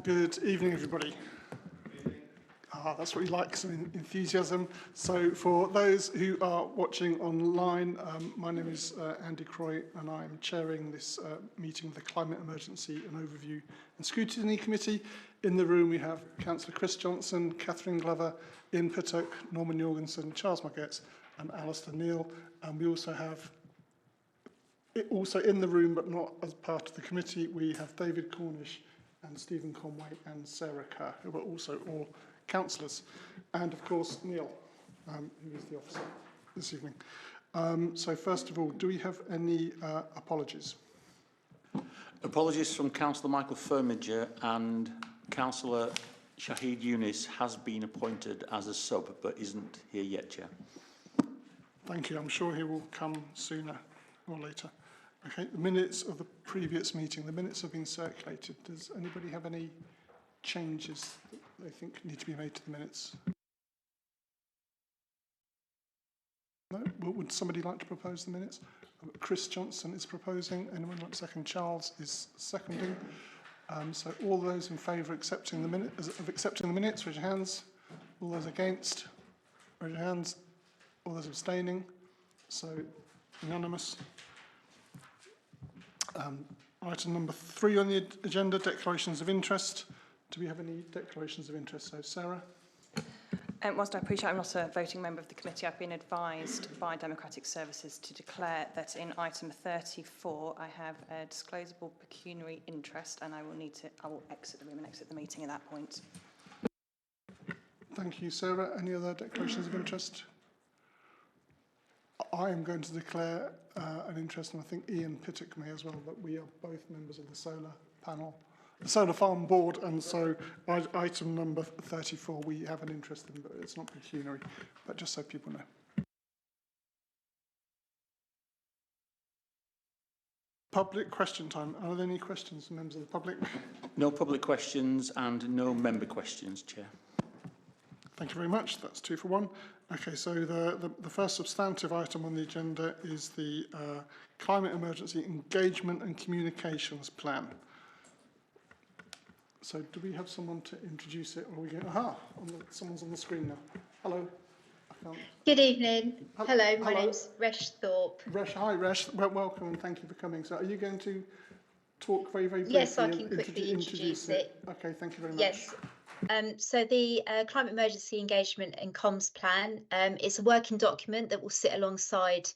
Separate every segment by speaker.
Speaker 1: Good evening, everybody. That's what we like, some enthusiasm. So for those who are watching online, my name is Andy Croy, and I'm chairing this meeting of the Climate Emergency and Overview and Scrutiny Committee. In the room we have Councillor Chris Johnson, Catherine Glover, Ian Pittock, Norman Jorgensen, Charles Margetts and Alistair Neal. And we also have, also in the room but not as part of the committee, we have David Cornish and Stephen Conway and Sarah Kerr, who are also all councillors, and of course Neil, who is the officer this evening. So first of all, do we have any apologies?
Speaker 2: Apologies from Councillor Michael Firmager, and Councillor Shahid Yunis has been appointed as a sub but isn't here yet, Chair.
Speaker 1: Thank you. I'm sure he will come sooner or later. Okay, the minutes of the previous meeting, the minutes have been circulated. Does anybody have any changes that they think need to be made to the minutes? No? Would somebody like to propose the minutes? Chris Johnson is proposing. Anyone like to second? Charles is seconding. So all those in favour of accepting the minutes, raise your hands. All those against, raise your hands. All those abstaining. So unanimous. Item number 3 on the agenda, declarations of interest. Do we have any declarations of interest? So, Sarah?
Speaker 3: Whilst I appreciate I'm not a voting member of the committee, I've been advised by Democratic Services to declare that in item 34 I have a disclosable pecuniary interest, and I will exit the room and exit the meeting at that point.
Speaker 1: Thank you, Sarah. Any other declarations of interest? I am going to declare an interest, and I think Ian Pittock may as well, that we are both members of the solar panel, the solar farm board, and so item number 34 we have an interest in, but it's not pecuniary, but just so people know. Public question time. Are there any questions from members of the public?
Speaker 2: No public questions and no member questions, Chair.
Speaker 1: Thank you very much. That's 2 for 1. Okay, so the first substantive item on the agenda is the Climate Emergency Engagement and Communications Plan. So do we have someone to introduce it? Or are we going? Someone's on the screen now. Hello.
Speaker 4: Good evening. Hello, my
Speaker 1: Hello.
Speaker 4: name's Resh Thorpe.
Speaker 1: Resh, hi Resh. Welcome and thank you for coming. So are you going to talk very briefly?
Speaker 4: Yes, I can quickly introduce it.
Speaker 1: Okay, thank you very much.
Speaker 4: Yes. So the Climate Emergency Engagement and Comms Plan, it's a working document that will sit alongside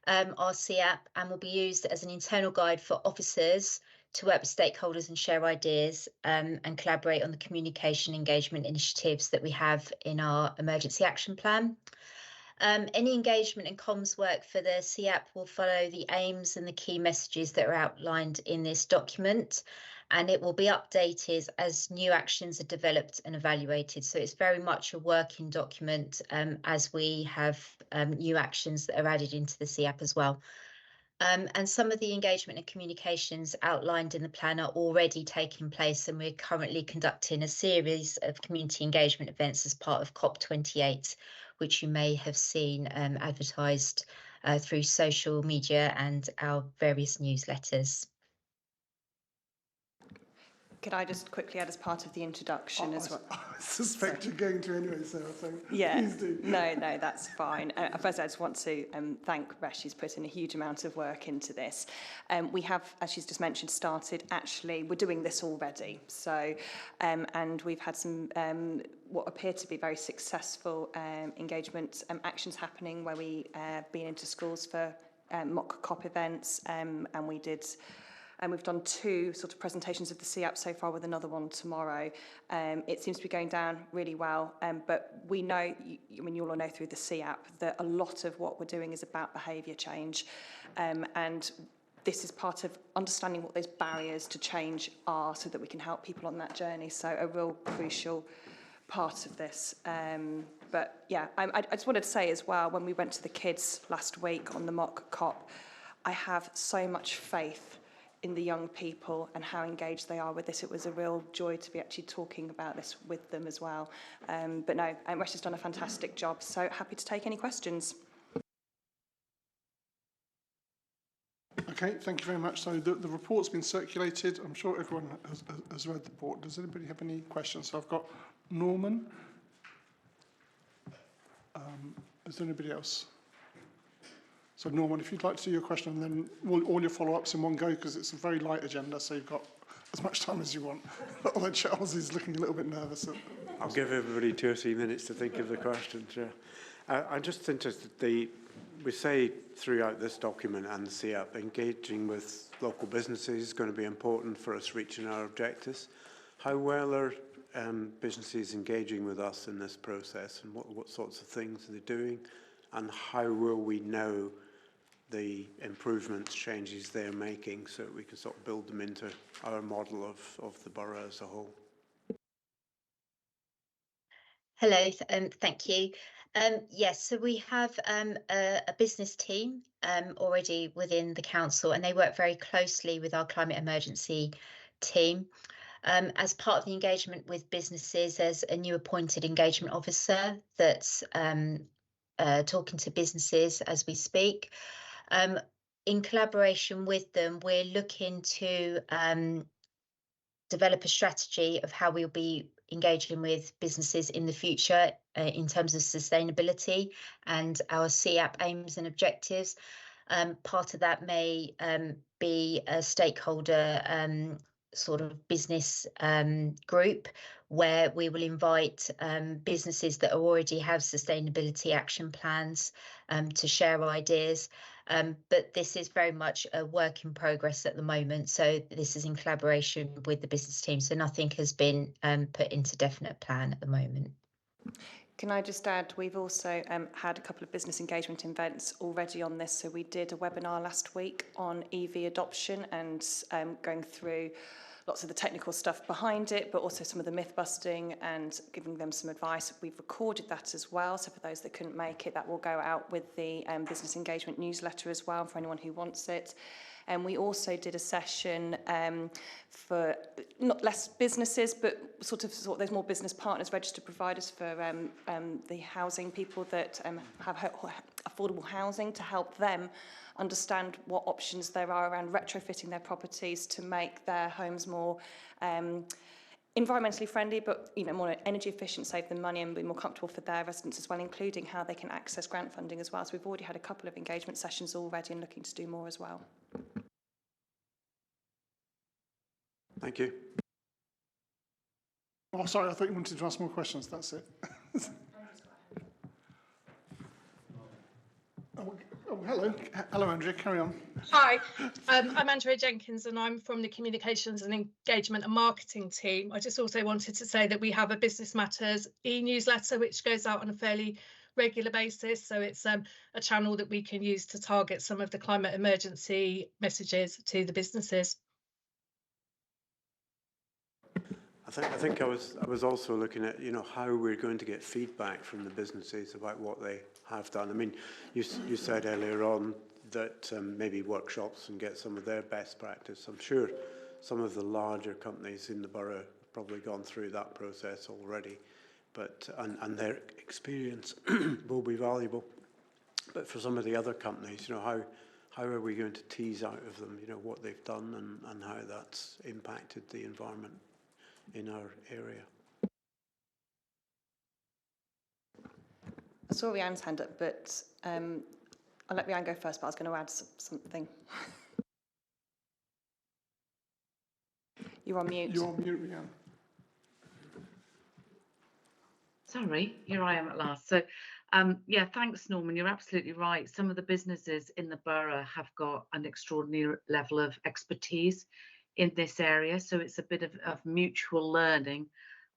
Speaker 4: our CAP and will be used as an internal guide for officers to work with stakeholders and share ideas and collaborate on the communication engagement initiatives that we have in our emergency action plan. Any engagement and comms work for the CAP will follow the aims and the key messages that are outlined in this document, and it will be updated as new actions are developed and evaluated. So it's very much a working document as we have new actions that are added into the CAP as well. And some of the engagement and communications outlined in the plan are already taking place, and we're currently conducting a series of community engagement events as part of COP28, which you may have seen advertised through social media and our various newsletters.
Speaker 3: Could I just quickly add as part of the introduction as well?
Speaker 1: I suspect you're going to anyway, Sarah, so
Speaker 3: yeah,
Speaker 1: please do.
Speaker 3: No, that's fine. First, I just want to thank Resh, who's put in a huge amount of work into this. We have, as she's just mentioned, we're doing this already. So, and we've had some what appear to be very successful engagement actions happening where we been into schools for mock COP events, and we've done 2 sort of presentations of the CAP so far, with another one tomorrow. It seems to be going down really well, but we know, you all know through the CAP that a lot of what we're doing is about behaviour change, and this is part of understanding what those barriers to change are so that we can help people on that journey. So a real crucial part of this. But yeah, I just wanted to say as well, when we went to the kids last week on the mock COP, I have so much faith in the young people and how engaged they are with this. It was a real joy to be actually talking about this with them as well. But no, Resh has done a fantastic job, so happy to take any questions.
Speaker 1: Okay, thank you very much. So the report's been circulated. I'm sure everyone has read the report. Does anybody have any questions? So I've got Norman. Is there anybody else? So Norman, if you'd like to do your question, and then all your follow-ups in one go, because it's a very light agenda, so you've got as much time as you want. Although Charles is looking a little bit nervous.
Speaker 5: I'll give everybody 2 or 3 minutes to think of the questions. Yeah. I'm just interested, we say throughout this document and the CAP, engaging with local businesses is going to be important for us reaching our objectives. How well are businesses engaging with us in this process, and what sorts of things are they doing, and how will we know the improvements, changes they're making, so that we can sort of build them into our model of the borough as a whole?
Speaker 4: Hello, thank you. Yes, so we have a business team already within the council, and they work very closely with our climate emergency team. As part of the engagement with businesses, there's a new appointed engagement officer that's talking to businesses as we speak. In collaboration with them, we're looking to develop a strategy of how we'll be engaging with businesses in the future in terms of sustainability and our CAP aims and objectives. Part of that may be a stakeholder sort of business group where we will invite businesses that already have sustainability action plans to share ideas. But this is very much a work in progress at the moment. So this is in collaboration with the business team. So nothing has been put into definite plan at the moment.
Speaker 3: Can I just add, we've also had a couple of business engagement events already on this. So we did a webinar last week on EV adoption and going through lots of the technical stuff behind it, but also some of the myth busting and giving them some advice. We've recorded that as well. So for those that couldn't make it, that will go out with the business engagement newsletter as well for anyone who wants it. And we also did a session for not less businesses, but sort of there's more business partners, registered providers for the housing people that have affordable housing, to help them understand what options there are around retrofitting their properties to make their homes more environmentally friendly, but more energy efficient, save them money and be more comfortable for their residents as well, including how they can access grant funding as well. So we've already had a couple of engagement sessions already and looking to do more as well.
Speaker 5: Thank you.
Speaker 1: Oh, sorry, I thought you wanted to ask more questions. That's it. Hello. Hello, Andrea. Carry on.
Speaker 6: Hi, I'm Andrea Jenkins and I'm from the Communications and Engagement and Marketing team. I just also wanted to say that we have a Business Matters e-newsletter which goes out on a fairly regular basis. So it's a channel that we can use to target some of the climate emergency messages to the businesses.
Speaker 5: I think I was also looking at how we're going to get feedback from the businesses about what they have done. I mean, you said earlier on that maybe workshops and get some of their best practice. I'm sure some of the larger companies in the borough have probably gone through that process already, but and their experience will be valuable. But for some of the other companies, how are we going to tease out of them what they've done and how that's impacted the environment in our area?
Speaker 3: I saw Rhiann's hand up, but I'll let Rhiann go first, but I was going to add something. You're on mute.
Speaker 1: You're on mute, Rhiann.
Speaker 7: Sorry, here I am at last. So, yeah, thanks, Norman. You're absolutely right. Some of the businesses in the borough have got an extraordinary level of expertise in this area. So it's a bit of mutual learning,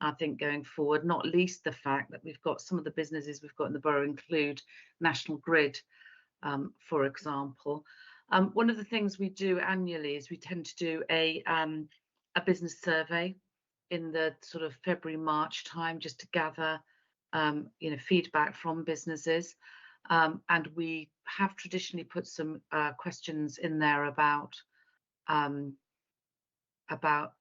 Speaker 7: I think, going forward, not least the fact that we've got some of the businesses we've got in the borough include National Grid, for example. One of the things we do annually is we tend to do a business survey in the sort of February, March time, just to gather feedback from businesses. And we have traditionally put some questions in there about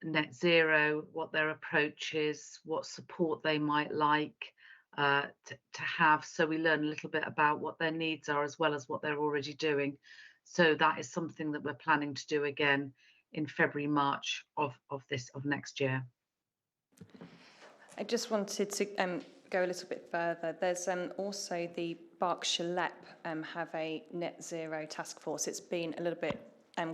Speaker 7: net zero, what their approach is, what support they might like to have. So we learn a little bit about what their needs are as well as what they're already doing. So that is something that we're planning to do again in February, March of next year.
Speaker 3: I just wanted to go a little bit further. There's also the Berkshire LEP have a net zero task force. It's been a little bit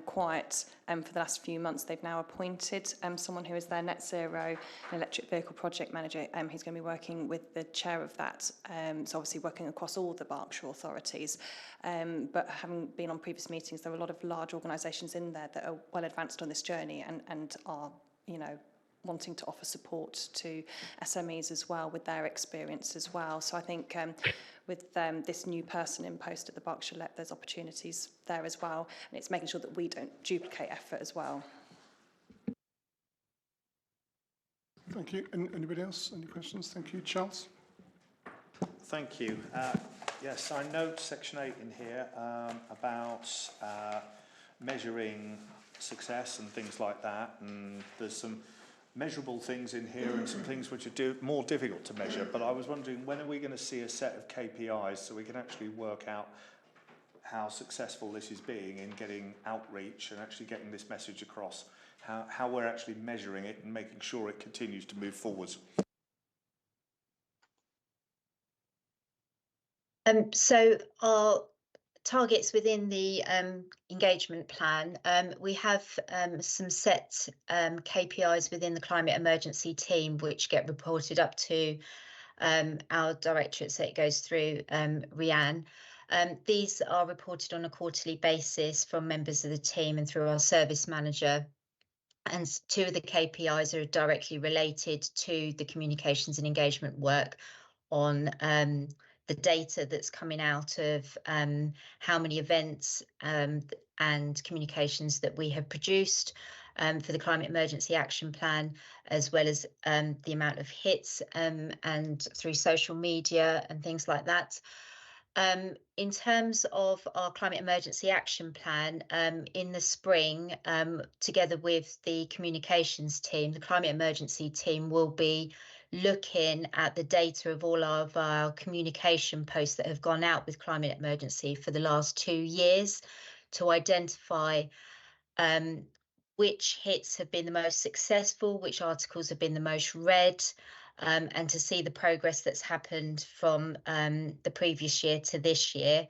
Speaker 3: quiet for the last few months. They've now appointed someone who is their net zero electric vehicle project manager. He's going to be working with the chair of that, so obviously working across all the Berkshire authorities. But having been on previous meetings, there are a lot of large organisations in there that are well advanced on this journey and are, you know, wanting to offer support to SMEs as well with their experience as well. So I think with this new person in post at the Berkshire LEP, there's opportunities there as well, and it's making sure that we don't duplicate effort as well.
Speaker 1: Thank you. Anybody else? Any questions? Thank you. Charles?
Speaker 8: Thank you. Yes, I note section 8 in here about measuring success and things like that, and there's some measurable things in here and some things which are more difficult to measure, but I was wondering, when are we going to see a set of KPIs so we can actually work out how successful this is being in getting outreach and actually getting this message across, how we're actually measuring it and making sure it continues to move forwards?
Speaker 4: So our targets within the engagement plan, we have some set KPIs within the climate emergency team which get reported up to our directorate, so it goes through Rianne. These are reported on a quarterly basis from members of the team and through our service manager. And two of the KPIs are directly related to the communications and engagement work on the data that's coming out of how many events and communications that we have produced for the Climate Emergency Action Plan, as well as the amount of hits and through social media and things like that. In terms of our Climate Emergency Action Plan, in the spring, together with the communications team, the Climate Emergency team will be looking at the data of all of our communication posts that have gone out with climate emergency for the last 2 years to identify which hits have been the most successful, which articles have been the most read, and to see the progress that's happened from the previous year to this year.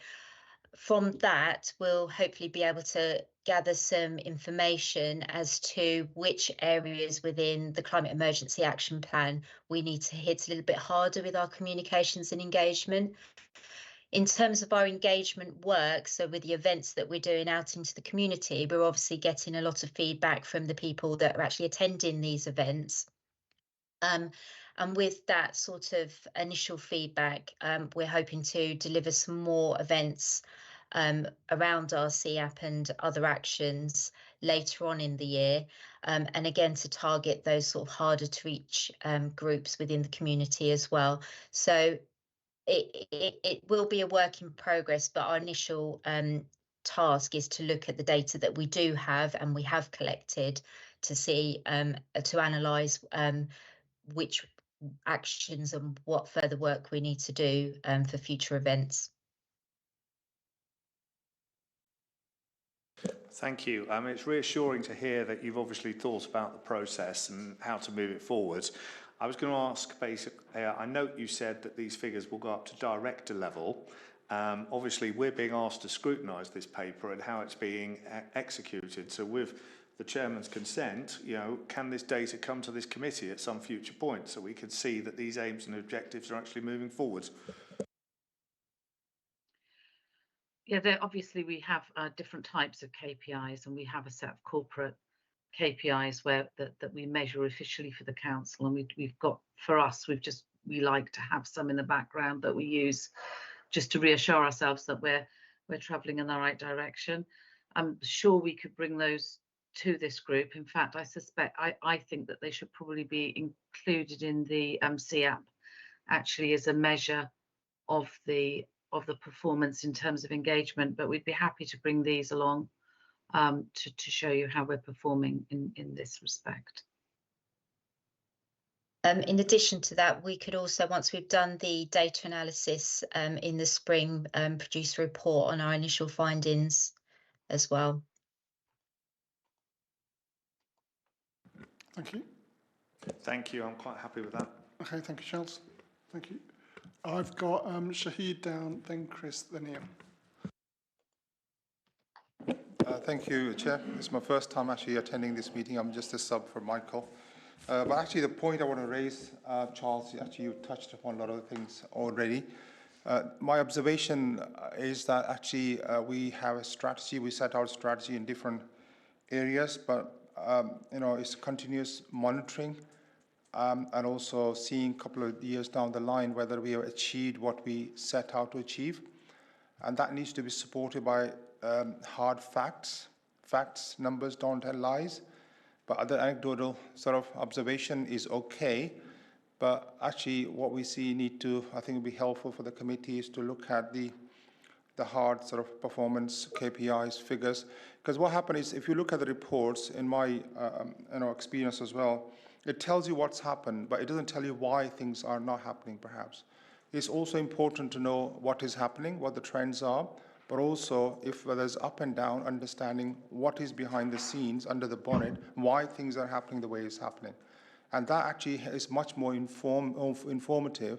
Speaker 4: From that, we'll hopefully be able to gather some information as to which areas within the Climate Emergency Action Plan we need to hit a little bit harder with our communications and engagement. In terms of our engagement work, so with the events that we're doing out into the community, we're obviously getting a lot of feedback from the people that are actually attending these events. And with that sort of initial feedback, we're hoping to deliver some more events around our CAP and other actions later on in the year, and again to target those sort of harder to reach groups within the community as well. So it will be a work in progress, but our initial task is to look at the data that we do have and we have collected to see, to analyse which actions and what further work we need to do for future events.
Speaker 8: Thank you. It's reassuring to hear that you've obviously thought about the process and how to move it forward. I was going to ask, basically, I note you said that these figures will go up to director level. Obviously, we're being asked to scrutinise this paper and how it's being executed. So with the chairman's consent, you know, can this data come to this committee at some future point so we can see that these aims and objectives are actually moving forward?
Speaker 7: Yeah, obviously we have different types of KPIs, and we have a set of corporate KPIs where that we measure officially for the council, and we've got, for us, we like to have some in the background that we use just to reassure ourselves that we're travelling in the right direction. I'm sure we could bring those to this group. In fact, I think that they should probably be included in the CAP actually as a measure of the performance in terms of engagement, but we'd be happy to bring these along to show you how we're performing in this respect.
Speaker 4: In addition to that, we could also, once we've done the data analysis in the spring, produce a report on our initial findings as well.
Speaker 1: Thank you.
Speaker 8: Thank you. I'm quite happy with that.
Speaker 1: Okay, thank you, Charles. Thank you. I've got Shahid down, then Chris, then Ian.
Speaker 9: Thank you, Chair. It's my first time actually attending this meeting. I'm just a sub for Michael. But actually the point I want to raise, Charles, actually you touched upon a lot of things already. My observation is that actually we have a strategy, we set out strategy in different areas, but you know, it's continuous monitoring and also seeing a couple of years down the line whether we have achieved what we set out to achieve. And that needs to be supported by hard facts. Facts, numbers don't tell lies. But other anecdotal sort of observation is okay. But actually what we see need to, I think would be helpful for the committee is to look at the hard sort of performance KPIs, figures. Because what happens is if you look at the reports, in my experience as well, it tells you what's happened, but it doesn't tell you why things are not happening perhaps. It's also important to know what is happening, what the trends are, but also if there's up and down, understanding what is behind the scenes, under the bonnet, why things are happening the way it's happening. And that actually is much more informative.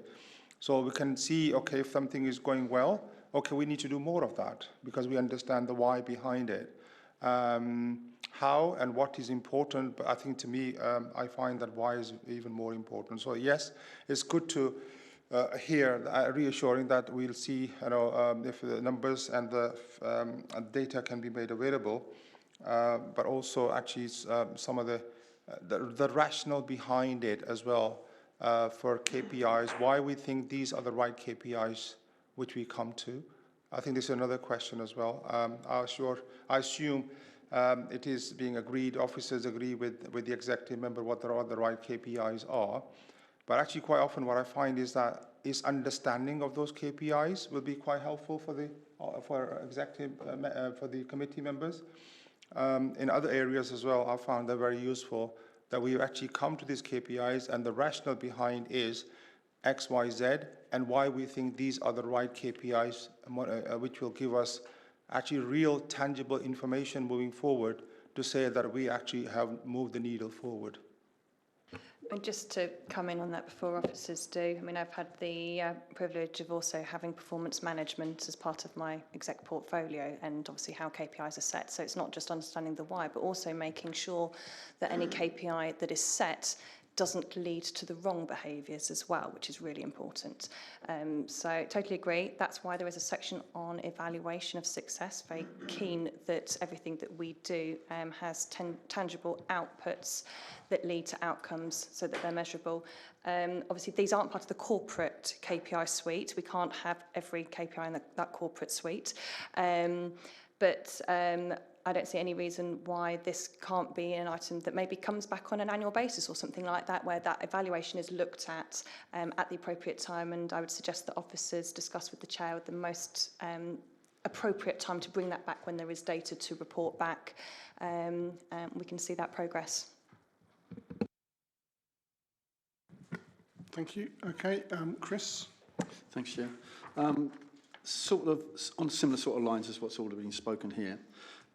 Speaker 9: So we can see, okay, if something is going well, okay, we need to do more of that because we understand the why behind it. How and what is important, but I think to me, I find that why is even more important. So yes, it's good to hear reassuring that we'll see, if the numbers and the data can be made available, but also actually some of the rationale behind it as well for KPIs, why we think these are the right KPIs which we come to. I think this is another question as well. I assume it is being agreed, officers agree with the executive member what the right KPIs are. But actually quite often what I find is that understanding of those KPIs will be quite helpful for the committee members. In other areas as well, I found they're very useful, that we actually come to these KPIs and the rationale behind is X, Y, Z, and why we think these are the right KPIs, which will give us actually real tangible information moving forward to say that we actually have moved the needle forward.
Speaker 3: And just to come in on that before officers do, I mean, I've had the privilege of also having performance management as part of my exec portfolio and obviously how KPIs are set. So it's not just understanding the why, but also making sure that any KPI that is set doesn't lead to the wrong behaviours as well, which is really important. So totally agree. That's why there is a section on evaluation of success. Very keen that everything that we do has tangible outputs that lead to outcomes so that they're measurable. Obviously, these aren't part of the corporate KPI suite. We can't have every KPI in that corporate suite. But I don't see any reason why this can't be an item that maybe comes back on an annual basis or something like that, where that evaluation is looked at the appropriate time. And I would suggest that officers discuss with the chair the most appropriate time to bring that back when there is data to report back. We can see that progress.
Speaker 1: Thank you. Okay, Chris.
Speaker 2: Thanks, Chair. Sort of on similar sort of lines as what's already been spoken here.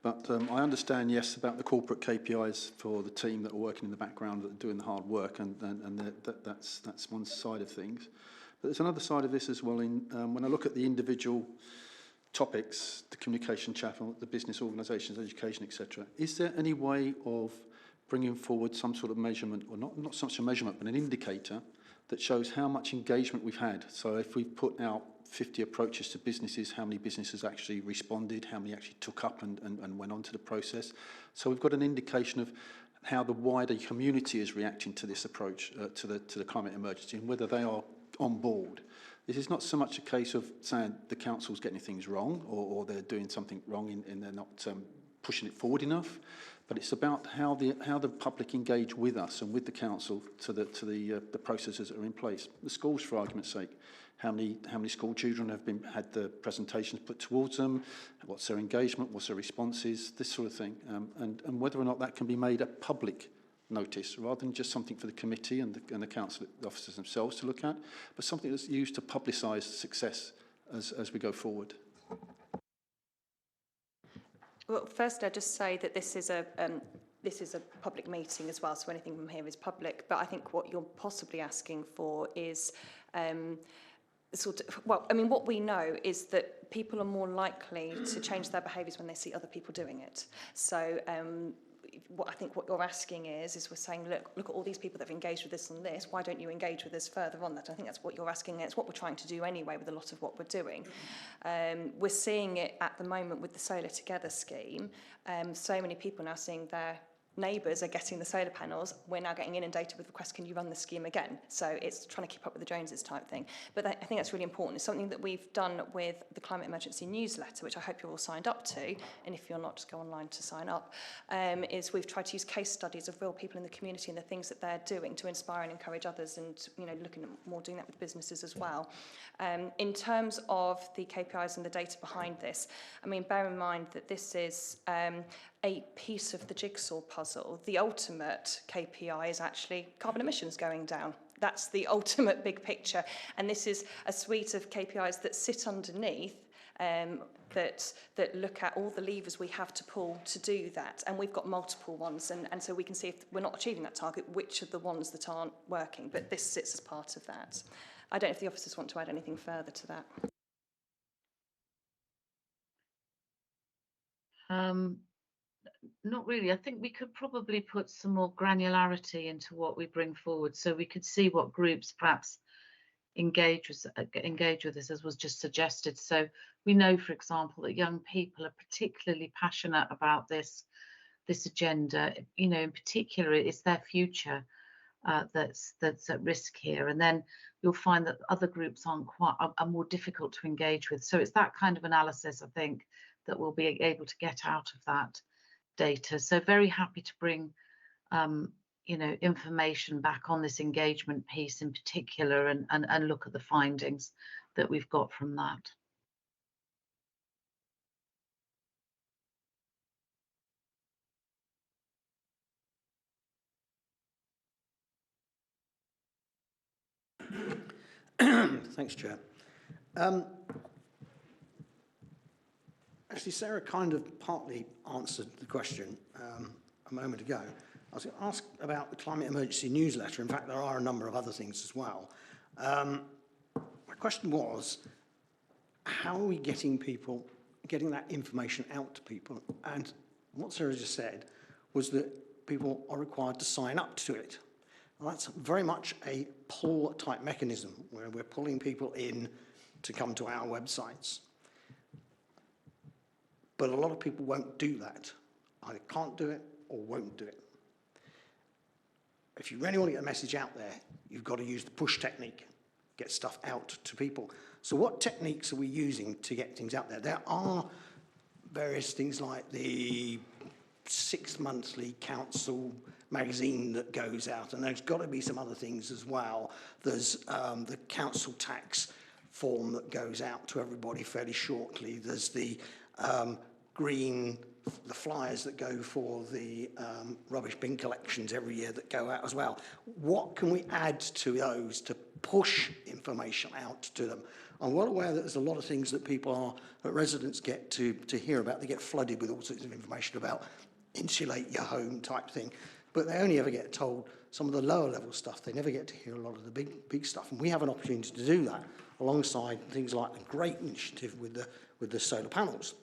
Speaker 2: But I understand, yes, about the corporate KPIs for the team that are working in the background, that are doing the hard work, and that's one side of things. But there's another side of this as well. When I look at the individual topics, the communication channel, the business organisations, education, etc., is there any way of bringing forward some sort of measurement, or not such a measurement, but an indicator that shows how much engagement we've had? So if we put out 50 approaches to businesses, how many businesses actually responded, how many actually took up and went on to the process. So we've got an indication of how the wider community is reacting to this approach to the climate emergency and whether they are on board. This is not so much a case of saying the council's getting things wrong or they're doing something wrong and they're not pushing it forward enough, but it's about how the public engage with us and with the council to the processes that are in place. The schools, for argument's sake, how many school children have had the presentations put towards them, what's their engagement, what's their responses, this sort of thing, and whether or not that can be made a public notice rather than just something for the committee and the council officers themselves to look at, but something that's used to publicise success as we go forward.
Speaker 3: Well, first, I'd just say that this is a public meeting as well, so anything from here is public. But I think what you're possibly asking for is what we know is that people are more likely to change their behaviours when they see other people doing it. So what you're asking is we're saying, look at all these people that have engaged with us on this. Why don't you engage with us further on that? I think that's what you're asking. It's what we're trying to do anyway with a lot of what we're doing. We're seeing it at the moment with the Solar Together scheme. So many people now seeing their neighbours are getting the solar panels. We're now getting inundated with requests, can you run the scheme again? So it's trying to keep up with the Joneses type thing. But I think that's really important. It's something that we've done with the Climate Emergency newsletter, which I hope you're all signed up to. And if you're not, just go online to sign up. Is we've tried to use case studies of real people in the community and the things that they're doing to inspire and encourage others, and looking at more doing that with businesses as well. In terms of the KPIs and the data behind this, I mean, bear in mind that this is a piece of the jigsaw puzzle. The ultimate KPI is actually carbon emissions going down. That's the ultimate big picture. And this is a suite of KPIs that sit underneath that look at all the levers we have to pull to do that. And we've got multiple ones. And so we can see if we're not achieving that target, which are the ones that aren't working. But this sits as part of that. I don't know if the officers want to add anything further to that.
Speaker 7: Not really. I think we could probably put some more granularity into what we bring forward, so we could see what groups perhaps engage with us, as was just suggested. So we know, for example, that young people are particularly passionate about this agenda. In particular, it's their future that's at risk here. And then you'll find that other groups are more difficult to engage with. So it's that kind of analysis, I think, that we'll be able to get out of that data. So very happy to bring information back on this engagement piece in particular, and look at the findings that we've got from that.
Speaker 10: Thanks, Chair. Actually, Sarah kind of partly answered the question a moment ago. I was going to ask about the Climate Emergency newsletter. In fact, there are a number of other things as well. My question was, how are we getting that information out to people? And what Sarah just said was that people are required to sign up to it. Well, that's very much a pull type mechanism where we're pulling people in to come to our websites. But a lot of people won't do that. Either can't do it or won't do it. If you really want to get a message out there, you've got to use the push technique, get stuff out to people. So what techniques are we using to get things out there? There are various things like the 6th monthly council magazine that goes out, and there's got to be some other things as well. There's the council tax form that goes out to everybody fairly shortly. There's the the flyers that go for the rubbish bin collections every year that go out as well. What can we add to those to push information out to them? I'm well aware that there's a lot of things that that residents get to hear about. They get flooded with all sorts of information about insulate your home type thing, but they only ever get told some of the lower level stuff. They never get to hear a lot of the big stuff, and we have an opportunity to do that alongside things like the great initiative with the solar panels.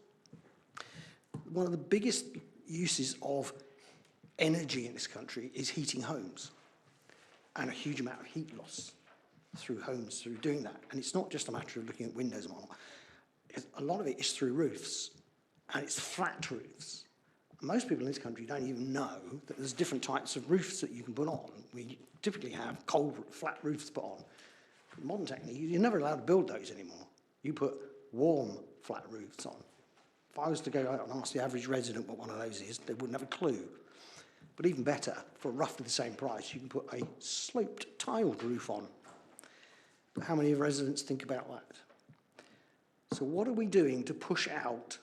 Speaker 10: One of the biggest uses of energy in this country is heating homes, and a huge amount of heat loss through homes through doing that. And it's not just a matter of looking at windows and all. A lot of it is through roofs, and it's flat roofs. Most people in this country don't even know that there's different types of roofs that you can put on. We typically have cold, flat roofs put on. With modern technique, you're never allowed to build those anymore. You put warm, flat roofs on. If I was to go out and ask the average resident what one of those is, they wouldn't have a clue. But even better, for roughly the same price, you can put a sloped tiled roof on. But how many residents think about that? So what are we doing to push out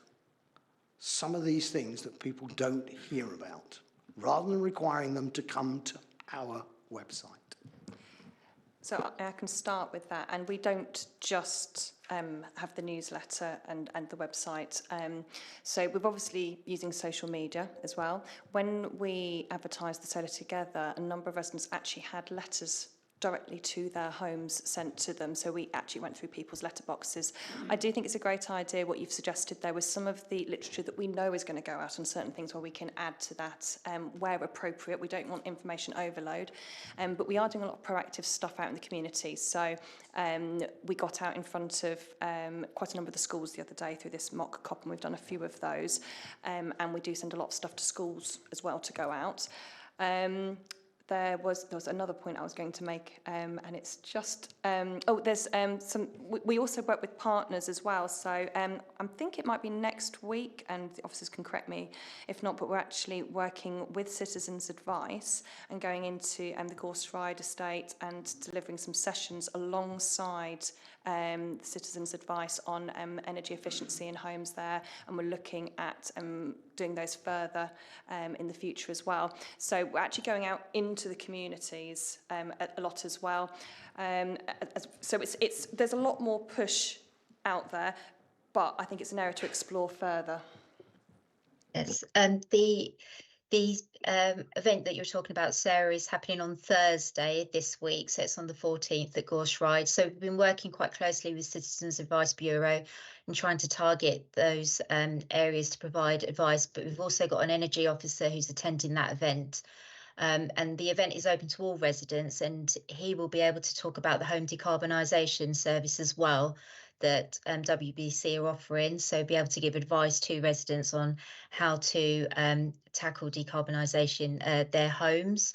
Speaker 10: some of these things that people don't hear about, rather than requiring them to come to our website?
Speaker 3: So I can start with that, and we don't just have the newsletter and the website. So we're obviously using social media as well. When we advertised the Solar Together, a number of residents actually had letters directly to their homes sent to them. So we actually went through people's letterboxes. I do think it's a great idea what you've suggested there with some of the literature that we know is going to go out and certain things where we can add to that where appropriate. We don't want information overload, but we are doing a lot of proactive stuff out in the community. So we got out in front of quite a number of the schools the other day through this mock COP, and we've done a few of those. And we do send a lot of stuff to schools as well to go out. There was another point I was going to make, and it's just, we also work with partners as well. So I think it might be next week, and the officers can correct me if not, but we're actually working with Citizens Advice and going into the Gorse Ride estate and delivering some sessions alongside Citizens Advice on energy efficiency in homes there, and we're looking at doing those further in the future as well. So we're actually going out into the communities a lot as well. So there's a lot more push out there, but I think it's an area to explore further.
Speaker 4: Yes, the event that you're talking about, Sarah, is happening on Thursday this week, so it's on the 14th at Gorse Ride. So we've been working quite closely with Citizens Advice Bureau and trying to target those areas to provide advice, but we've also got an energy officer who's attending that event. And the event is open to all residents, and he will be able to talk about the home decarbonisation service as well that WBC are offering, so be able to give advice to residents on how to tackle decarbonisation their homes.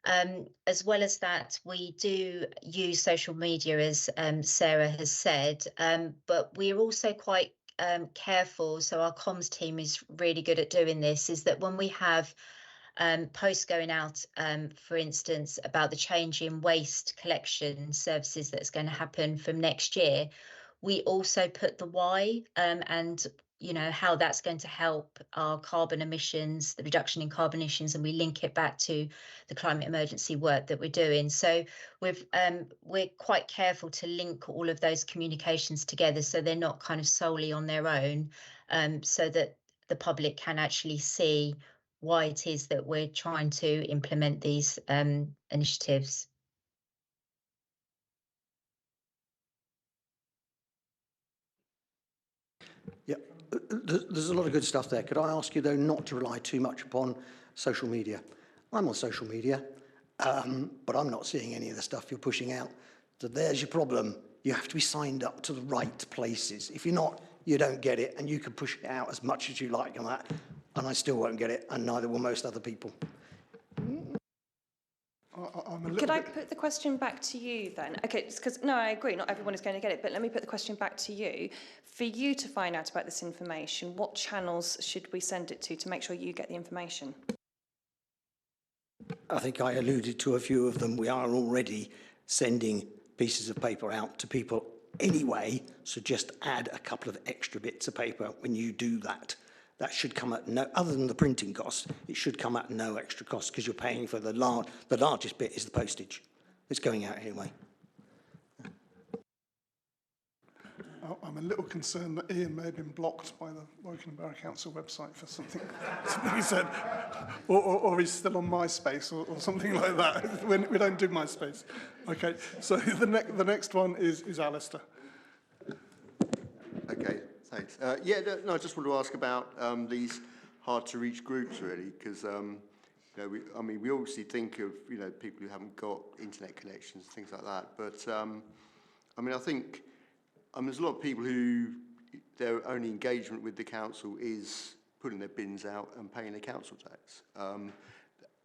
Speaker 4: As well as that, we do use social media, as Sarah has said, but we're also quite careful, so our comms team is really good at doing this, is that when we have posts going out, for instance, about the change in waste collection services that's going to happen from next year, we also put the why and how that's going to help our carbon emissions, the reduction in carbon emissions, and we link it back to the climate emergency work that we're doing. So we're quite careful to link all of those communications together so they're not kind of solely on their own, so that the public can actually see why it is that we're trying to implement these initiatives.
Speaker 10: Yeah, there's a lot of good stuff there. Could I ask you, though, not to rely too much upon social media? I'm on social media, but I'm not seeing any of the stuff you're pushing out. So there's your problem. You have to be signed up to the right places. If you're not, you don't get it, and you can push it out as much as you like on that, and I still won't get it, and neither will most other people.
Speaker 3: Could I put the question back to you then? Okay, because no, I agree, not everyone is going to get it, but let me put the question back to you. For you to find out about this information, what channels should we send it to make sure you get the information?
Speaker 10: I think I alluded to a few of them. We are already sending pieces of paper out to people anyway, so just add a couple of extra bits of paper when you do that. That should come at no, other than the printing cost, it should come at no extra cost because you're paying for the largest bit is the postage. It's going out anyway.
Speaker 1: I'm a little concerned that Ian may have been blocked by the Woking Borough Council website for something he said, or he's still on MySpace or something like that. We don't do MySpace. Okay, so the next one is Alistair.
Speaker 11: Okay, thanks. I just want to ask about these hard-to-reach groups, really, because we obviously think of people who haven't got internet connections, things like that. But I think there's a lot of people who their only engagement with the council is putting their bins out and paying their council tax. And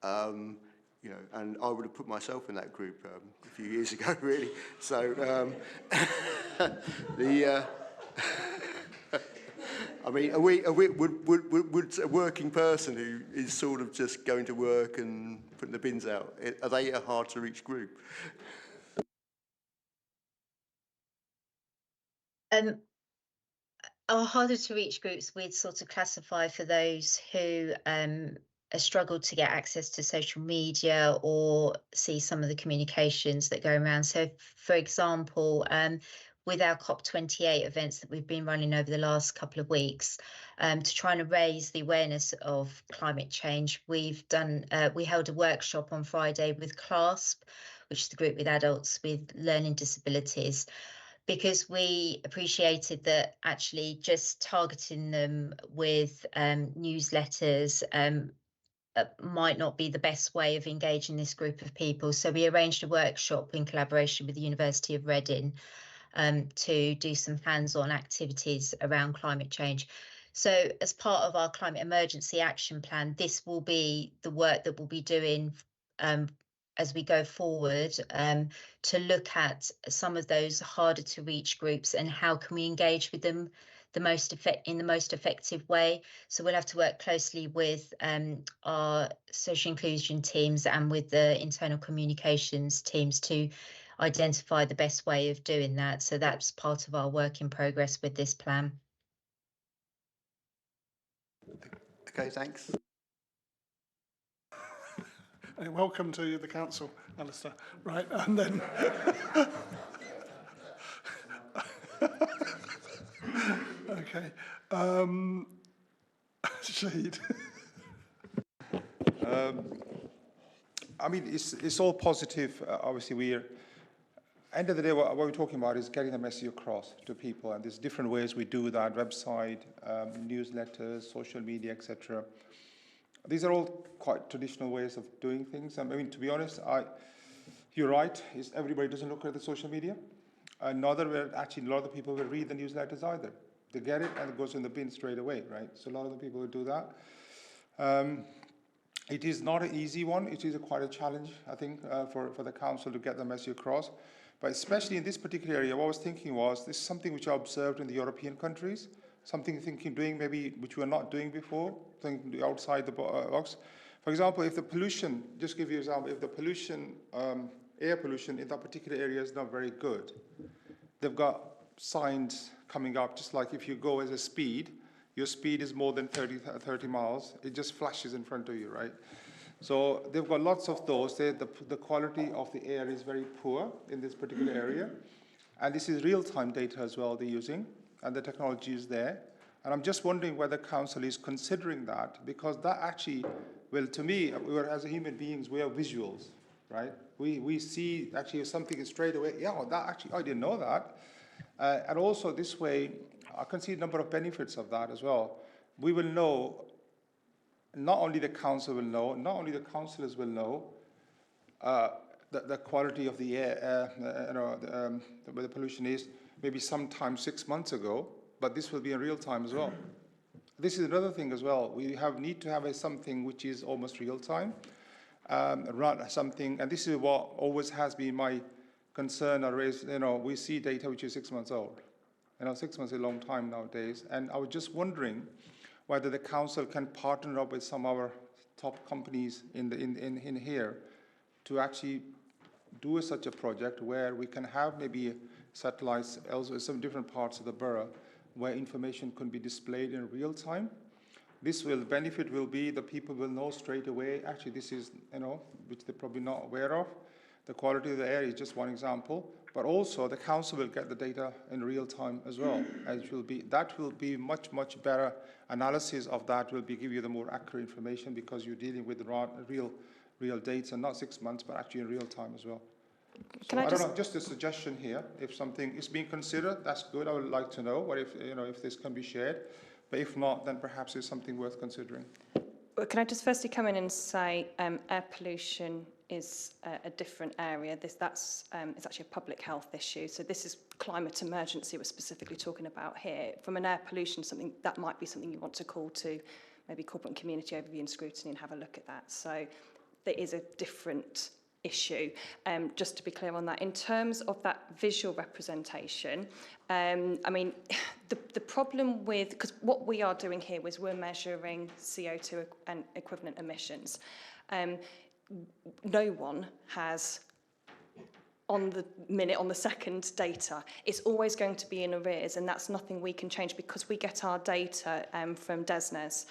Speaker 11: I would have put myself in that group a few years ago, really. So would a working person who is sort of just going to work and putting the bins out, are they a hard-to-reach group?
Speaker 4: Our harder to reach groups we'd sort of classify for those who struggle to get access to social media or see some of the communications that go around. So, for example, with our COP28 events that we've been running over the last couple of weeks, to try and raise the awareness of climate change, we held a workshop on Friday with CLASP, which is the group with adults with learning disabilities, because we appreciated that actually just targeting them with newsletters might not be the best way of engaging this group of people. So we arranged a workshop in collaboration with the University of Reading to do some hands-on activities around climate change. So as part of our climate emergency action plan, this will be the work that we'll be doing as we go forward, to look at some of those harder to reach groups and how can we engage with them in the most effective way. So we'll have to work closely with our social inclusion teams and with the internal communications teams to identify the best way of doing that. So that's part of our work in progress with this plan.
Speaker 11: Okay, thanks.
Speaker 1: And welcome to the council, Alistair. Right, and then okay, Shahid.
Speaker 9: I mean, it's all positive. Obviously, end of the day, what we're talking about is getting the message across to people, and there's different ways we do that: website, newsletters, social media, etc. These are all quite traditional ways of doing things. I mean, to be honest, you're right. Everybody doesn't look at the social media, and actually a lot of the people will read the newsletters either. They get it and it goes in the bin straight away, right? So a lot of the people will do that. It is not an easy one. It is quite a challenge, I think, for the council to get the message across. But especially in this particular area, what I was thinking was, this is something which I observed in the European countries, doing maybe which we are not doing before, thinking outside the box. For example, if the pollution, just give you an example, if the pollution, air pollution in that particular area is not very good, they've got signs coming up, just like if you go as a speed, your speed is more than 30 miles, it just flashes in front of you, right? So they've got lots of those. The quality of the air is very poor in this particular area. And this is real-time data as well they're using, and the technology is there. And I'm just wondering whether council is considering that, because that actually, well, to me, as human beings, we are visuals, right? We see actually something straight away, yeah, that actually, I didn't know that. And also this way, I can see a number of benefits of that as well. We will know, not only the council will know, not only the councillors will know the quality of the air, where the pollution is, maybe sometime 6 months ago, but this will be in real time as well. This is another thing as well. We need to have something which is almost real time, run something, and this is what always has been my concern or raised. We see data which is 6 months old. 6 months is a long time nowadays, and I was just wondering whether the council can partner up with some of our top companies in here to actually do such a project where we can have maybe satellites elsewhere, some different parts of the borough where information can be displayed in real time. The benefit will be the people will know straight away, actually this is, which they're probably not aware of. The quality of the air is just one example, but also the council will get the data in real time as well. That will be much better analysis of that, will give you the more accurate information, because you're dealing with real data, not 6 months, but actually in real time as well. So I don't know, just a suggestion here. If something is being considered, that's good. I would like to know what if this can be shared. But if not, then perhaps it's something worth considering.
Speaker 3: Well, can I just firstly come in and say air pollution is a different area. It's actually a public health issue. So this is climate emergency we're specifically talking about here. From an air pollution, that might be something you want to call to maybe corporate and community overview and scrutiny and have a look at that. So there is a different issue. Just to be clear on that, in terms of that visual representation, I mean, the problem with, because what we are doing here is we're measuring CO2 and equivalent emissions. No one has on the second data. It's always going to be in arrears, and that's nothing we can change because we get our data from DESNES.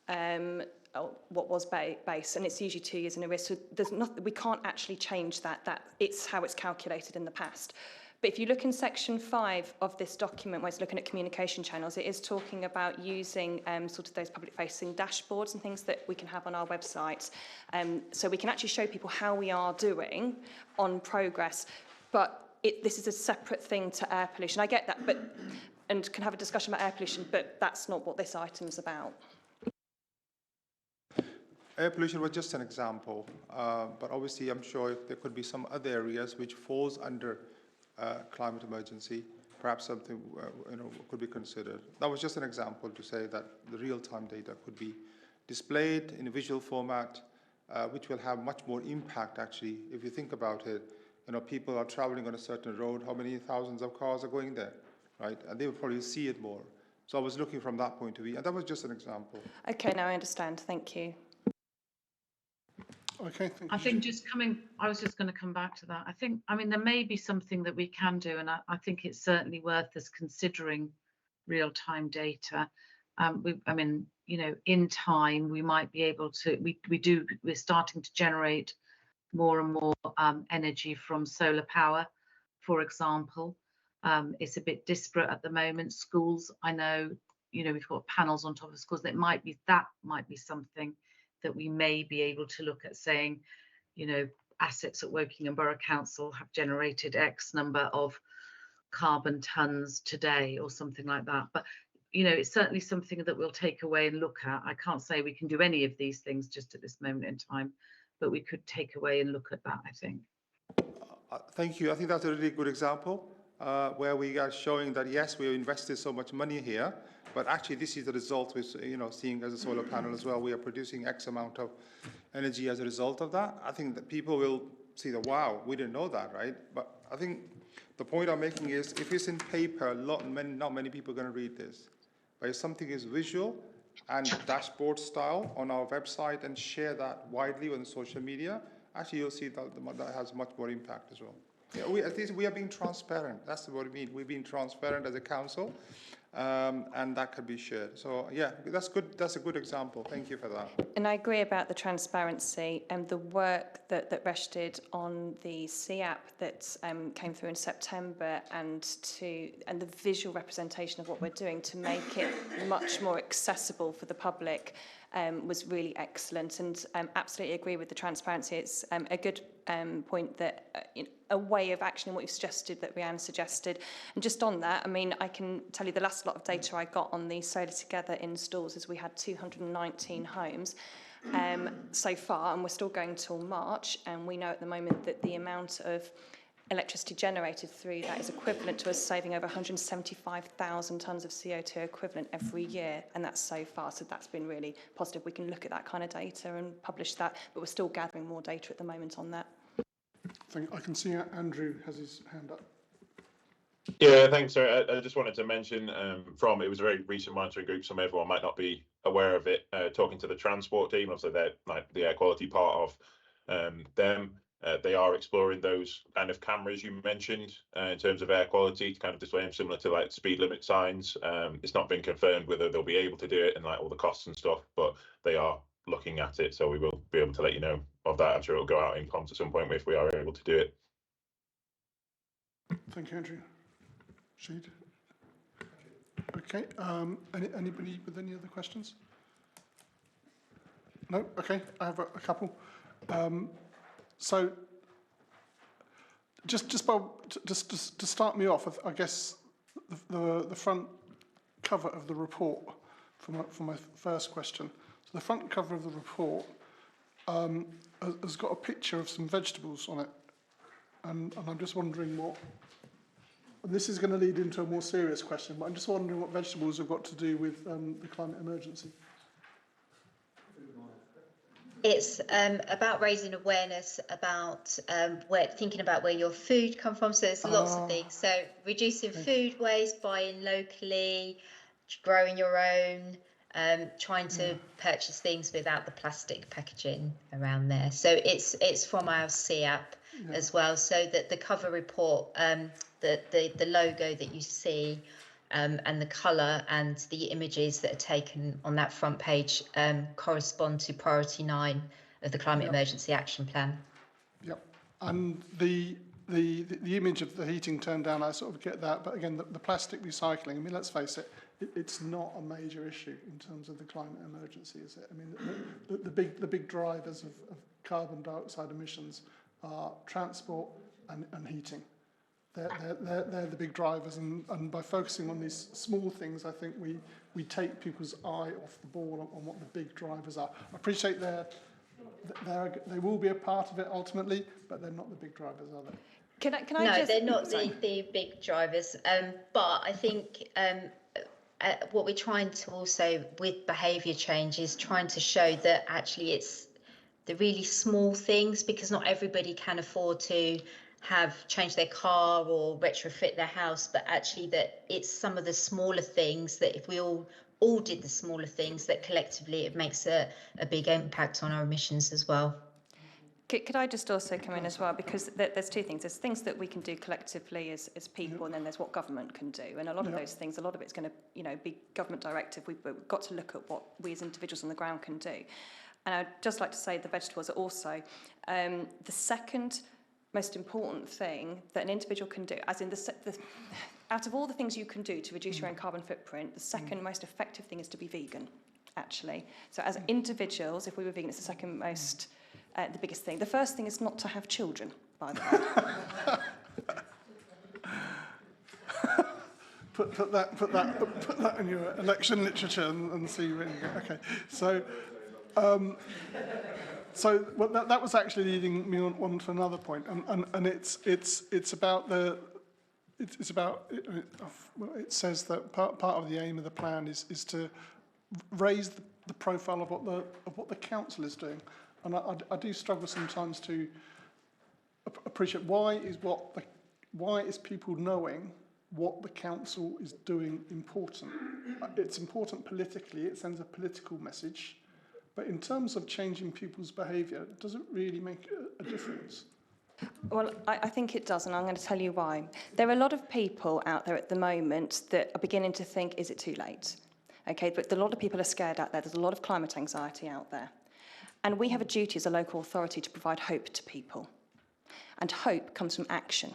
Speaker 3: what was base, and it's usually 2 years in arrears. So there's nothing, we can't actually change that. That it's how it's calculated in the past. But if you look in section 5 of this document, where it's looking at communication channels, it is talking about using sort of those public-facing dashboards and things that we can have on our website. So we can actually show people how we are doing on progress. But this is a separate thing to air pollution. I get that, and can have a discussion about air pollution, but that's not what this item's about.
Speaker 9: Air pollution was just an example, but obviously I'm sure there could be some other areas which falls under climate emergency, perhaps something could be considered. That was just an example to say that the real-time data could be displayed in a visual format, which will have much more impact actually. If you think about it, people are traveling on a certain road, how many thousands of cars are going there, right? And they will probably see it more. So I was looking from that point of view, and that was just an example.
Speaker 3: Okay, now I understand. Thank you.
Speaker 1: Okay, thank you.
Speaker 7: I think I was just going to come back to that. I mean, there may be something that we can do, and I think it's certainly worth us considering real-time data. In time, we might be able to, we're starting to generate more and more energy from solar power, for example. It's a bit disparate at the moment. Schools, I know, we've got panels on top of schools. That might be something that we may be able to look at, saying, assets at Wokingham Borough Council have generated X number of carbon tons today or something like that. But, it's certainly something that we'll take away and look at. I can't say we can do any of these things just at this moment in time, but we could take away and look at that, I think.
Speaker 9: Thank you. I think that's a really good example where we are showing that, yes, we have invested so much money here, but actually this is the result we're seeing as a solar panel as well. We are producing X amount of energy as a result of that. I think that people will see that, wow, we didn't know that, right? But I think the point I'm making is, if it's in paper, not many people are going to read this. But if something is visual and dashboard style on our website and share that widely on social media, actually you'll see that has much more impact as well. Yeah, at least we are being transparent. That's what we mean. We're being transparent as a council, and that could be shared. So yeah, that's good. That's a good example. Thank you for that.
Speaker 3: And I agree about the transparency and the work that Resh did on the CAP that came through in September, and the visual representation of what we're doing to make it much more accessible for the public was really excellent, and absolutely agree with the transparency. It's a good point that a way of actioning what you've suggested, that Rhiannon suggested. And just on that, I mean, I can tell you the last lot of data I got on the Solar Together installs is we had 219 homes so far, and we're still going till March, and we know at the moment that the amount of electricity generated through that is equivalent to us saving over 175,000 tonnes of CO2 equivalent every year, and that's so far. So that's been really positive. We can look at that kind of data and publish that, but we're still gathering more data at the moment on that.
Speaker 1: I can see Andrew has his hand up.
Speaker 12: Yeah, thanks, sir. I just wanted to mention it was a very recent monitoring group, so everyone might not be aware of it. Talking to the transport team, obviously they're like the air quality part of them. They are exploring those kind of cameras you mentioned in terms of air quality to kind of display them similar to like speed limit signs. It's not been confirmed whether they'll be able to do it and like all the costs and stuff, but they are looking at it. So we will be able to let you know of that. I'm sure it'll go out in comms at some point if we are able to do it.
Speaker 1: Thank you, Andrew. Sheed. Okay. Anybody with any other questions? No. Okay. I have a couple. So, just to start me off, I guess the front cover of the report for my first question. So the front cover of the report has got a picture of some vegetables on it, and I'm just wondering what. And this is going to lead into a more serious question, but I'm just wondering what vegetables have got to do with the climate emergency.
Speaker 4: It's about raising awareness about thinking about where your food comes from. So there's lots of things. So reducing food waste, buying locally, growing your own, trying to purchase things without the plastic packaging around there. So it's from our CAP as well. So that the cover report, the logo that you see and the colour and the images that are taken on that front page correspond to priority 9 of the Climate Emergency Action Plan.
Speaker 1: Yep. And the image of the heating turned down, I sort of get that, but again, the plastic recycling, I mean, let's face it, it's not a major issue in terms of the climate emergency, is it? I mean, the big drivers of carbon dioxide emissions are transport and heating. They're the big drivers, and by focusing on these small things, I think we take people's eye off the ball on what the big drivers are. I appreciate they will be a part of it ultimately, but they're not the big drivers, are they?
Speaker 3: Can I
Speaker 4: no,
Speaker 3: just...
Speaker 4: they're not the big drivers, but I think what we're trying to also, with behaviour change, is trying to show that actually it's the really small things, because not everybody can afford to change their car or retrofit their house, but actually that it's some of the smaller things that if we all did the smaller things, that collectively it makes a big impact on our emissions as well.
Speaker 3: Could I just also come in as well, because there's two things. There's things that we can do collectively as people, and then there's what government can do. And a lot of those things, a lot of it's going to, be government directive. We've got to look at what we as individuals on the ground can do. And I'd just like to say the vegetables are also the second most important thing that an individual can do, as in out of all the things you can do to reduce your own carbon footprint, the second most effective thing is to be vegan, actually. So as individuals, if we were vegan, it's the second most, the biggest thing. The first thing is not to have children, by the way.
Speaker 1: Put that in your election literature and see where you go. Okay, so. Well, that was actually leading me on to another point, and it's about it says that part of the aim of the plan is to raise the profile of what the council is doing, and I do struggle sometimes to appreciate why is people knowing what the council is doing important. It's important politically. It sends a political message. But in terms of changing people's behaviour, does it really make a difference?
Speaker 3: Well, I think it does, and I'm going to tell you why. There are a lot of people out there at the moment that are beginning to think, is it too late? Okay, but a lot of people are scared out there. There's a lot of climate anxiety out there. And we have a duty as a local authority to provide hope to people. And hope comes from action.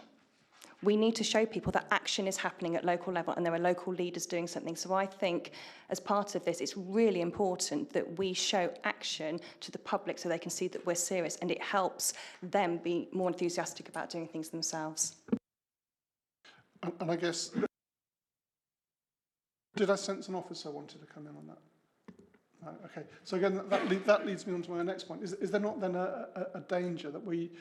Speaker 3: We need to show people that action is happening at local level and there are local leaders doing something. So I think as part of this, it's really important that we show action to the public so they can see that we're serious, and it helps them be more enthusiastic about doing things themselves.
Speaker 1: And I guess, did I sense an officer wanted to come in on that? No, okay. So again, that leads me on to my next point. Is there not then a danger that we,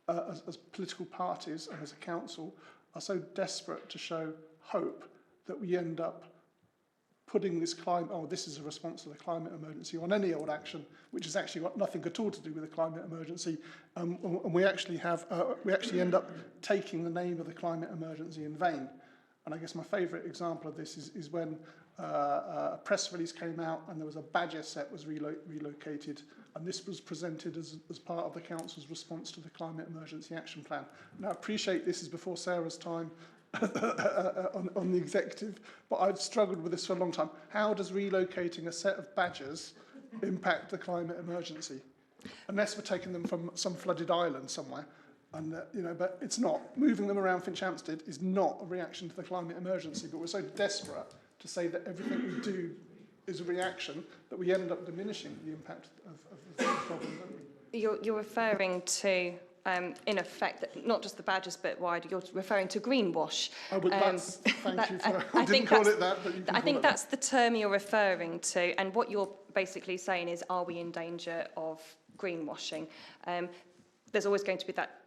Speaker 1: as political parties and as a council, are so desperate to show hope that we end up putting this this is a response to the climate emergency on any old action, which has actually got nothing at all to do with the climate emergency, and we actually end up taking the name of the climate emergency in vain. And I guess my favourite example of this is when a press release came out and there was a badger set was relocated, and this was presented as part of the council's response to the climate emergency action plan. Now I appreciate this is before Sarah's time on the executive, but I've struggled with this for a long time. How does relocating a set of badgers impact the climate emergency? Unless we're taking them from some flooded island somewhere. And, but it's not. Moving them around Finchampstead is not a reaction to the climate emergency, but we're so desperate to say that everything we do is a reaction that we end up diminishing the impact of the problem.
Speaker 3: You're referring to, in effect, not just the badgers, but wider, you're referring to greenwash.
Speaker 1: Oh, but thank you for, I didn't call it that, but you can
Speaker 3: I think
Speaker 1: call it
Speaker 3: that's the term you're referring to, and what you're basically saying is, are we in danger of greenwashing? There's always going to be that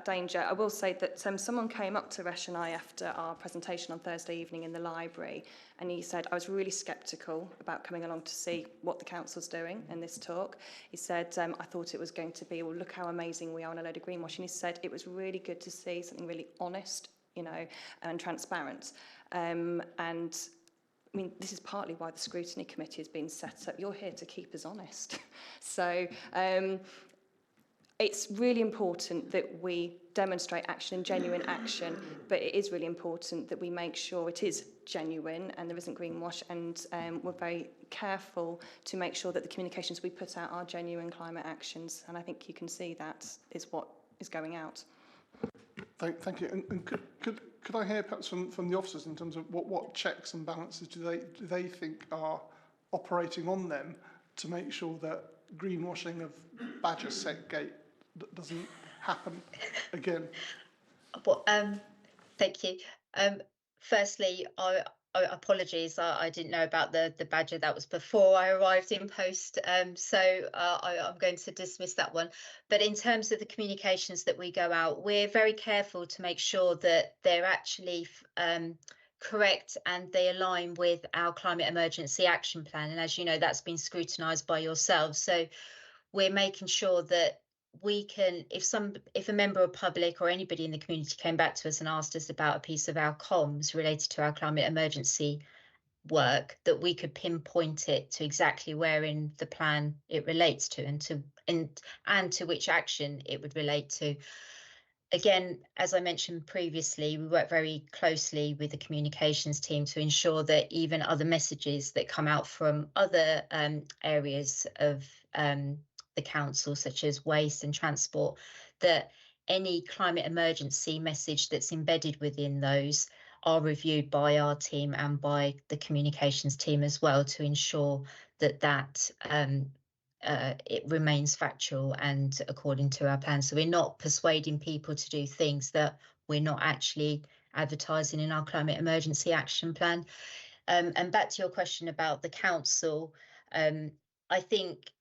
Speaker 3: danger. I will say that someone came up to Resh and I after our presentation on Thursday evening in the library, and he said, I was really sceptical about coming along to see what the council's doing in this talk. He said, I thought it was going to be, well, look how amazing we are on a load of greenwashing. He said, it was really good to see something really honest, and transparent. And I mean, this is partly why the Scrutiny Committee has been set up. You're here to keep us honest. So, it's really important that we demonstrate action and genuine action, but it is really important that we make sure it is genuine and there isn't greenwash, and we're very careful to make sure that the communications we put out are genuine climate actions, and I think you can see that is what is going out.
Speaker 1: Thank you. And could I hear perhaps from the officers in terms of what checks and balances do they think are operating on them to make sure that greenwashing of Badger Set Gate doesn't happen again?
Speaker 4: Well, thank you. Firstly, apologies, I didn't know about the badger. That was before I arrived in post, so I'm going to dismiss that one. But in terms of the communications that we go out, we're very careful to make sure that they're actually correct and they align with our climate emergency action plan. And as you know, that's been scrutinised by yourselves. So we're making sure that we can, if a member of public or anybody in the community came back to us and asked us about a piece of our comms related to our climate emergency work, that we could pinpoint it to exactly where in the plan it relates to, and to which action it would relate to. Again, as I mentioned previously, we work very closely with the communications team to ensure that even other messages that come out from other areas of the council, such as waste and transport, that any climate emergency message that's embedded within those are reviewed by our team and by the communications team as well, to ensure that it remains factual and according to our plan. So we're not persuading people to do things that we're not actually advertising in our climate emergency action plan. And back to your question about the council, I think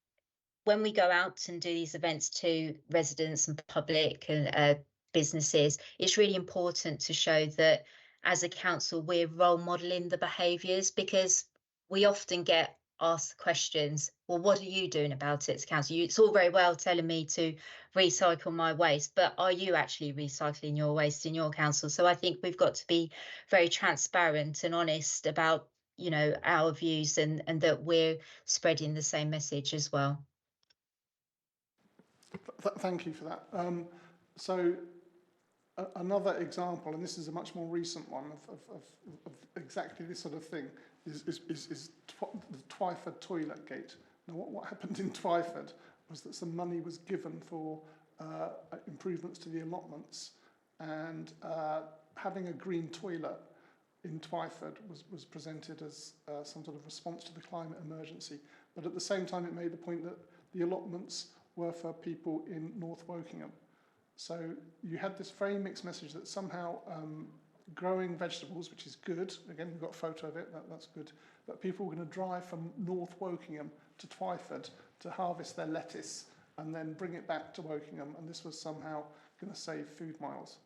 Speaker 4: when we go out and do these events to residents and public and businesses, it's really important to show that as a council, we're role modelling the behaviours, because we often get asked questions, well, what are you doing about it as council? It's all very well telling me to recycle my waste, but are you actually recycling your waste in your council? So I think we've got to be very transparent and honest about, you know, our views, and that we're spreading the same message as well.
Speaker 1: Thank you for that. So another example, and this is a much more recent one of exactly this sort of thing, is the Twyford toilet gate. Now, what happened in Twyford was that some money was given for improvements to the allotments, and having a green toilet in Twyford was presented as some sort of response to the climate emergency. But at the same time, it made the point that the allotments were for people in North Wokingham. So you had this very mixed message that somehow growing vegetables, which is good, again, we've got a photo of it, that's good, but people were going to drive from North Wokingham to Twyford to harvest their lettuce and then bring it back to Wokingham, and this was somehow going to save food miles.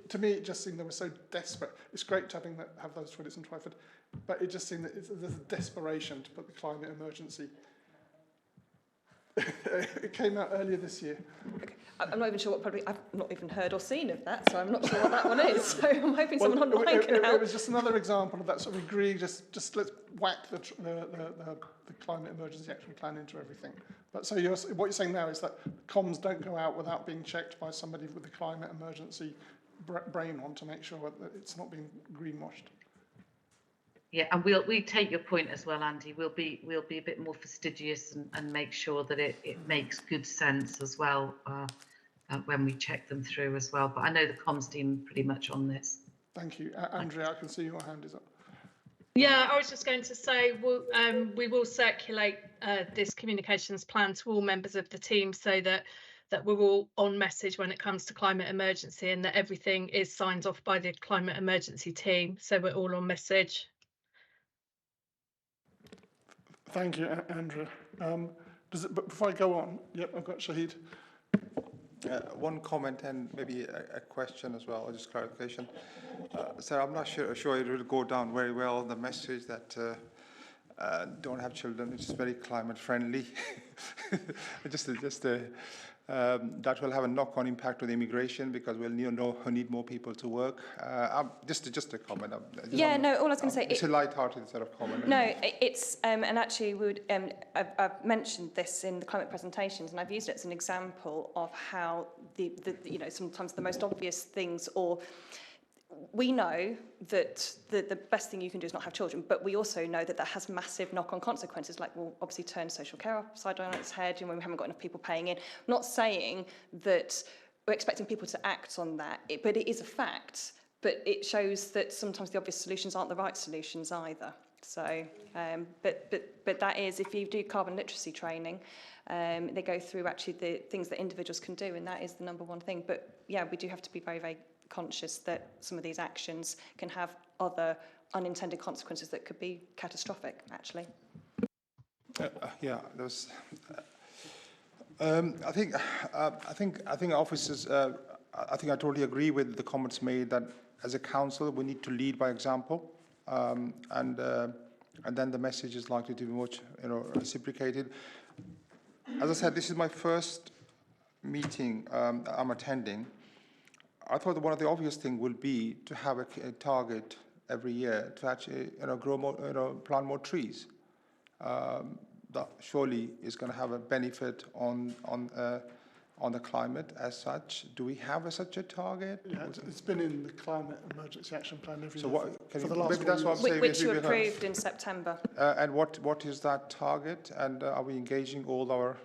Speaker 1: To me, it just seemed they were so desperate. It's great to have those toilets in Twyford, but it just seemed that there's a desperation to put the climate emergency. It came out earlier this year.
Speaker 3: Okay. I'm not even sure I've not even heard or seen of that, so I'm not sure what that one is. So I'm hoping someone online can help.
Speaker 1: It was just another example of that sort of just let's whack the climate emergency action plan into everything. But so what you're saying now is that comms don't go out without being checked by somebody with the climate emergency brain on to make sure that it's not being greenwashed.
Speaker 7: Yeah, and we take your point as well, Andy. We'll be a bit more fastidious and make sure that it makes good sense as well when we check them through as well. But I know the comms team pretty much on this.
Speaker 1: Thank you. Andrea, I can see your hand is up.
Speaker 6: Yeah, I was just going to say we will circulate this communications plan to all members of the team, so that we're all on message when it comes to climate emergency, and that everything is signed off by the climate emergency team, so we're all on message.
Speaker 1: Thank you, Andrea. But before I go on, yep, I've got Shahid.
Speaker 9: One comment and maybe a question as well, or just clarification. So I'm not sure it will go down very well, the message that don't have children, it's very climate friendly. just That will have a knock-on impact on immigration because we'll need more people to work. Just a comment.
Speaker 3: No, all I was going to say...
Speaker 9: It's a light-hearted sort of comment.
Speaker 3: No, it's... and actually, I've mentioned this in the climate presentations, and I've used it as an example of how sometimes the most obvious things, or we know that the best thing you can do is not have children, but we also know that that has massive knock-on consequences, like we'll obviously turn social care upside down on its head, and when we haven't got enough people paying in. I'm not saying that we're expecting people to act on that, but it is a fact, but it shows that sometimes the obvious solutions aren't the right solutions either. So, but that is, if you do carbon literacy training, they go through actually the things that individuals can do, and that is the number one thing. But yeah, we do have to be very, very conscious that some of these actions can have other unintended consequences that could be catastrophic, actually.
Speaker 9: Yeah, there's. I think officers. I think I totally agree with the comments made that as a council we need to lead by example, and then the message is likely to be much reciprocated. As I said, this is my first meeting I'm attending. I thought that one of the obvious things would be to have a target every year to actually grow more, plant more trees. That surely is going to have a benefit on the climate as such. Do we have such a target?
Speaker 1: Yeah, it's been in the Climate Emergency Action Plan every
Speaker 9: So
Speaker 1: year
Speaker 9: what,
Speaker 1: for the last 4 years.
Speaker 3: Which you approved in September.
Speaker 9: And what is that target? And are we engaging all our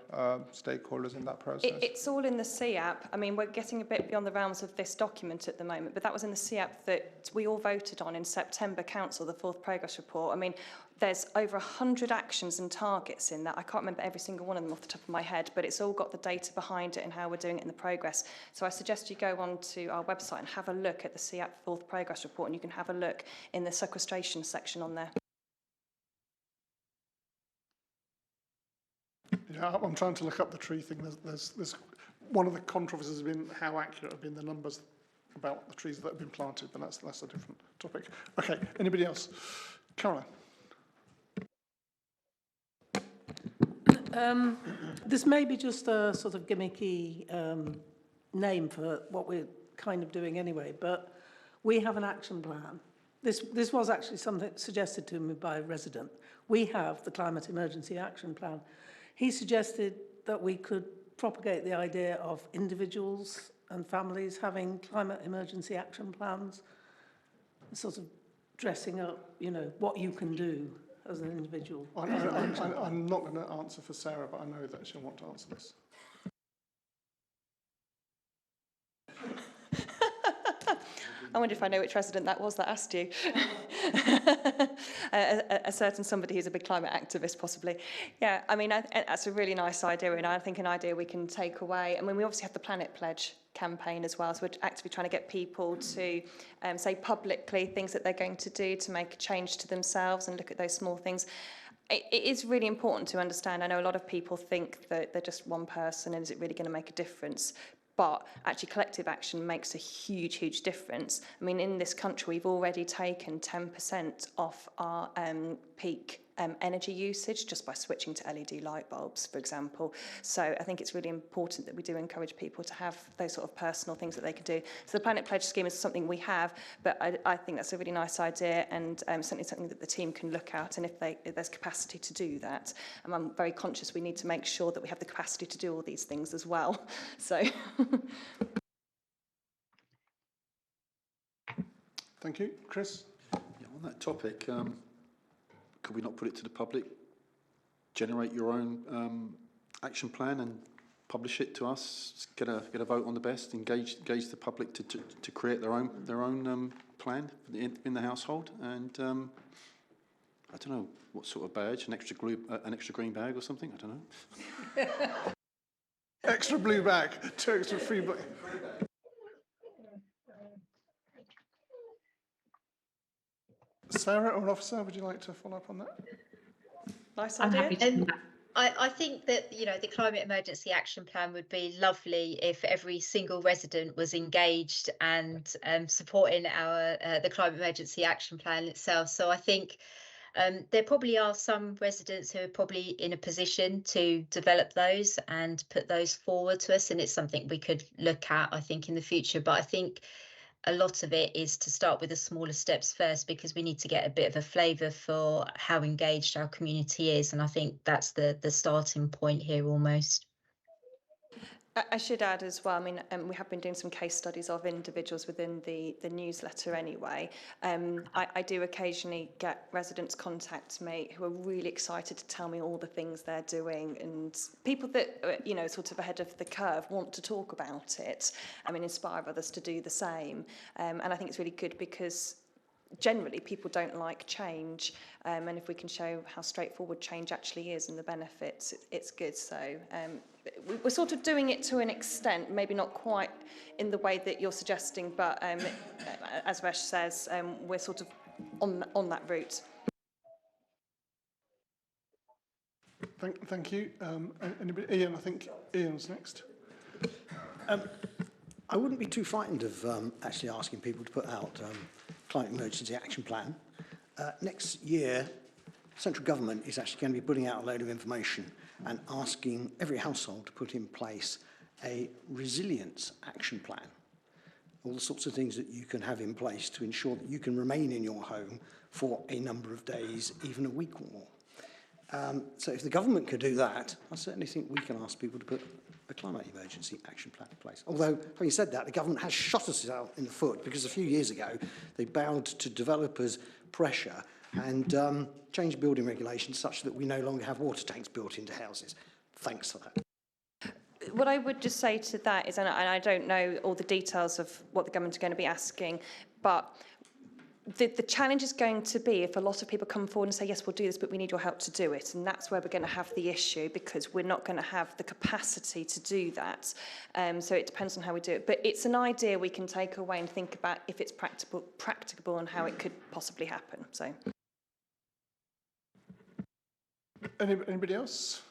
Speaker 9: stakeholders in that process?
Speaker 3: It's all in the CAP. I mean, we're getting a bit beyond the realms of this document at the moment, but that was in the CAP that we all voted on in September Council, the 4th Progress Report. I mean, there's over 100 actions and targets in that. I can't remember every single one of them off the top of my head, but it's all got the data behind it and how we're doing it in the progress. So I suggest you go on to our website and have a look at the CAP 4th Progress Report, and you can have a look in the sequestration section on there.
Speaker 1: Yeah, I'm trying to look up the tree thing. There's one of the controversies has been how accurate have been the numbers about the trees that have been planted, but that's a different topic. Okay, anybody else? Caroline.
Speaker 13: This may be just a sort of gimmicky name for what we're kind of doing anyway, but we have an action plan. This was actually something suggested to me by a resident. We have the Climate Emergency Action Plan. He suggested that we could propagate the idea of individuals and families having climate emergency action plans, sort of dressing up, what you can do as an individual.
Speaker 1: I'm not going to answer for Sarah, but I know that she'll want to answer this.
Speaker 3: I wonder if I know which resident that was that asked you. A certain somebody who's a big climate activist, possibly. Yeah, I mean, that's a really nice idea, and I think an idea we can take away. I mean, we obviously have the Planet Pledge campaign as well, so we're actively trying to get people to say publicly things that they're going to do to make a change to themselves and look at those small things. It is really important to understand. I know a lot of people think that they're just one person, and is it really going to make a difference? But actually collective action makes a huge, huge difference. I mean, in this country, we've already taken 10% off our peak energy usage just by switching to LED light bulbs, for example. So I think it's really important that we do encourage people to have those sort of personal things that they can do. So the Planet Pledge scheme is something we have, but I think that's a really nice idea, and certainly something that the team can look at, and if there's capacity to do that. And I'm very conscious we need to make sure that we have the capacity to do all these things as well. So...
Speaker 1: Thank you. Chris?
Speaker 2: Yeah, on that topic, could we not put it to the public? Generate your own action plan and publish it to us. Get a vote on the best. Engage the public to create their own plan in the household. And I don't know what sort of badge, an extra green bag or something. I don't know.
Speaker 1: Extra blue bag, 2 extra free bag. Sarah or Officer, would you like to follow up on that?
Speaker 3: Nice
Speaker 7: I'm
Speaker 3: idea.
Speaker 7: happy to.
Speaker 4: I think that, the Climate Emergency Action Plan would be lovely if every single resident was engaged and supporting the Climate Emergency Action Plan itself. So I think There probably are some residents who are probably in a position to develop those and put those forward to us, and it's something we could look at, I think, in the future. But I think a lot of it is to start with the smaller steps first, because we need to get a bit of a flavour for how engaged our community is, and I think that's the starting point here almost.
Speaker 3: I should add as well, I mean, we have been doing some case studies of individuals within the newsletter anyway. I do occasionally get residents contact me who are really excited to tell me all the things they're doing, and people that, you know, sort of ahead of the curve want to talk about it. I mean, inspire others to do the same. And I think it's really good because generally people don't like change, and if we can show how straightforward change actually is and the benefits, it's good. So we're sort of doing it to an extent, maybe not quite in the way that you're suggesting, but as Vesh says, we're sort of on that route.
Speaker 1: Thank you. Anybody? Ian, I think Ian's next.
Speaker 10: I wouldn't be too frightened of actually asking people to put out climate emergency action plan. Next year, central government is actually going to be putting out a load of information and asking every household to put in place a resilience action plan. All the sorts of things that you can have in place to ensure that you can remain in your home for a number of days, even a week or more. So if the government could do that, I certainly think we can ask people to put a climate emergency action plan in place. Although, having said that, the government has shot us out in the foot, because a few years ago they bowed to developers' pressure and changed building regulations such that we no longer have water tanks built into houses. Thanks for that.
Speaker 3: What I would just say to that is, and I don't know all the details of what the government are going to be asking, but the challenge is going to be if a lot of people come forward and say, yes, we'll do this, but we need your help to do it. And that's where we're going to have the issue, because we're not going to have the capacity to do that. So it depends on how we do it. But it's an idea we can take away and think about if it's practicable and how it could possibly happen. So.
Speaker 1: Anybody else?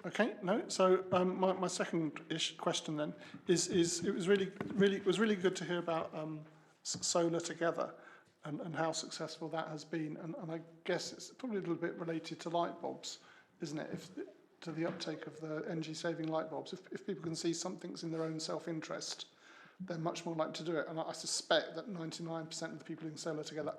Speaker 1: Okay, no. So my second-ish question then is it was really good to hear about solar together and how successful that has been, and I guess it's probably a little bit related to light bulbs, isn't it? To the uptake of the energy-saving light bulbs. If people can see something's in their own self-interest, they're much more likely to do it. And I suspect that 99% of the people in solar together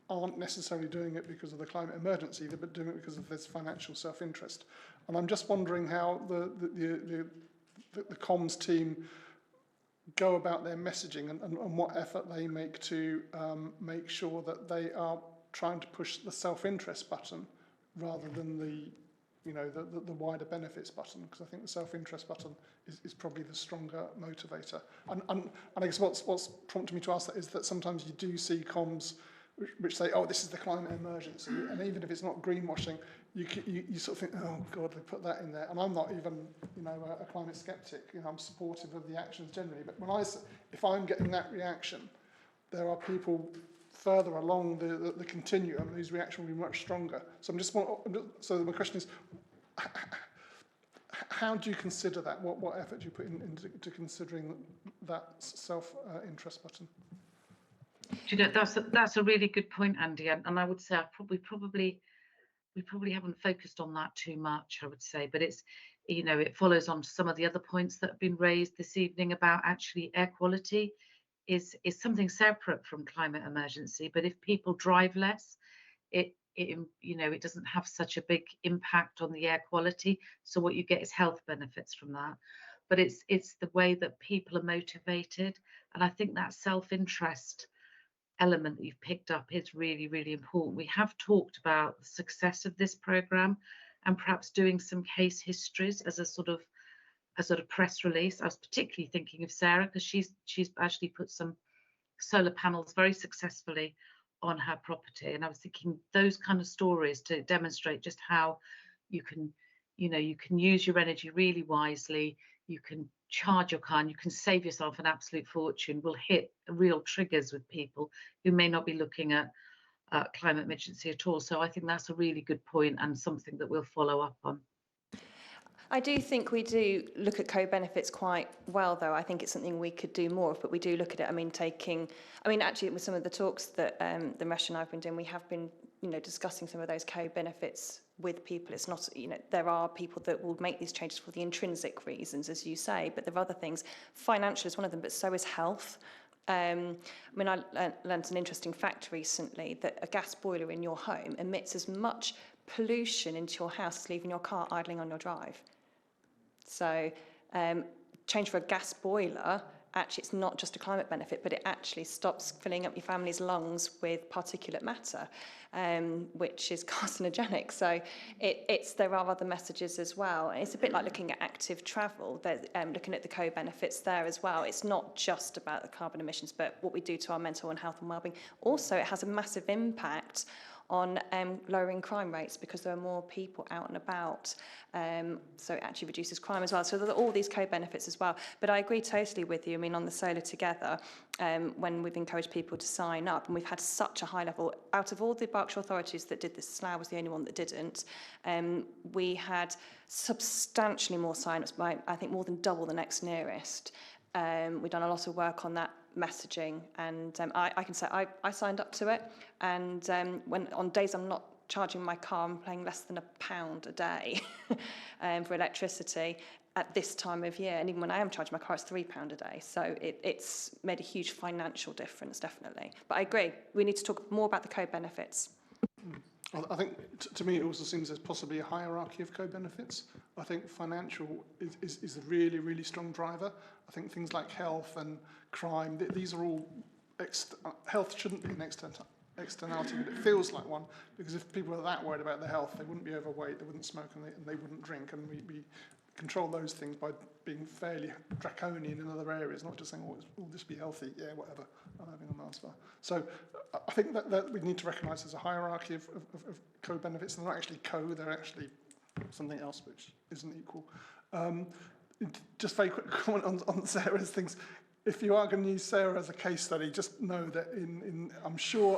Speaker 1: aren't necessarily doing it because of the climate emergency, but doing it because of this financial self-interest. And I'm just wondering how the comms team go about their messaging and what effort they make to make sure that they are trying to push the self-interest button rather than the wider benefits button, because I think the self-interest button is probably the stronger motivator. And I guess what's prompted me to ask that is that sometimes you do see comms which say, oh, this is the climate emergency, and even if it's not greenwashing, you sort of think, oh God, they put that in there. And I'm not even, a climate skeptic. I'm supportive of the actions generally. But if I'm getting that reaction, there are people further along the continuum whose reaction will be much stronger. So so my question is, how do you consider that? What effort do you put into considering that self-interest button?
Speaker 7: Do you know, that's a really good point, Andy, and I would say we probably haven't focused on that too much, I would say, but it's, it follows on to some of the other points that have been raised this evening about actually air quality is something separate from climate emergency. But if people drive less, it doesn't have such a big impact on the air quality. So what you get is health benefits from that. But it's the way that people are motivated, and I think that self-interest element that you've picked up is really, really important. We have talked about the success of this programme and perhaps doing some case histories as a sort of press release. I was particularly thinking of Sarah, because she's actually put some solar panels very successfully on her property, and I was thinking those kind of stories to demonstrate just how you can use your energy really wisely. You can charge your car and you can save yourself an absolute fortune, will hit real triggers with people who may not be looking at climate emergency at all. So I think that's a really good point and something that we'll follow up on.
Speaker 3: I do think we do look at co-benefits quite well, though. I think it's something we could do more of, but we do look at it. Actually, with some of the talks that the Mesh and I've been doing, we have been discussing some of those co-benefits with people. It's not, there are people that will make these changes for the intrinsic reasons, as you say, but there are other things. Financial is one of them, but so is health. I learned an interesting fact recently that a gas boiler in your home emits as much pollution into your house as leaving your car idling on your drive. So change for a gas boiler, actually it's not just a climate benefit, but it actually stops filling up your family's lungs with particulate matter, which is carcinogenic. So there are other messages as well. It's a bit like looking at active travel, looking at the co-benefits there as well. It's not just about the carbon emissions, but what we do to our mental and health and wellbeing. Also, it has a massive impact on lowering crime rates because there are more people out and about. So it actually reduces crime as well. So there are all these co-benefits as well. But I agree totally with you. I mean, on the Solar Together, when we've encouraged people to sign up, and we've had such a high level, out of all the Berkshire authorities that did this, Slough was the only one that didn't, we had substantially more sign-ups by, I think, more than double the next nearest. We've done a lot of work on that messaging, and I can say I signed up to it, and when on days I'm not charging my car, I'm paying less than £1 a day for electricity at this time of year, and even when I am charging my car, it's £3 a day. So it's made a huge financial difference, definitely. But I agree, we need to talk more about the co-benefits.
Speaker 1: I think, to me, it also seems there's possibly a hierarchy of co-benefits. I think financial is a really, really strong driver. I think things like health and crime, these are all, health shouldn't be an externality, but it feels like one, because if people are that worried about their health, they wouldn't be overweight, they wouldn't smoke, and they wouldn't drink, and we control those things by being fairly draconian in other areas, not just saying, oh, we'll just be healthy, yeah, whatever, I'm having a Mars bar. So I think that we need to recognise there's a hierarchy of co-benefits. They're not actually they're actually something else which isn't equal. Just very quick comment on Sarah's things. If you are going to use Sarah as a case study, just know that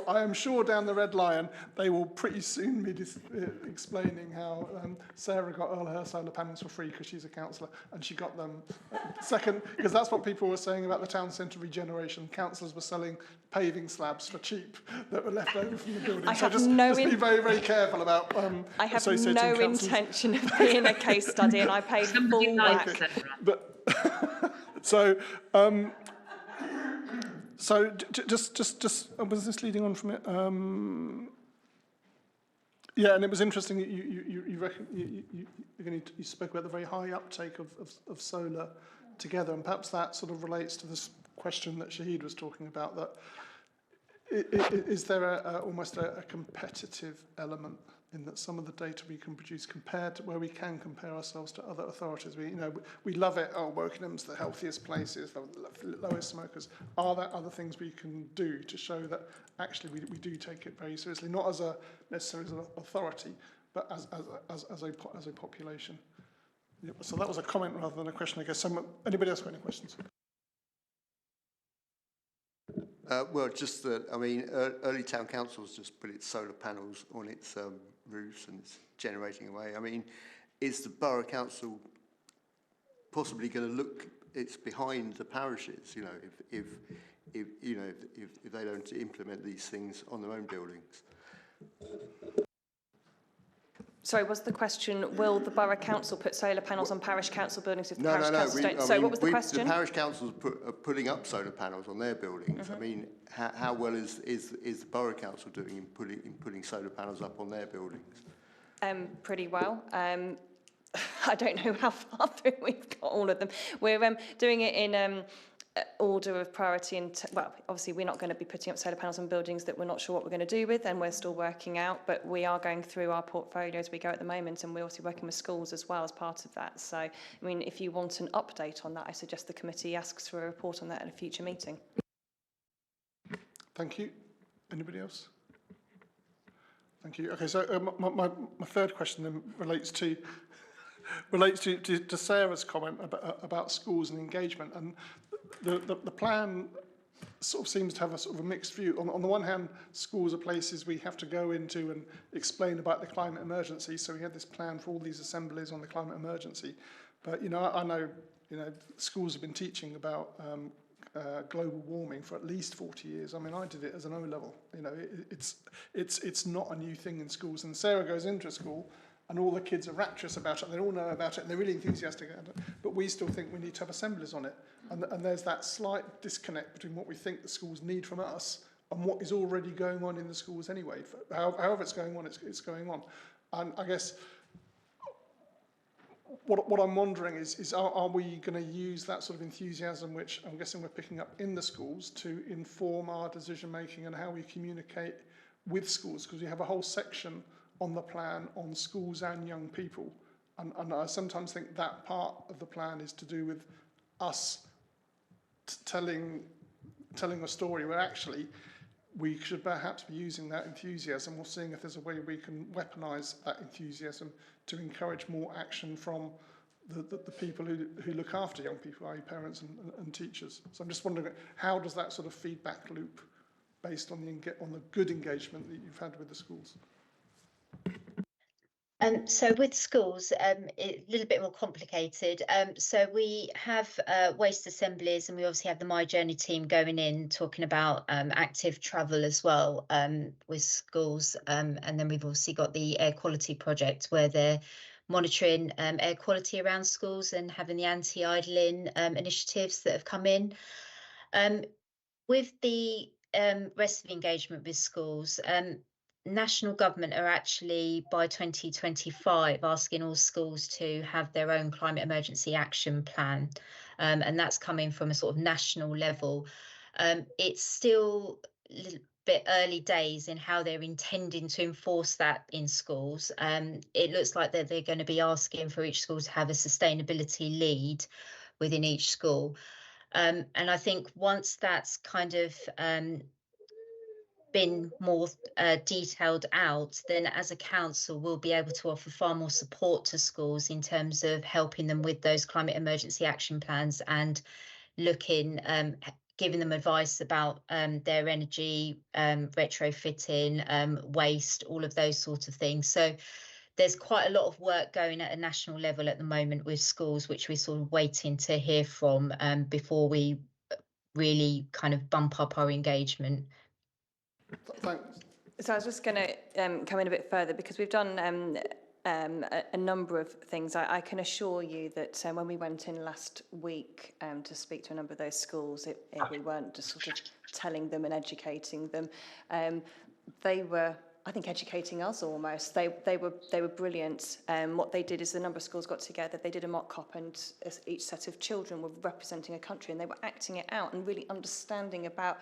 Speaker 1: I am sure down the Red Lion, they will pretty soon be explaining how Sarah got all her solar panels for free because she's a councillor, and she got them second, because that's what people were saying about the town centre regeneration. Councillors were selling paving slabs for cheap that were left over from the building. So just be very, very careful about
Speaker 3: I have no intention of being a case study, and I paid full whack.
Speaker 1: So just was this leading on from it? Yeah, and it was interesting that you spoke about the very high uptake of solar together, and perhaps that sort of relates to this question that Shahid was talking about. That is there almost a competitive element in that some of the data we can produce compared to where we can compare ourselves to other authorities. We love it. Oh, Wokinham's the healthiest places, the lowest smokers. Are there other things we can do to show that actually we do take it very seriously, not as necessarily as an authority, but as a population? Yep. So that was a comment rather than a question, I guess. Anybody else got any questions?
Speaker 11: Well, just that, I mean, Early Town Council's just put its solar panels on its roofs and it's generating away. I mean, is the Borough Council possibly going to look, it's behind the parishes, you know, if they don't implement these things on their own buildings?
Speaker 3: Sorry, was the question, will the Borough Council put solar panels on parish council buildings if the parish councils don't? So what was the question?
Speaker 11: The parish councils are putting up solar panels on their buildings. I mean, how well is the Borough Council doing in putting solar panels up on their buildings?
Speaker 3: Pretty well. I don't know how far through we've got all of them. We're doing it in order of priority, and well, obviously we're not going to be putting up solar panels on buildings that we're not sure what we're going to do with, and we're still working out, but we are going through our portfolio as we go at the moment, and we're also working with schools as well as part of that. So, I mean, if you want an update on that, I suggest the committee asks for a report on that at a future meeting.
Speaker 1: Thank you. Anybody else? Thank you. Okay, so my third question then relates to Sarah's comment about schools and engagement, and the plan sort of seems to have a sort of a mixed view. On the one hand, schools are places we have to go into and explain about the climate emergency. So we had this plan for all these assemblies on the climate emergency. But I know schools have been teaching about global warming for at least 40 years. I mean, I did it as an O-level. You know, it's not a new thing in schools. And Sarah goes into a school and all the kids are rapturous about it, and they all know about it, and they're really enthusiastic about it. But we still think we need to have assemblies on it. And there's that slight disconnect between what we think the schools need from us and what is already going on in the schools anyway. However it's going on, it's going on. And I guess what I'm wondering is are we going to use that sort of enthusiasm, which I'm guessing we're picking up in the schools, to inform our decision making and how we communicate with schools? Because we have a whole section on the plan on schools and young people. And I sometimes think that part of the plan is to do with us telling a story where actually we should perhaps be using that enthusiasm or seeing if there's a way we can weaponise that enthusiasm to encourage more action from the people who look after young people, i.e. parents and teachers. So I'm just wondering, how does that sort of feedback loop based on the good engagement that you've had with the schools?
Speaker 4: So with schools, a little bit more complicated. So we have waste assemblies, and we obviously have the My Journey team going in talking about active travel as well with schools. And then we've obviously got the air quality project where they're monitoring air quality around schools and having the anti-idling initiatives that have come in. With the rest of the engagement with schools, national government are actually by 2025 asking all schools to have their own climate emergency action plan, and that's coming from a sort of national level. It's still a little bit early days in how they're intending to enforce that in schools. It looks like that they're going to be asking for each school to have a sustainability lead within each school. And I think once that's kind of been more detailed out, then as a council we'll be able to offer far more support to schools in terms of helping them with those climate emergency action plans and looking, giving them advice about their energy, retrofitting, waste, all of those sorts of things. So there's quite a lot of work going at a national level at the moment with schools, which we're sort of waiting to hear from before we really kind of bump up our engagement.
Speaker 1: Thanks.
Speaker 3: So I was just going to come in a bit further, because we've done a number of things. I can assure you that when we went in last week to speak to a number of those schools, we weren't just sort of telling them and educating them. They were, I think, educating us almost. They were brilliant. What they did is a number of schools got together, they did a mock-up, and each set of children were representing a country, and they were acting it out and really understanding about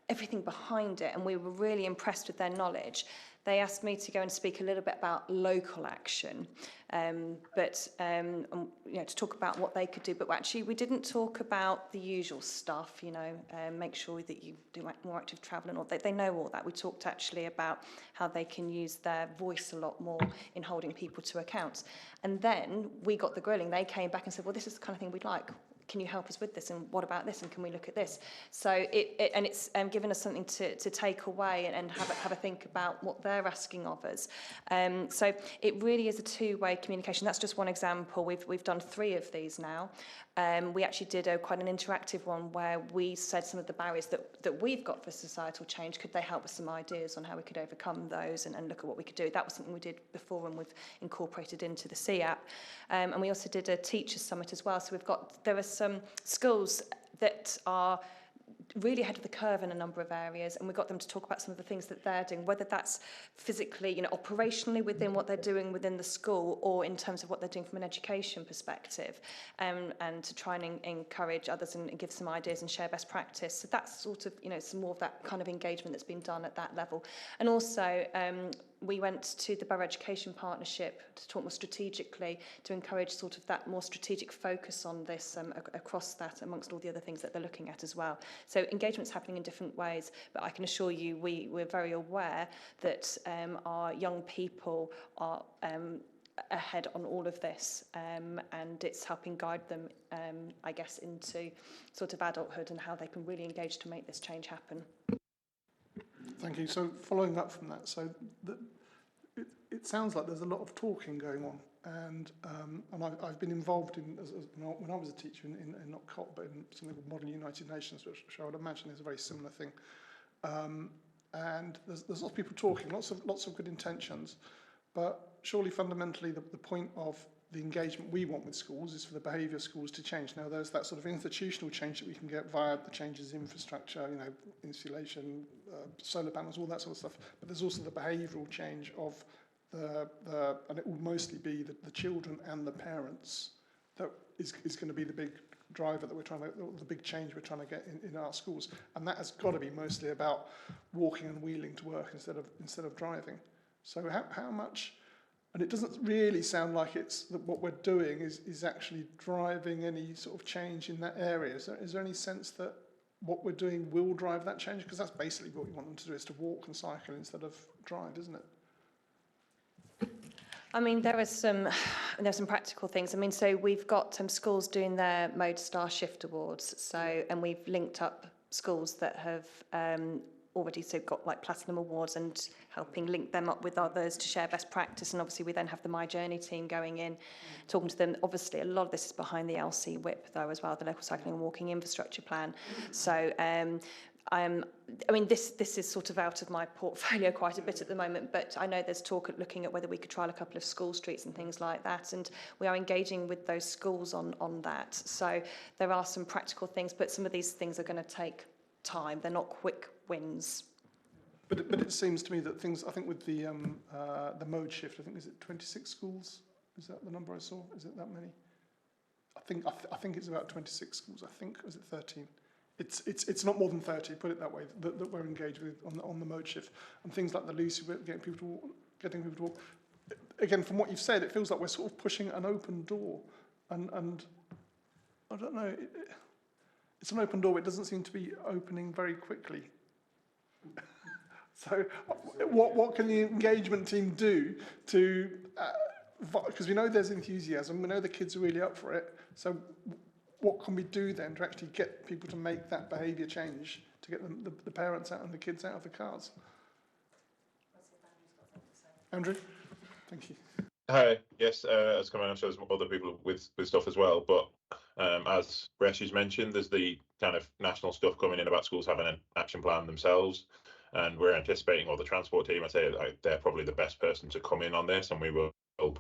Speaker 3: everything behind it, and we were really impressed with their knowledge. They asked me to go and speak a little bit about local action, to talk about what they could do. But actually, we didn't talk about the usual stuff, make sure that you do more active travel and all that. They know all that. We talked actually about how they can use their voice a lot more in holding people to account. And then we got the grilling. They came back and said, well, this is the kind of thing we'd like. Can you help us with this, and what about this, and can we look at this? So it's given us something to take away and have a think about what they're asking of us. So it really is a two-way communication. That's just one example. We've done 3 of these now. We actually did quite an interactive one where we said some of the barriers that we've got for societal change. Could they help with some ideas on how we could overcome those and look at what we could do? That was something we did before, and we've incorporated into the CAP. And we also did a teachers' summit as well. So there are some schools that are really ahead of the curve in a number of areas, and we got them to talk about some of the things that they're doing, whether that's physically, operationally within what they're doing within the school, or in terms of what they're doing from an education perspective, and to try and encourage others and give some ideas and share best practice. So that's sort of, some more of that kind of engagement that's been done at that level. And also, we went to the Borough Education Partnership to talk more strategically, to encourage sort of that more strategic focus on this across that, amongst all the other things that they're looking at as well. So engagement's happening in different ways, but I can assure you we're very aware that our young people are ahead on all of this, and it's helping guide them, I guess, into sort of adulthood and how they can really engage to make this change happen.
Speaker 1: Thank you. So following up from that, so it sounds like there's a lot of talking going on and I've been involved in, when I was a teacher in not COP, but in something called Modern United Nations, which I would imagine is a very similar thing. And there's lots of people talking, lots of good intentions, but surely fundamentally the point of the engagement we want with schools is for the behaviour of schools to change. Now there's that sort of institutional change that we can get via the changes in infrastructure, you know, insulation, solar panels, all that sort of stuff. But there's also the behavioural change of and it will mostly be the children and the parents that is going to be the big driver that we're trying to, the big change we're trying to get in our schools. And that has got to be mostly about walking and wheeling to work instead of driving. So how much, and it doesn't really sound like it's that what we're doing is actually driving any sort of change in that area. Is there any sense that what we're doing will drive that change? Because that's basically what we want them to do, is to walk and cycle instead of drive, isn't it?
Speaker 3: I mean, there's some practical things. I mean, so we've got schools doing their Mode Star Shift Awards. So, and we've linked up schools that have already got like platinum awards and helping link them up with others to share best practice. And obviously we then have the My Journey team going in, talking to them. Obviously a lot of this is behind the LC WIP though as well, the Local Cycling and Walking Infrastructure Plan. So I mean, this is sort of out of my portfolio quite a bit at the moment, but I know there's talk at looking at whether we could trial a couple of school streets and things like that, and we are engaging with those schools on that. So there are some practical things, but some of these things are going to take time. They're not quick wins.
Speaker 1: But it seems to me that things, I think with the mode shift, I think, is it 26 schools? Is that the number I saw? Is it that many? I think it's about 26 schools. I think, or is it 13? It's not more than 30, put it that way, that we're engaged with on the mode shift. And things like the Lucy WIP, getting people to walk. Again, from what you've said, it feels like we're sort of pushing an open door. And I don't know, it's an open door, but it doesn't seem to be opening very quickly. So what can the engagement team do to, because we know there's enthusiasm, we know the kids are really up for it, so what can we do then to actually get people to make that behaviour change, to get them, the parents out and the kids out of the cars? Andrew, thank you.
Speaker 12: Hi, yes, as come on, I'm sure there's other people with stuff as well, but as Resh has mentioned, there's the kind of national stuff coming in about schools having an action plan themselves, and we're anticipating, or the transport team, I say they're probably the best person to come in on this, and we will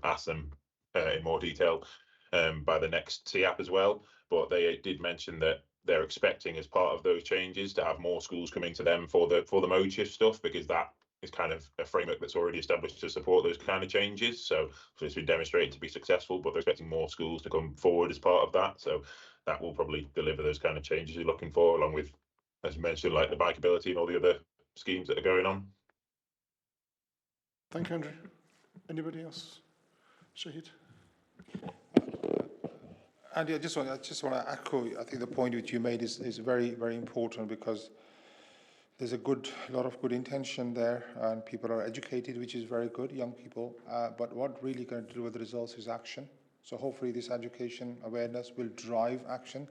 Speaker 12: ask them in more detail by the next CAP as well. But they did mention that they're expecting, as part of those changes, to have more schools coming to them for the mode shift stuff, because that is kind of a framework that's already established to support those kind of changes. So it's been demonstrated to be successful, but they're expecting more schools to come forward as part of that. So that will probably deliver those kind of changes you're looking for, along with, as you mentioned, like the bikeability and all the other schemes that are going on.
Speaker 1: Thank you, Andrew. Anybody else? Shahid?
Speaker 9: Andy, I just want to echo, I think the point which you made is very, very important, because there's a lot of good intention there, and people are educated, which is very good, young people. But what really going to do with the results is action. So hopefully this education awareness will drive action.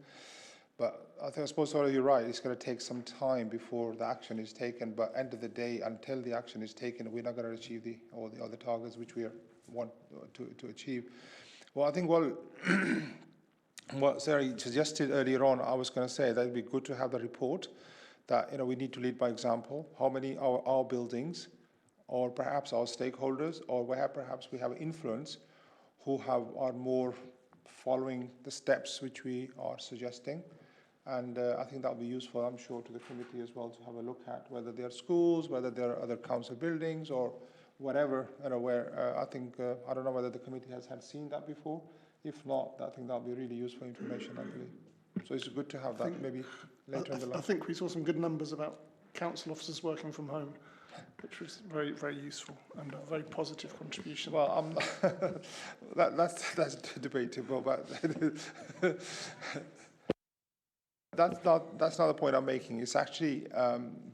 Speaker 9: But I suppose you're right, it's going to take some time before the action is taken. But end of the day, until the action is taken, we're not going to achieve all the other targets which we want to achieve. Well, I think what Sarah suggested earlier on, I was going to say that it'd be good to have the report that, we need to lead by example. How many are our buildings, or perhaps our stakeholders, or where perhaps we have influence, who are more following the steps which we are suggesting. And I think that will be useful, I'm sure, to the committee as well, to have a look at whether they are schools, whether there are other council buildings, or whatever, where I think, I don't know whether the committee has seen that before. If not, I think that'll be really useful information, I believe. So it's good to have that maybe later in the line.
Speaker 1: I think we saw some good numbers about council officers working from home, which was very, very useful and a very positive contribution.
Speaker 9: Well, that's debatable, but that's not the point I'm making. It's actually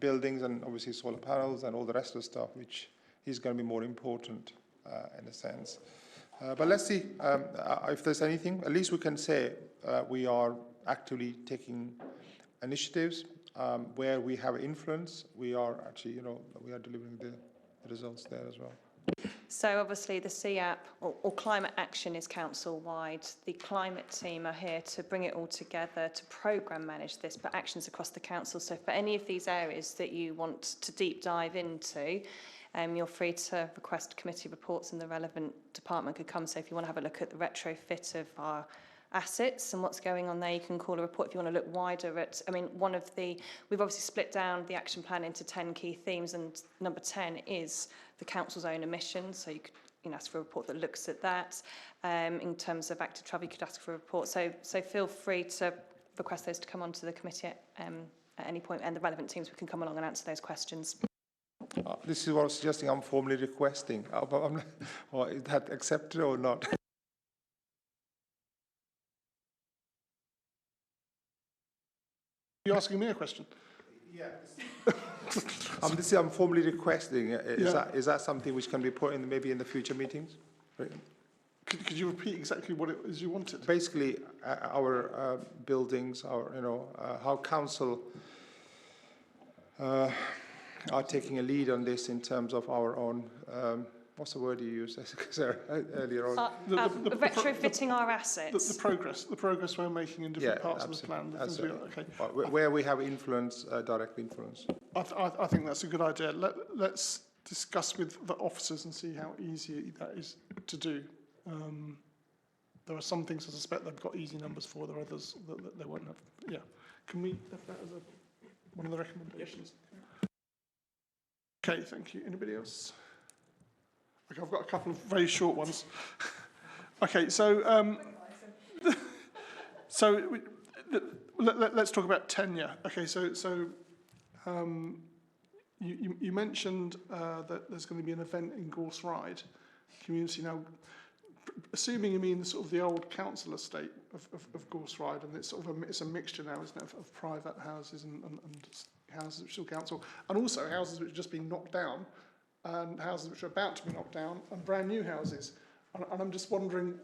Speaker 9: buildings and obviously solar panels and all the rest of the stuff, which is going to be more important in a sense. But let's see if there's anything. At least we can say we are actively taking initiatives where we have influence. We are actually, we are delivering the results there as well.
Speaker 3: So obviously the CAP or climate action is council-wide. The climate team are here to bring it all together, to programme manage this, but actions across the council. So for any of these areas that you want to deep dive into, you're free to request committee reports and the relevant department could come. So if you want to have a look at the retrofit of our assets and what's going on there, you can call a report. If you want to look wider at, I mean, we've obviously split down the action plan into 10 key themes, and number 10 is the council's own emissions. So you could ask for a report that looks at that. In terms of active travel, you could ask for a report. So feel free to request those to come onto the committee at any point, and the relevant teams we can come along and answer those questions.
Speaker 9: This is what I was suggesting. I'm formally requesting. Well, is that accepted or not?
Speaker 1: You're asking me a question?
Speaker 9: Yeah. I'm formally requesting. Is that something which can be put in maybe in the future meetings?
Speaker 1: Could you repeat exactly what it is you wanted?
Speaker 9: Basically, our buildings, how council are taking a lead on this in terms of our own. What's the word you used earlier on?
Speaker 3: Retrofitting our assets.
Speaker 1: The progress we're making in different parts of the plan.
Speaker 9: Okay. Where we have influence, direct influence.
Speaker 1: I think that's a good idea. Let's discuss with the officers and see how easy that is to do. There are some things I suspect they've got easy numbers for. There are others that they won't have. Yeah. Can we have that as one of the recommendations? Okay, thank you. Anybody else? Okay, I've got a couple of very short ones. Okay, so let's talk about tenure. Okay, so you mentioned that there's going to be an event in Gorse Ride community. Now, assuming you mean the sort of the old council estate of Gorse Ride, and it's it's a mixture now, isn't it, of private houses and houses which are council, and also houses which have just been knocked down, and houses which are about to be knocked down, and brand new houses. And I'm just wondering,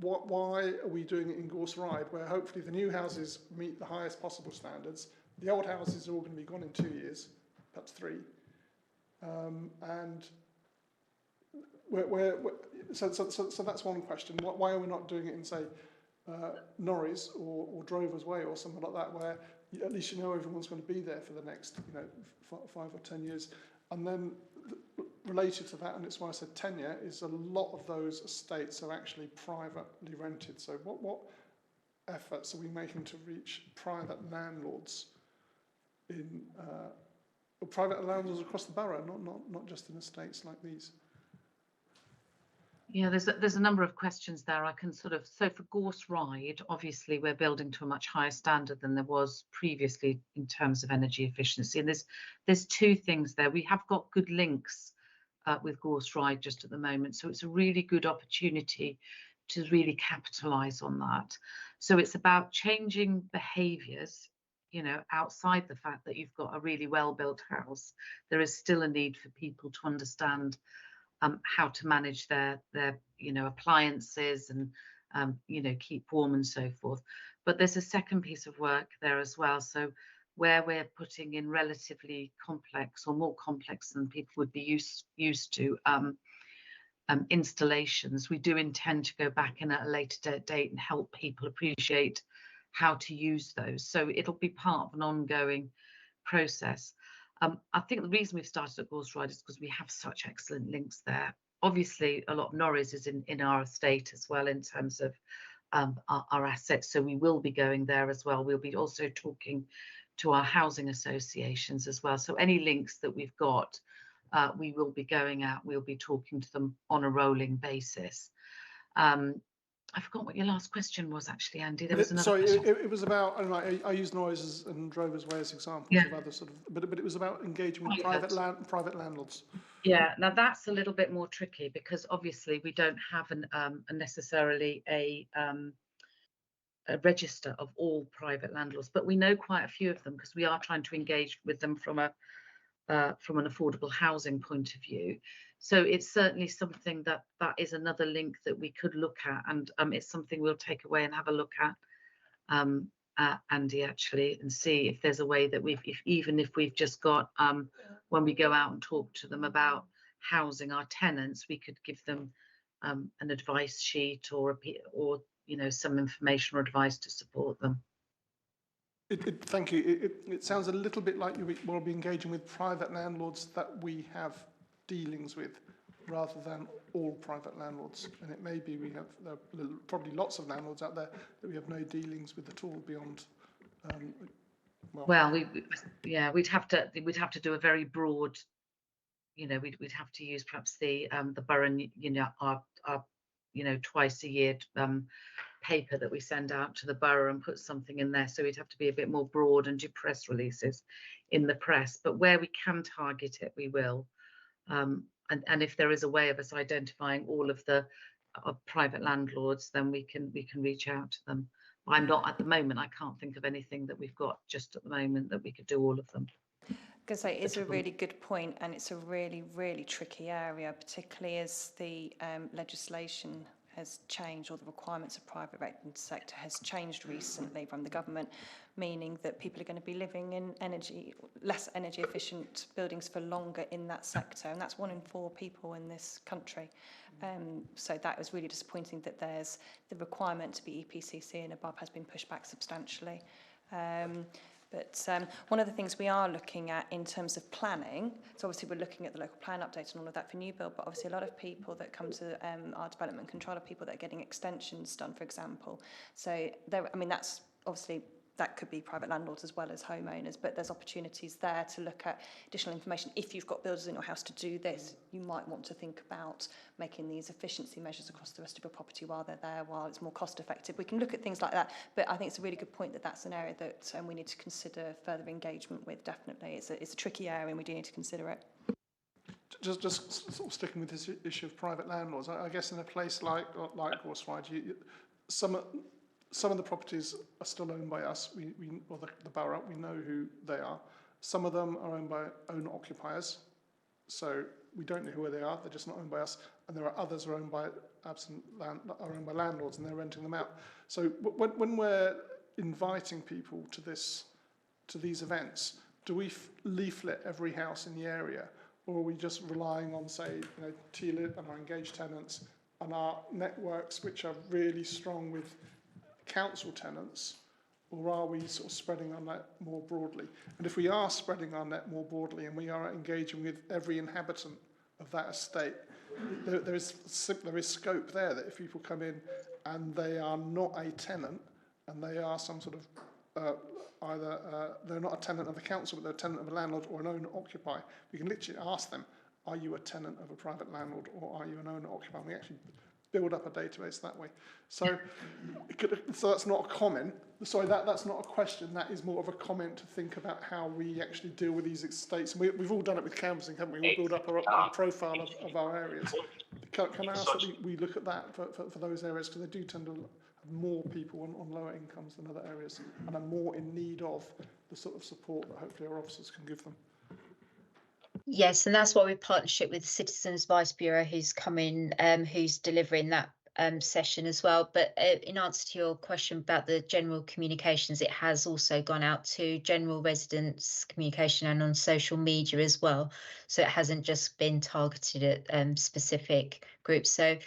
Speaker 1: why are we doing it in Gorse Ride, where hopefully the new houses meet the highest possible standards, the old houses are all going to be gone in 2 years, perhaps 3, and so that's one question. Why are we not doing it in, say, Norris or Drovers Way or something like that, where at least everyone's going to be there for the next 5 or 10 years? And then related to that, and it's why I said tenure, is a lot of those estates are actually privately rented. So what efforts are we making to reach private landlords private landlords across the borough, not just in estates like these?
Speaker 7: Yeah, there's a number of questions there. I can so for Gorse Ride, obviously we're building to a much higher standard than there was previously in terms of energy efficiency. And there's 2 things there. We have got good links with Gorse Ride just at the moment, so it's a really good opportunity to really capitalise on that. So it's about changing behaviours, outside the fact that you've got a really well-built house. There is still a need for people to understand how to manage their appliances and keep warm and so forth. But there's a second piece of work there as well. So where we're putting in relatively complex or more complex than people would be used to installations, we do intend to go back in at a later date and help people appreciate how to use those. So it'll be part of an ongoing process. I think the reason we've started at Gorse Ride is because we have such excellent links there. Obviously, a lot of Norris is in our estate as well in terms of our assets, so we will be going there as well. We'll be also talking to our housing associations as well. So any links that we've got, we will be going out. We'll be talking to them on a rolling basis. I forgot what your last question was, actually, Andy. There was another question.
Speaker 1: It was about, I use Norris and Drovers Way as examples of other but it was about engaging with private landlords.
Speaker 7: Yeah, now that's a little bit more tricky because obviously we don't have necessarily a register of all private landlords, but we know quite a few of them because we are trying to engage with them from an affordable housing point of view. So it's certainly something that is another link that we could look at, and it's something we'll take away and have a look at, Andy, actually, and see if there's a way that even if we've just got when we go out and talk to them about housing our tenants, we could give them an advice sheet or you know, some information or advice to support them.
Speaker 1: Thank you. It sounds a little bit like you will be engaging with private landlords that we have dealings with, rather than all private landlords. And it may be there are probably lots of landlords out there that we have no dealings with at all beyond.
Speaker 7: We'd have to do a very broad. You know, we'd have to use perhaps the borough, you know, our you know, twice a year paper that we send out to the borough and put something in there. So we'd have to be a bit more broad and do press releases in the press. But where we can target it, we will. And if there is a way of us identifying all of the private landlords, then we can reach out to them. I'm not at the moment. I can't think of anything that we've got just at the moment that we could do all of them.
Speaker 3: I say it's a really good point, and it's a really, really tricky area, particularly as the legislation has changed, or the requirements of private rented sector has changed recently from the government, meaning that people are going to be living in less energy efficient buildings for longer in that sector, and that's 1 in 4 people in this country. So that was really disappointing that there's the requirement to be EPCC and above has been pushed back substantially. But one of the things we are looking at in terms of planning, so obviously we're looking at the local plan update and all of that for new build, but obviously a lot of people that come to our development control are people that are getting extensions done, for example. So there, I mean, that's obviously, that could be private landlords as well as homeowners, but there's opportunities there to look at additional information. If you've got builders in your house to do this, you might want to think about making these efficiency measures across the rest of your property while they're there, while it's more cost effective. We can look at things like that, but I think it's a really good point that that's an area that we need to consider further engagement with, definitely. It's a tricky area and we do need to consider it.
Speaker 1: Just sort of sticking with this issue of private landlords, I guess in a place like Horsefide, some of the properties are still owned by us, or the borough, we know who they are. Some of them are owned by owner-occupiers, so we don't know who they are, they're just not owned by us. And there are others who are owned by landlords and they're renting them out. So when we're inviting people to these events, do we leaflet every house in the area, or are we just relying on, say, you know, TLIP and our engaged tenants and our networks, which are really strong with council tenants, or are we sort of spreading our net more broadly? And if we are spreading our net more broadly and we are engaging with every inhabitant of that estate, there is scope there that if people come in and they are not a tenant and they are some sort of they're not a tenant of the council, but they're a tenant of a landlord or an owner-occupier, we can literally ask them, are you a tenant of a private landlord or are you an owner-occupier? We actually build up a database that way. So, so that's not a comment. Sorry, that's not a question. That is more of a comment to think about how we actually deal with these estates. And we've all done it with canvassing, haven't we? We build up our profile of our areas. Can I ask that we look at that for those areas, because they do tend to have more people on lower incomes than other areas and are more in need of the sort of support that hopefully our officers can give them.
Speaker 4: Yes, and that's why we're partnership with Citizens Advice Bureau, who's coming, who's delivering that session as well. But in answer to your question about the general communications, it has also gone out to general residents communication and on social media as well. So it hasn't just been targeted at specific groups. So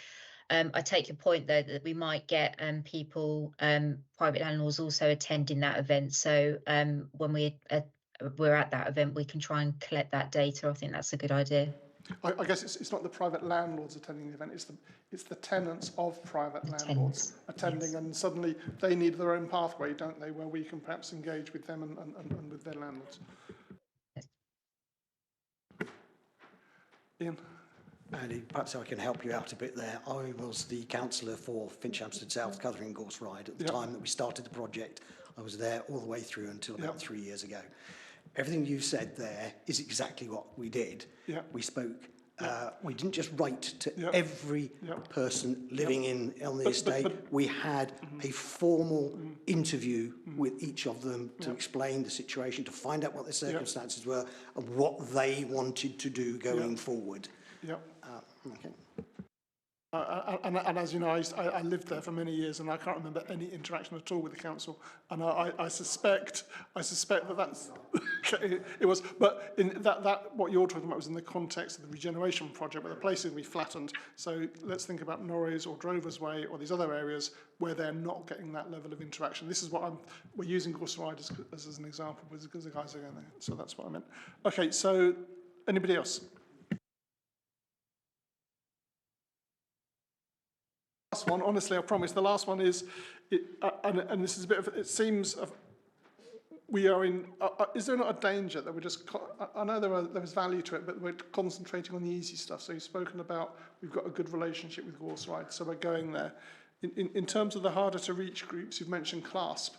Speaker 4: I take your point, though, that we might get people, private landlords also attending that event. So when we're at that event, we can try and collect that data. I think that's a good idea.
Speaker 1: I guess it's not the private landlords attending the event, it's the tenants of private landlords attending, yes. And suddenly they need their own pathway, don't they, where we can perhaps engage with them and with their landlords.
Speaker 4: Yes.
Speaker 1: Ian?
Speaker 10: Andy, perhaps I can help you out a bit there. I was the councillor for Finchampstead South, Cuthering Gorse Ride at the time that we started the project. I was there all the way through until about 3 years ago. Everything you said there is exactly what we did. Yeah. We spoke. We didn't just write to every person living on the estate. We had a formal interview with each of them to explain the situation, to find out what their circumstances were and what they wanted to do going forward.
Speaker 1: Yeah.
Speaker 10: Okay.
Speaker 1: And as you know, I lived there for many years, and I can't remember any interaction at all with the council. And I suspect that that's it was. But in that what you're talking about was in the context of the regeneration project, where the places we flattened. So let's think about Norreys or Drovers Way or these other areas where they're not getting that level of interaction. This is what we're using Gorse Ride as an example, because the guys are going there. So that's what I meant. Okay. So anybody else? Last one, honestly, I promise. The last one is, and this is a bit of. It seems we are in. Is there not a danger that we're just? I know there is value to it, but we're concentrating on the easy stuff. So you've spoken about we've got a good relationship with Gorse Ride, so we're going there. In terms of the harder to reach groups, you've mentioned CLASP.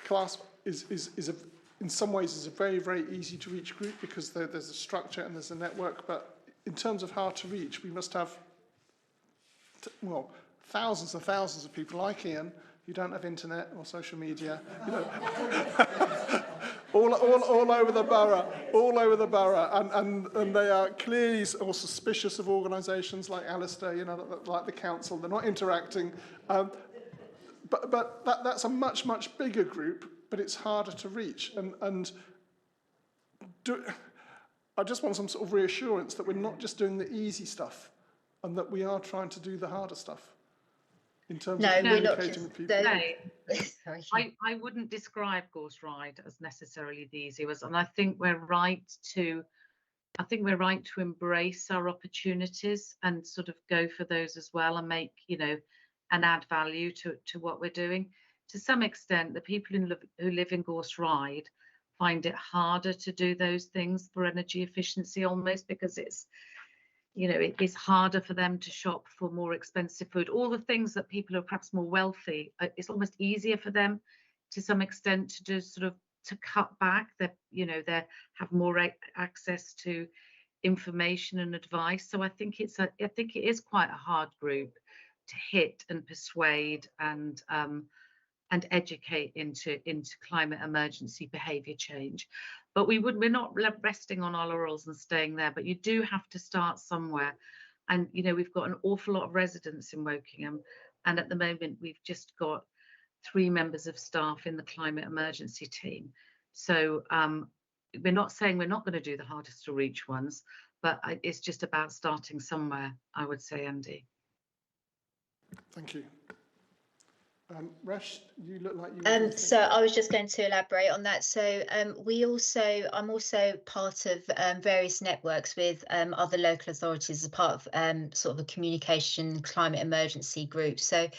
Speaker 1: CLASP is in some ways is a very, very easy to reach group because there's a structure and there's a network. But in terms of hard to reach, we must have. Well, thousands and thousands of people like Ian who don't have internet or social media, you know, all over the borough, and they are clearly or suspicious of organisations like Alistair, you know, like the council. They're not interacting, but that's a much bigger group, but it's harder to reach. I just want some sort of reassurance that we're not just doing the easy stuff, and that we are trying to do the harder stuff in terms of communicating with people.
Speaker 7: I wouldn't describe Gorse Ride as necessarily the easy ones, and I think we're right to embrace our opportunities and sort of go for those as well, and make, you know, and add value to what we're doing. To some extent, the people who live in Gorse Ride find it harder to do those things for energy efficiency, almost because it's, you know, it is harder for them to shop for more expensive food. All the things that people who are perhaps more wealthy, it's almost easier for them to some extent to do sort of to cut back. That, you know, they have more access to information and advice. So I think it is quite a hard group to hit and persuade and educate into climate emergency behaviour change. But we're not resting on our laurels and staying there, but you do have to start somewhere. And, you know, we've got an awful lot of residents in Wokingham, and at the moment we've just got 3 members of staff in the climate emergency team. So we're not saying we're not going to do the hardest to reach ones, but it's just about starting somewhere, I would say, Andy.
Speaker 1: Thank you. Resh, you look like you.
Speaker 4: So I was just going to elaborate on that. So I'm also part of various networks with other local authorities as part of sort of a communication climate emergency group. So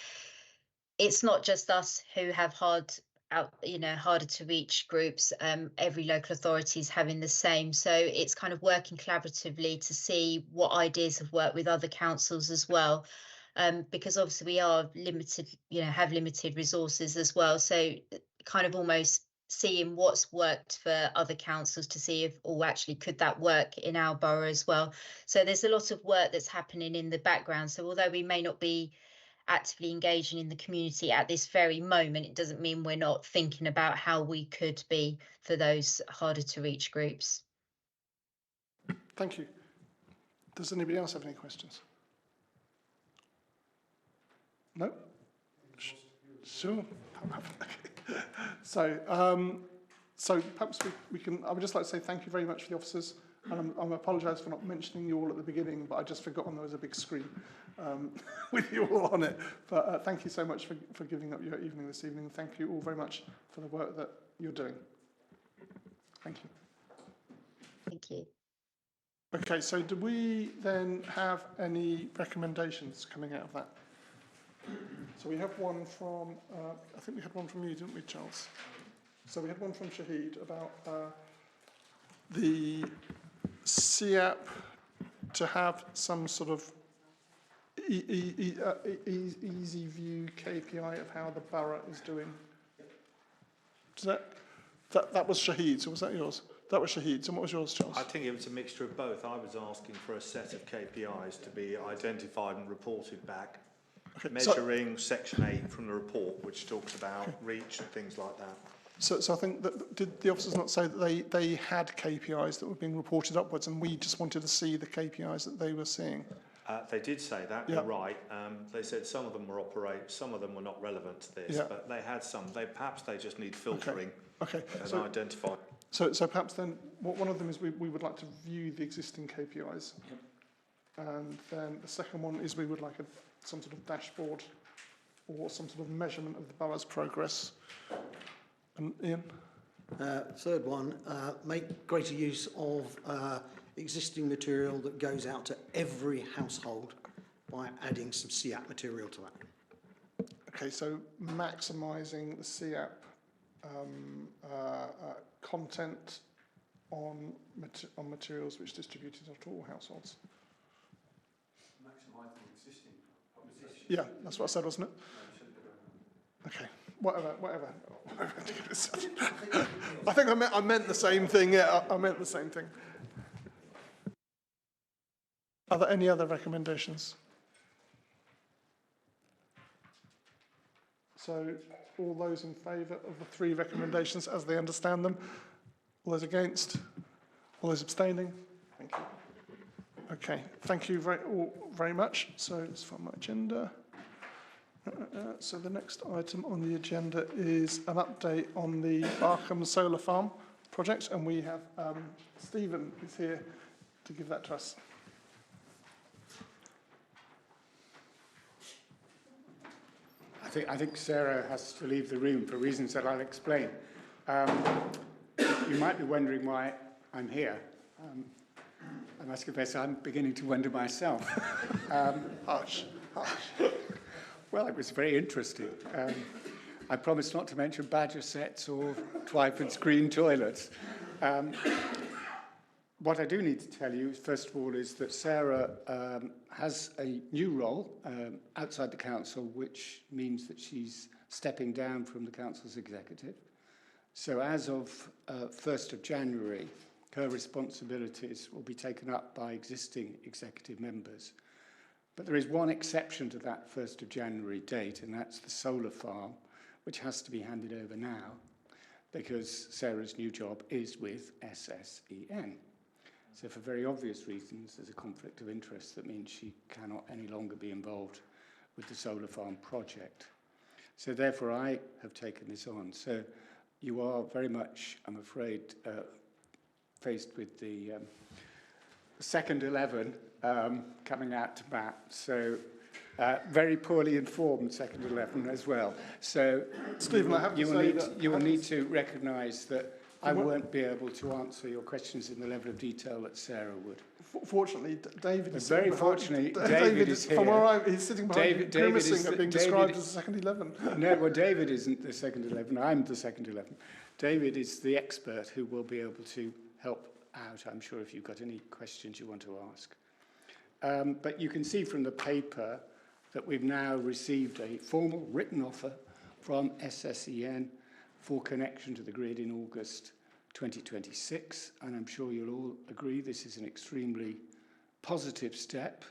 Speaker 4: it's not just us who have harder to reach groups. Every local authority is having the same. So it's kind of working collaboratively to see what ideas have worked with other councils as well. Because obviously we are limited, have limited resources as well. So kind of almost seeing what's worked for other councils to see if, actually, could that work in our borough as well? So there's a lot of work that's happening in the background. So although we may not be actively engaging in the community at this very moment, it doesn't mean we're not thinking about how we could be for those harder to reach groups.
Speaker 1: Thank you. Does anybody else have any questions? No? Sure. So perhaps we can, I would just like to say thank you very much for the officers, and I apologise for not mentioning you all at the beginning, but I just forgotten there was a big screen with you all on it. But thank you so much for giving up your evening this evening. Thank you all very much for the work that you're doing. Thank you.
Speaker 4: Thank you.
Speaker 1: Okay, so do we then have any recommendations coming out of that? So we have one from, I think we had one from you, didn't we, Charles? So we had one from Shahid about the CAP to have some sort of easy view KPI of how the borough is doing. That was Shahid, so was that yours? That was Shahid. So what was yours, Charles?
Speaker 8: I think it was a mixture of both. I was asking for a set of KPIs to be identified and reported back. Okay, measuring Section 8 from the report, which talks about reach and things like that.
Speaker 1: So I think that, did the officers not say that they had KPIs that were being reported upwards, and we just wanted to see the KPIs that they were seeing?
Speaker 8: They did say that,
Speaker 1: Yeah.
Speaker 8: you're right. They said some of them were some of them were not relevant to this,
Speaker 1: Yeah.
Speaker 8: but they had some. Perhaps they just need filtering
Speaker 1: Okay.
Speaker 8: and identifying.
Speaker 1: So perhaps then, one of them is we would like to view the existing KPIs. And then the second one is we would like some sort of dashboard or some sort of measurement of the borough's progress. And Ian?
Speaker 10: Third one, make greater use of existing material that goes out to every household by adding some CAP material to that.
Speaker 1: Okay, so maximising the CAP content on materials which distributed to all households.
Speaker 2: Maximising existing proposition.
Speaker 1: Yeah, that's what I said, wasn't it? Okay, whatever. I think I meant the same thing. Yeah, I meant the same thing. Are there any other recommendations? So, all those in favour of the three recommendations as they understand them? All those against? All those abstaining? Thank you. Okay, thank you all very much. So, let's find my agenda. So the next item on the agenda is an update on the Barkham Solar Farm project, and we have Stephen is here to give that to us.
Speaker 14: I think Sarah has to leave the room for reasons that I'll explain. You might be wondering why I'm here. I must confess I'm beginning to wonder myself.
Speaker 1: Harsh.
Speaker 14: Well, it was very interesting. I promised not to mention badger sets or Twyford's green toilets. What I do need to tell you, first of all, is that Sarah has a new role outside the council, which means that she's stepping down from the council's executive. So as of 1st of January, her responsibilities will be taken up by existing executive members. But there is one exception to that 1st of January date, and that's the solar farm, which has to be handed over now because Sarah's new job is with SSEN. So for very obvious reasons, there's a conflict of interest that means she cannot any longer be involved with the solar farm project. So therefore, I have taken this on. So you are very much, I'm afraid, faced with the second 11 coming out to bat. So very poorly informed second 11 as well. So
Speaker 1: Stephen, I have to say that
Speaker 14: you will need to recognise that I won't be able to answer your questions in the level of detail that Sarah would.
Speaker 1: Fortunately, David is
Speaker 14: very fortunately, David is here.
Speaker 1: From where he's sitting behind you, grimacing at being described as the second 11.
Speaker 14: No, well, David isn't the second 11. I'm the second 11. David is the expert who will be able to help out, I'm sure, if you've got any questions you want to ask. But you can see from the paper that we've now received a formal written offer from SSEN for connection to the grid in August 2026, and I'm sure you'll all agree this is an extremely positive step,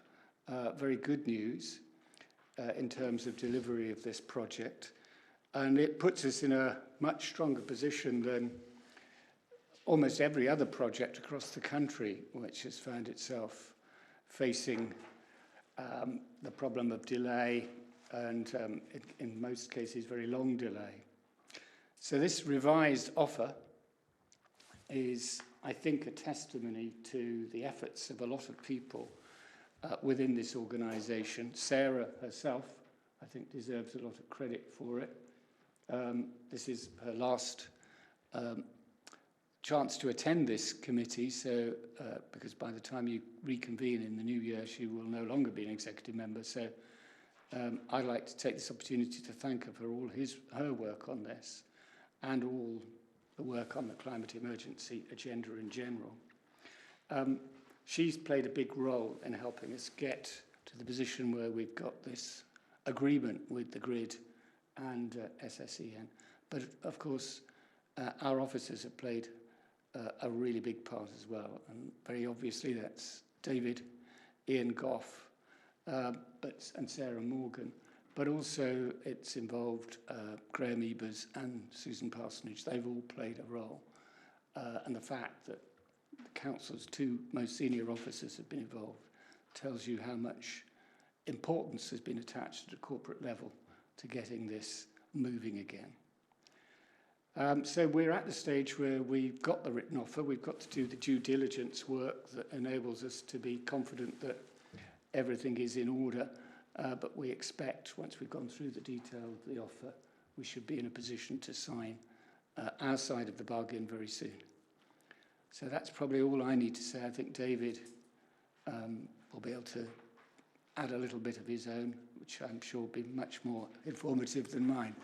Speaker 14: very good news in terms of delivery of this project, and it puts us in a much stronger position than almost every other project across the country, which has found itself facing the problem of delay and, in most cases, very long delay. So this revised offer is, I think, a testimony to the efforts of a lot of people within this organisation. Sarah herself, I think, deserves a lot of credit for it. This is her last chance to attend this committee, so because by the time you reconvene in the new year, she will no longer be an executive member. So I'd like to take this opportunity to thank her for all her work on this and all the work on the climate emergency agenda in general. She's played a big role in helping us get to the position where we've got this agreement with the grid and SSEN. But of course, our officers have played a really big part as well. And very obviously that's David, Ian Goff, and Sarah Morgan. But also it's involved Graham Ebers and Susan Parsonage. They've all played a role. And the fact that the council's two most senior officers have been involved tells you how much importance has been attached at a corporate level to getting this moving again. So we're at the stage where we've got the written offer. We've got to do the due diligence work that enables us to be confident that everything is in order. But we expect, once we've gone through the detail of the offer, we should be in a position to sign our side of the bargain very soon. So that's probably all I need to say. I think David will be able to add a little bit of his own, which I'm sure will be much more informative than mine.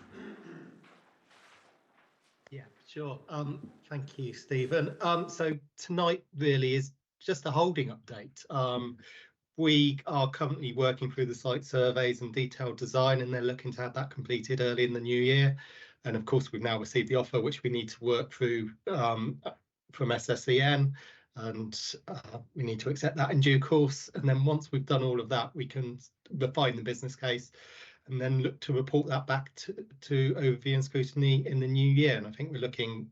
Speaker 15: Yeah, sure. Thank you, Stephen. So tonight really is just a holding update. We are currently working through the site surveys and detailed design, and they're looking to have that completed early in the new year. And of course, we've now received the offer, which we need to work through from SSEN, and we need to accept that in due course. And then once we've done all of that, we can refine the business case and then look to report that back to overview and scrutiny in the new year. And I think we're looking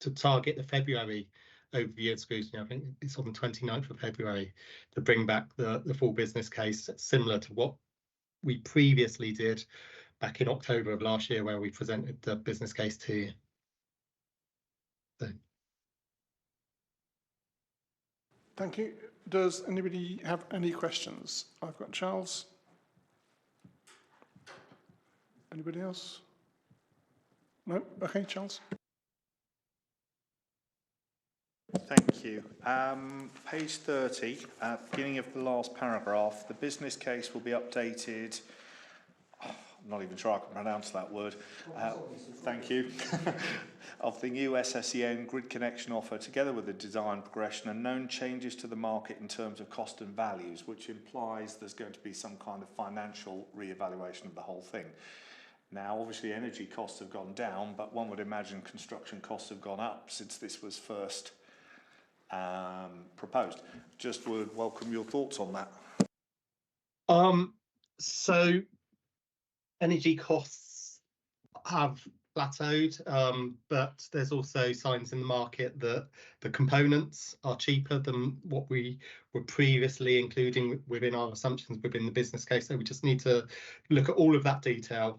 Speaker 15: to target the February overview and scrutiny. I think it's on the 29th of February to bring back the full business case, similar to what we previously did back in October of last year, where we presented the business case to you. So.
Speaker 1: Thank you. Does anybody have any questions? I've got Charles. Anybody else? No? Okay, Charles.
Speaker 8: Thank you. Page 30, beginning of the last paragraph, the business case will be updated. I'm not even sure I can pronounce that word. Thank you. Of the new SSEN grid connection offer, together with the design progression and known changes to the market in terms of cost and values, which implies there's going to be some kind of financial re-evaluation of the whole thing. Now, obviously, energy costs have gone down, but one would imagine construction costs have gone up since this was first proposed. Just would welcome your thoughts on that.
Speaker 15: So energy costs have plateaued, but there's also signs in the market that the components are cheaper than what we were previously including within our assumptions within the business case. So we just need to look at all of that detail,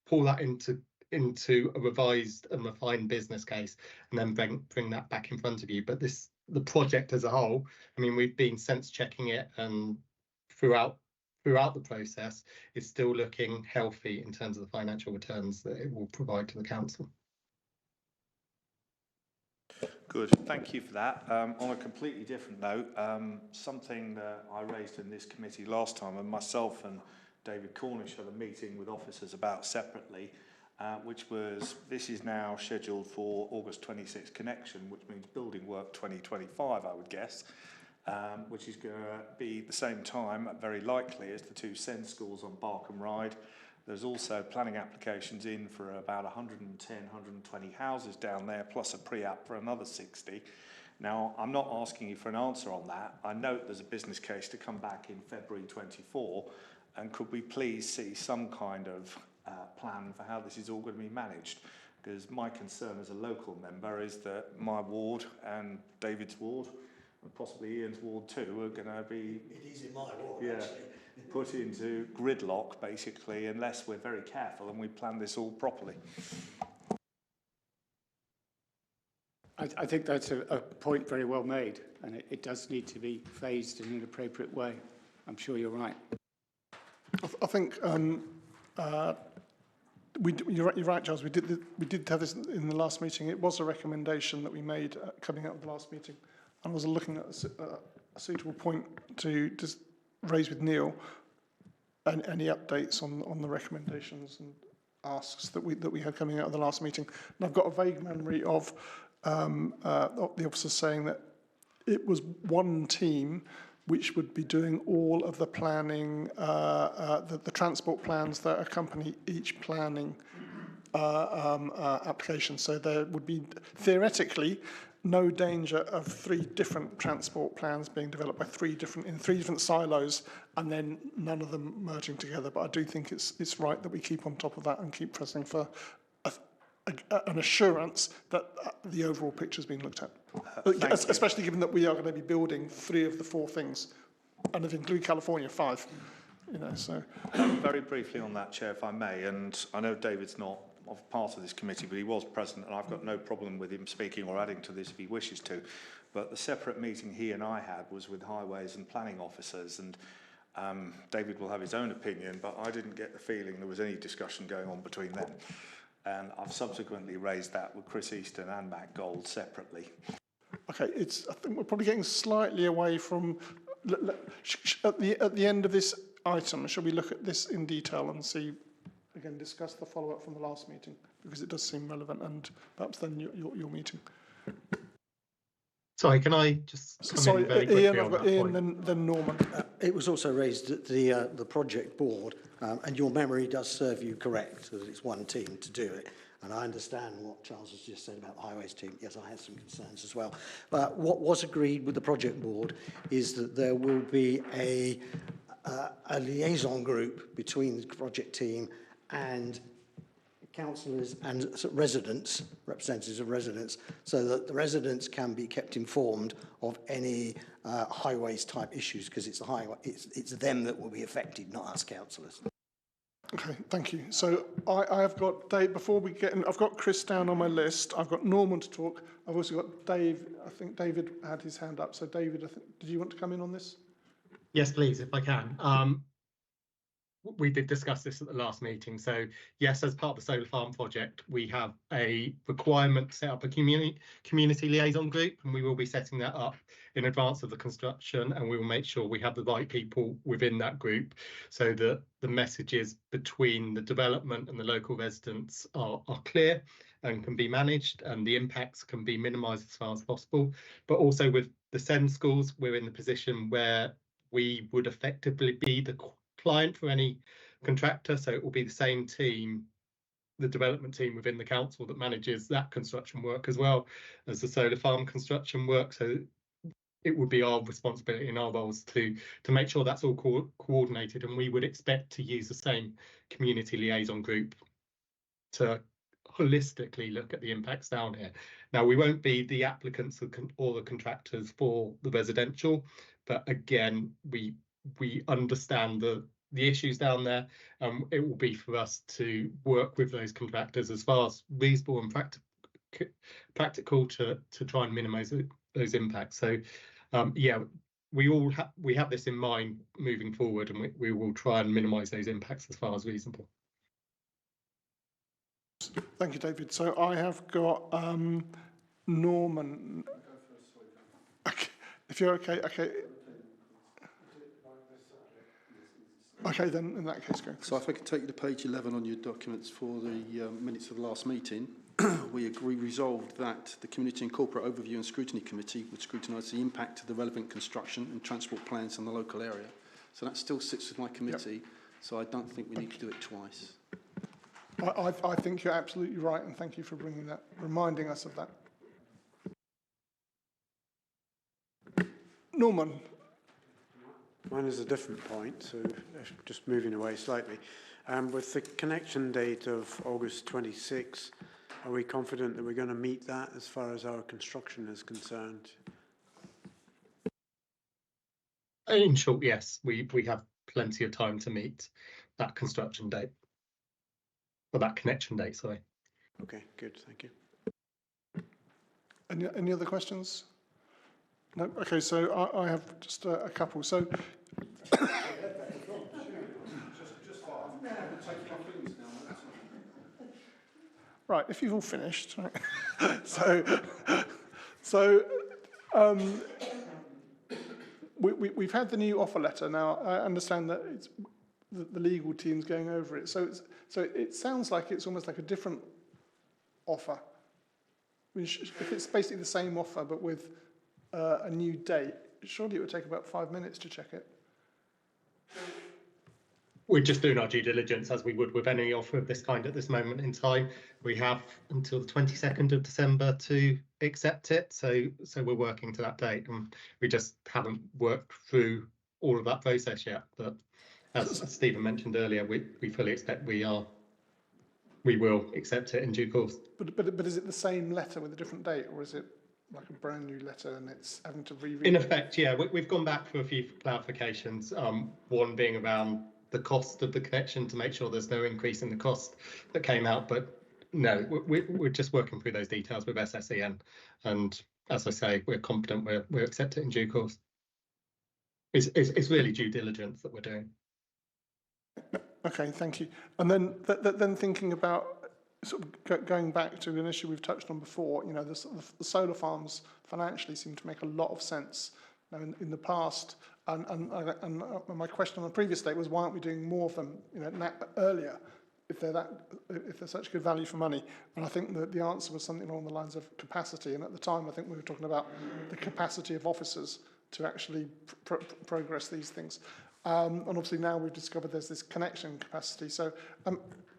Speaker 15: pull that into a revised and refined business case, and then bring that back in front of you. But the project as a whole, I mean, we've been sense checking it, and throughout the process, it's still looking healthy in terms of the financial returns that it will provide to the council.
Speaker 8: Good, thank you for that. On a completely different note, something that I raised in this committee last time, and myself and David Cornish had a meeting with officers about separately, which was, this is now scheduled for August 26 connection, which means building work 2025, I would guess, which is going to be the same time, very likely, as the two SEND schools on Barkham Ride. There's also planning applications in for about 110, 120 houses down there, plus a pre-app for another 60. Now, I'm not asking you for an answer on that. I note there's a business case to come back in February 24, and could we please see some kind of plan for how this is all going to be managed? Because my concern as a local member is that my ward and David's ward, and possibly Ian's ward too, are going to be...
Speaker 10: It is in my ward, actually.
Speaker 8: Put into gridlock, basically, unless we're very careful and we plan this all properly.
Speaker 14: I think that's a point very well made, and it does need to be phased in an appropriate way. I'm sure you're right.
Speaker 1: I think you're right, Charles. We did have this in the last meeting. It was a recommendation that we made coming out of the last meeting, and I was looking at a suitable point to just raise with Neil and any updates on the recommendations and asks that we had coming out of the last meeting. And I've got a vague memory of the officers saying that it was one team which would be doing all of the planning, the transport plans that accompany each planning application. So there would be theoretically no danger of 3 different transport plans being developed by 3 different silos, and then none of them merging together. But I do think it's right that we keep on top of that and keep pressing for an assurance that the overall picture is being looked at, especially given that we are going to be building 3 of the 4 things and if you include California, 5. You know, so
Speaker 8: Very briefly on that, Chair, if I may, and I know David's not part of this committee, but he was present, and I've got no problem with him speaking or adding to this if he wishes to. But the separate meeting he and I had was with highways and planning officers, and David will have his own opinion, but I didn't get the feeling there was any discussion going on between them. And I've subsequently raised that with Chris Easton and Matt Gold separately.
Speaker 1: okay, I think we're probably getting slightly away from at the end of this item. Shall we look at this in detail and see, again, discuss the follow-up from the last meeting, because it does seem relevant, and perhaps then your meeting.
Speaker 15: Sorry, can I just come in very quickly
Speaker 1: Ian,
Speaker 15: on
Speaker 1: I've got
Speaker 15: that
Speaker 1: Ian,
Speaker 15: point?
Speaker 1: then Norman.
Speaker 10: It was also raised at the project board, and your memory does serve you correct, that it's one team to do it. And I understand what Charles has just said about the highways team. Yes, I had some concerns as well. But what was agreed with the project board is that there will be a liaison group between the project team and councillors and residents, representatives of residents, so that the residents can be kept informed of any highways type issues, because it's the highway, it's them that will be affected, not us councillors.
Speaker 1: Okay, thank you. So I have got Dave, before we get in, I've got Chris down on my list. I've got Norman to talk. I've also got Dave. I think David had his hand up. So David, did you want to come in on this?
Speaker 15: Yes, please, if I can. We did discuss this at the last meeting. So yes, as part of the solar farm project, we have a requirement to set up a community liaison group, and we will be setting that up in advance of the construction, and we will make sure we have the right people within that group so that the messages between the development and the local residents are clear and can be managed, and the impacts can be minimised as far as possible. But also with the SEND schools, we're in the position where we would effectively be the client for any contractor, so it will be the same team, the development team within the council, that manages that construction work as well as the solar farm construction work. So it would be our responsibility and our roles to make sure that's all coordinated, and we would expect to use the same community liaison group to holistically look at the impacts down here. Now, we won't be the applicants or the contractors for the residential, but again, we understand the issues down there. It will be for us to work with those contractors as far as reasonable and practical to try and minimise those impacts. So, yeah, we have this in mind moving forward, and we will try and minimise those impacts as far as reasonable.
Speaker 1: Thank you, David. So I have got Norman. Okay, if you're okay, okay. Okay, then in that case, go.
Speaker 2: So if I could take you to page 11 on your documents for the minutes of the last meeting, we resolved that the Community and Corporate Overview and Scrutiny Committee would scrutinise the impact of the relevant construction and transport plans in the local area. So that still sits with my committee, yep. So I don't think we need to do it twice.
Speaker 1: I think you're absolutely right, and thank you for reminding us of that. Norman.
Speaker 5: Mine is a different point, so just moving away slightly. With the connection date of August 26, are we confident that we're going to meet that as far as our construction is concerned?
Speaker 15: In short, yes, we have plenty of time to meet that construction date, or that connection date, sorry.
Speaker 5: Okay, good, thank you.
Speaker 1: Any other questions? No? Okay, so I have just a couple. So, right, if you've all finished, right. We've had the new offer letter. Now, I understand that it's the legal team's going over it. So it sounds like it's almost like a different offer. I mean, if it's basically the same offer but with a new date, surely it would take about 5 minutes to check it.
Speaker 15: We're just doing our due diligence as we would with any offer of this kind at this moment in time. We have until the 22nd of December to accept it, so we're working to that date, and we just haven't worked through all of that process yet. But as Stephen mentioned earlier, we fully expect we will accept it in due course.
Speaker 1: But is it the same letter with a different date, or is it? like a brand new letter and it's having to reread?
Speaker 15: In effect, yeah, we've gone back for a few clarifications. One being around the cost of the connection to make sure there's no increase in the cost that came out. But no, we're just working through those details with SSEN. And as I say, we're confident we'll accept it in due course. It's really due diligence that we're doing.
Speaker 1: Okay, thank you. And then then thinking about sort of going back to an issue we've touched on before, you know, the solar farms financially seem to make a lot of sense. Now, in the past, and my question on the previous day was, why aren't we doing more of them, you know, earlier, if they're such good value for money? And I think that the answer was something along the lines of capacity. And at the time, I think we were talking about the capacity of officers to actually progress these things. And obviously now we've discovered there's this connection capacity. So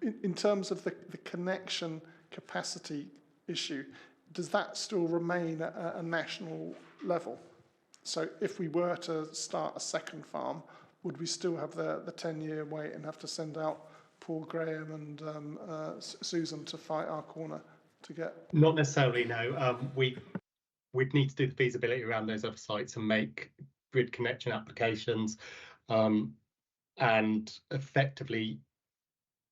Speaker 1: in terms of the connection capacity issue, does that still remain at a national level? So if we were to start a second farm, would we still have the 10-year wait and have to send out Paul Graham and Susan to fight our corner to get?
Speaker 15: Not necessarily, no. We'd need to do the feasibility around those other sites and make grid connection applications. And effectively,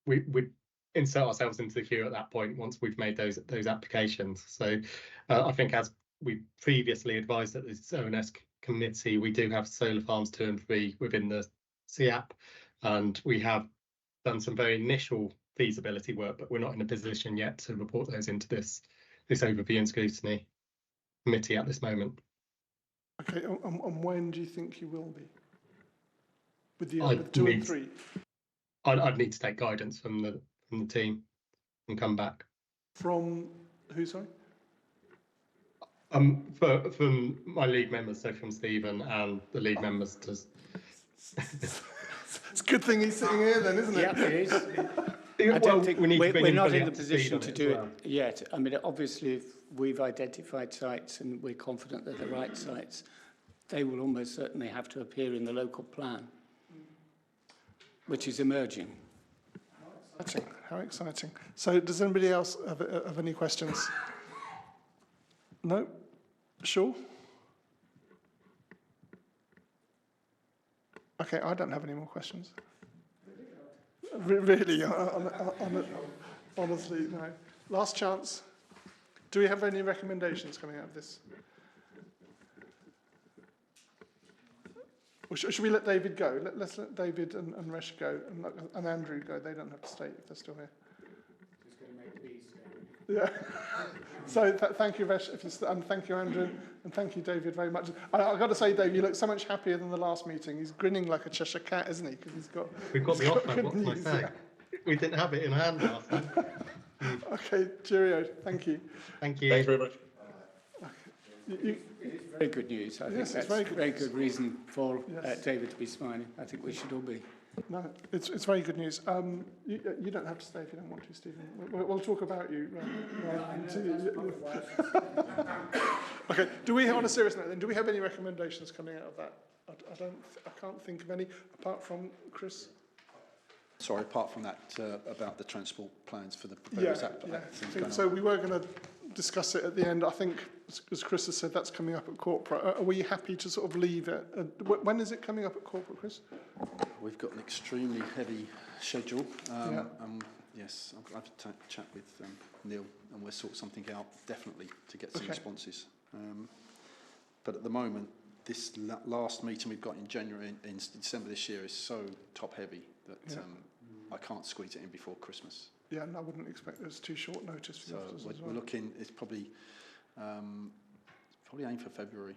Speaker 15: we'd insert ourselves into the queue at that point once we've made those applications. So I think, as we previously advised at the ONS committee, we do have solar farms 2 and 3 within the CAP, and we have done some very initial feasibility work, but we're not in a position yet to report those into this overview and scrutiny committee at this moment.
Speaker 1: Okay, and when do you think you will be? With 2 and 3?
Speaker 15: I'd need to take guidance from the team and come back.
Speaker 1: From who, sorry?
Speaker 15: From my league members, so from Stephen and the league members.
Speaker 1: It's a good thing he's sitting here then, isn't it?
Speaker 14: Yeah, it is. I don't think we're not in the position to do it yet. I mean, obviously, if we've identified sites and we're confident they're the right sites, they will almost certainly have to appear in the local plan, which is emerging.
Speaker 1: How exciting. So does anybody else have any questions? No? Sure? Okay, I don't have any more questions. Really? Honestly, no. Last chance. Do we have any recommendations coming out of this? Or should we let David go? Let's let David and Resh go, and Andrew go. They don't have to stay if they're still here.
Speaker 14: Who's going to make these?
Speaker 1: Yeah. So thank you, Resh, and thank you, Andrew, and thank you, David, very much. I've got to say, Dave, you look so much happier than the last meeting. He's grinning like a Cheshire cat, isn't he? Because
Speaker 15: we've got the offer. What can I say? Yeah. We didn't have it in hand last time.
Speaker 1: Okay, cheerio. Thank you.
Speaker 15: Thank you.
Speaker 12: Thanks very much.
Speaker 14: It is very good news. I think that's very good reason for David to be smiling. I think we should all be.
Speaker 1: No, it's very good news. You don't have to stay if you don't want to, Stephen. We'll talk about you. Okay. Do we, on a serious note, then, do we have any recommendations coming out of that? I can't think of any apart from Chris.
Speaker 2: Sorry, apart from that, about the transport plans for the various things.
Speaker 1: So we were going to discuss it at the end. I think, as Chris has said, that's coming up at corporate. Are we happy to sort of leave it? When is it coming up at corporate, Chris?
Speaker 2: We've got an extremely heavy schedule. Yes, I'm going to have to chat with Neil, and we'll sort something out definitely to get some responses. But at the moment, this last meeting we've got in January, in December this year, is so top heavy that I can't squeeze it in before Christmas.
Speaker 1: Yeah, and I wouldn't expect there's too short notice for the officers as well.
Speaker 2: We're looking, it's probably aim for February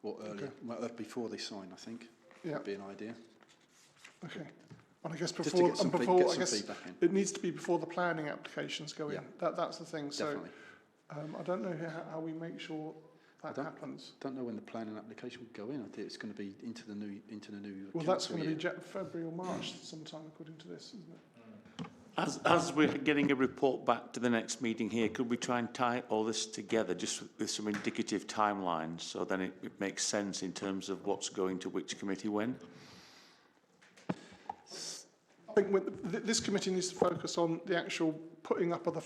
Speaker 2: or earlier, before they sign, I think.
Speaker 1: Yeah.
Speaker 2: Would be an idea.
Speaker 1: Okay. And I guess
Speaker 2: before
Speaker 1: I guess it needs to be before the planning applications go in. That's the thing.
Speaker 2: Definitely.
Speaker 1: So I don't know how we make sure that happens.
Speaker 2: Don't know when the planning application will go in. I think it's going to be into the new.
Speaker 1: Well, that's going to be February or March sometime, according to this, isn't it?
Speaker 16: As we're getting a report back to the next meeting here, could we try and tie all this together just with some indicative timelines, so then it makes sense in terms of what's going to which committee when?
Speaker 1: I think this committee needs to focus on the actual putting up of